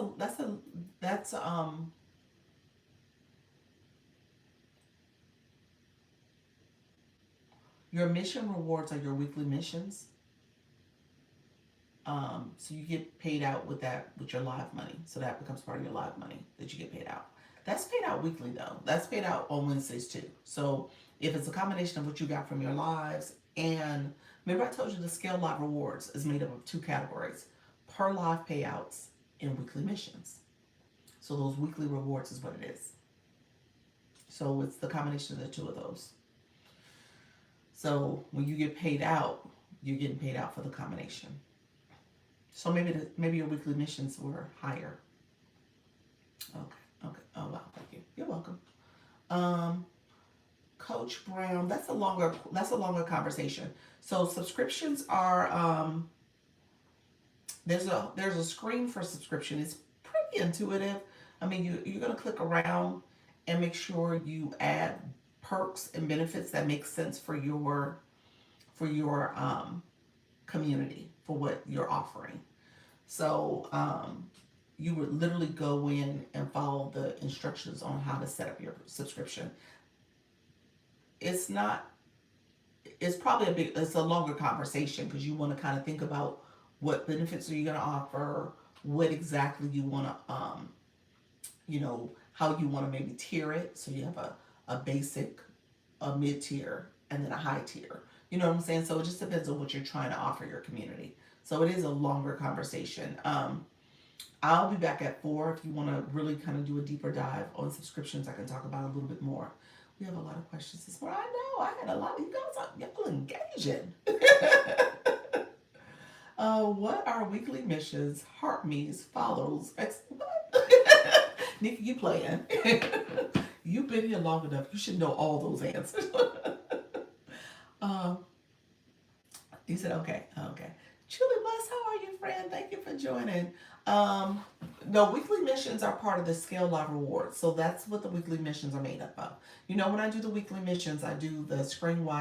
your mission rewards are your weekly missions. So you get paid out with your live money. So that becomes part of your live money that you get paid out. That's paid out weekly though. That's paid out on Wednesdays too. So if it's a combination of what you got from your lives, and remember I told you the Scale Live Rewards is made up of 2 categories: per live payouts and weekly missions. So those weekly rewards is what it is. So it's the combination of the 2 of those. So when you get paid out, you're getting paid out for the combination. So maybe your weekly missions were higher. Okay. Okay. Oh wow. Thank you. You're welcome. Um, Coach Brown. That's a longer conversation. So subscriptions are there's a screen for subscription. It's pretty intuitive. I mean, you're gonna click around and make sure you add perks and benefits that make sense for your community, for what you're offering. So you would literally go in and follow the instructions on how to set up your subscription. It's not. It's a longer conversation because you want to kind of think about what benefits are you going to offer, what exactly you want to how you want to maybe tier it. So you have a basic, a mid tier, and then a high tier. You know what I'm saying? So it just depends on what you're trying to offer your community. So it is a longer conversation. I'll be back at 4 if you want to really kind of do a deeper dive on subscriptions. I can talk about it a little bit more. We have a lot of questions this morning. I know I had a lot of you guys. Y'all engaging. What are weekly missions? Heart me's follows. What? Nikki, you playing? You've been here long enough. You should know all those answers. um, he said, okay, okay. Truly blessed, how are you, friend? Thank you for joining. Um, no, weekly missions are part of the Scale Live Rewards. So that's what the weekly missions are made up of. When I do the weekly missions, I do the screen where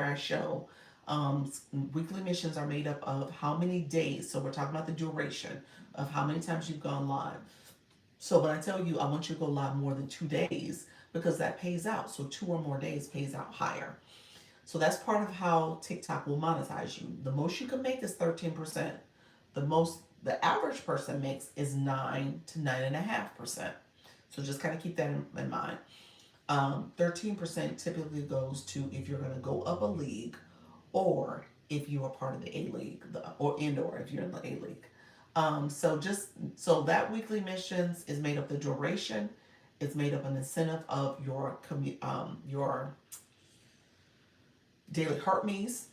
I show. Weekly missions are made up of how many days. So we're talking about the duration of how many times you've gone live. So when I tell you I want you to go live more than 2 days, because that pays out. So 2 or more days pays out higher. So that's part of how TikTok will monetize you. The most you can make is 13%. The average person makes is 9 to 9.5%. So just kind of keep that in mind. 13% typically goes to if you're going to go up a league, or if you are part of the A League, or if you're in the A League. So that weekly missions is made up the duration. It's made up an incentive of your daily heart me's,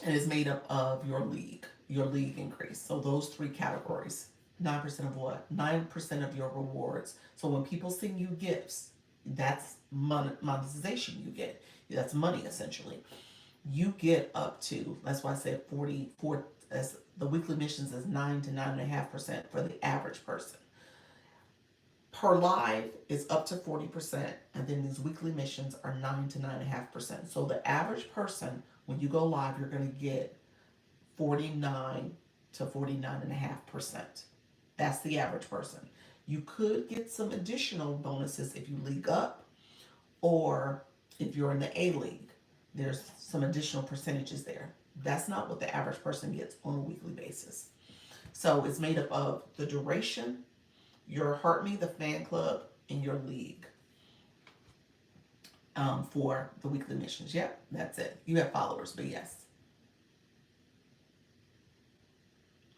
and is made up of your league increase. So those 3 categories. 9% of what? 9% of your rewards. So when people send you gifts, that's monetization you get. That's money essentially. You get up to, that's why I said 44, as the weekly missions is 9 to 9.5% for the average person. Per live is up to 40%, and then these weekly missions are 9 to 9.5%. So the average person, when you go live, you're going to get 49 to 49.5%. That's the average person. You could get some additional bonuses if you league up, or if you're in the A League. There's some additional percentages there. That's not what the average person gets on a weekly basis. So it's made up of the duration, your Heart Me, the fan club, and your league for the weekly missions. Yep, that's it. You have followers, but yes.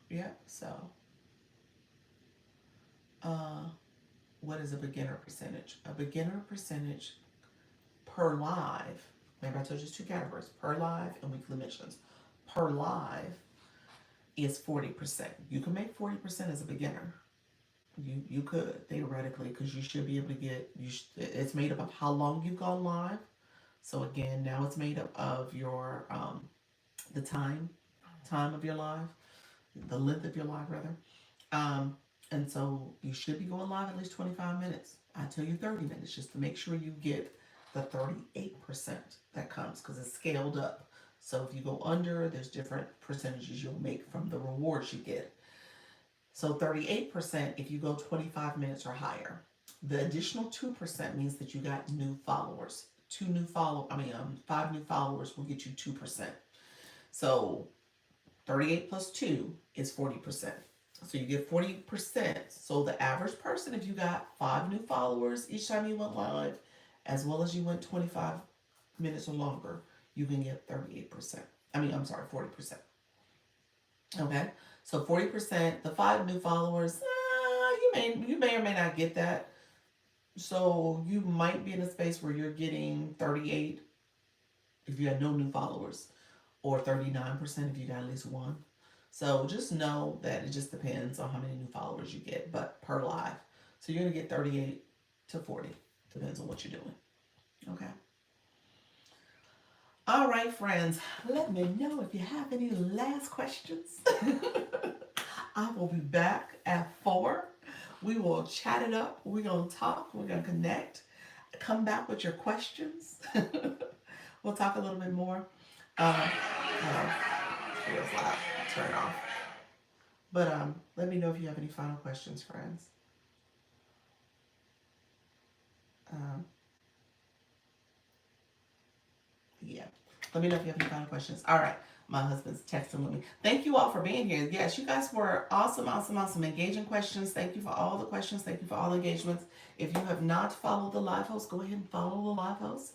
Yep, so what is a beginner percentage? A beginner percentage per live, remember I told you it's 2 categories, per live and weekly missions. Per live is 40%. You can make 40% as a beginner. You could theoretically, because you should be able to get it's made up of how long you've gone live. So again, now it's made up of your the time of your live, the length of your live rather. And so you should be going live at least 25 minutes. I tell you 30 minutes just to make sure you get the 38% that comes, because it's scaled up. So if you go under, there's different percentages you'll make from the rewards you get. So 38% if you go 25 minutes or higher. The additional 2% means that you got new followers. 5 new followers will get you 2%. So 38 plus 2 is 40%. So you get 40%. So the average person, if you got 5 new followers each time you went live, as well as you went 25 minutes or longer, you can get 38%. 40%. Okay, so 40%, the 5 new followers, you may or may not get that. So you might be in a space where you're getting 38 if you had no new followers, or 39% if you got at least one. So just know that it just depends on how many new followers you get, but per live. So you're gonna get 38 to 40. Depends on what you're doing. Okay. All right, friends. Let me know if you have any last questions. I will be back at 4. We will chat it up. We're gonna talk. We're gonna connect. Come back with your questions. We'll talk a little bit more. Uh, feels loud. Turn it off. But let me know if you have any final questions, friends. Um, yeah. Let me know if you have any final questions. All right. My husband's texting with me. Thank you all for being here. Yes, you guys were awesome, awesome, awesome. Engaging questions. Thank you for all the questions. Thank you for all the engagements. If you have not followed the live host, go ahead and follow the live host.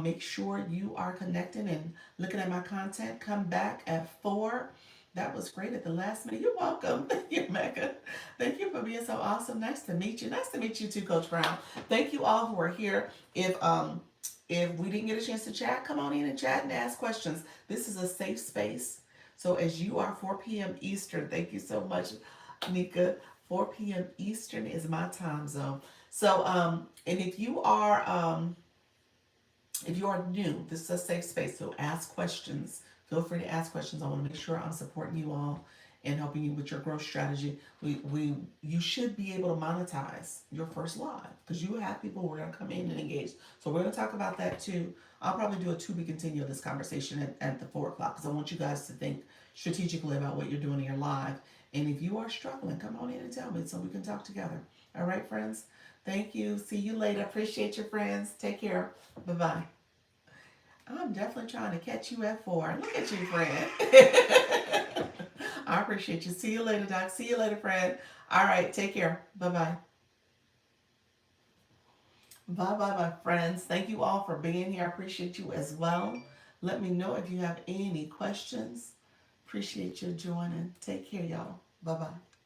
Make sure you are connecting and looking at my content. Come back at 4. That was great at the last minute. You're welcome. Thank you, Mecca. Thank you for being so awesome. Nice to meet you. Nice to meet you too, Coach Brown. Thank you all who are here. If we didn't get a chance to chat, come on in and chat and ask questions. This is a safe space. So as you are 4 p.m. Eastern, thank you so much, Nika. 4 p.m. Eastern is my time zone. So and if you are new, this is a safe space. So ask questions. Feel free to ask questions. I want to make sure I'm supporting you all and helping you with your growth strategy. You should be able to monetize your first live because you have people who are going to come in and engage. So we're going to talk about that too. I'll probably do a to be continued this conversation at the 4 o'clock because I want you guys to think strategically about what you're doing in your live. And if you are struggling, come on in and tell me so we can talk together. All right, friends. Thank you. See you later. Appreciate your friends. Take care. Bye bye. I'm definitely trying to catch you at 4. Look at you, friend. I appreciate you. See you later, Doc. See you later, friend. All right. Take care. Bye bye. Bye bye, my friends. Thank you all for being here. I appreciate you as well. Let me know if you have any questions. Appreciate you joining. Take care, y'all. Bye bye.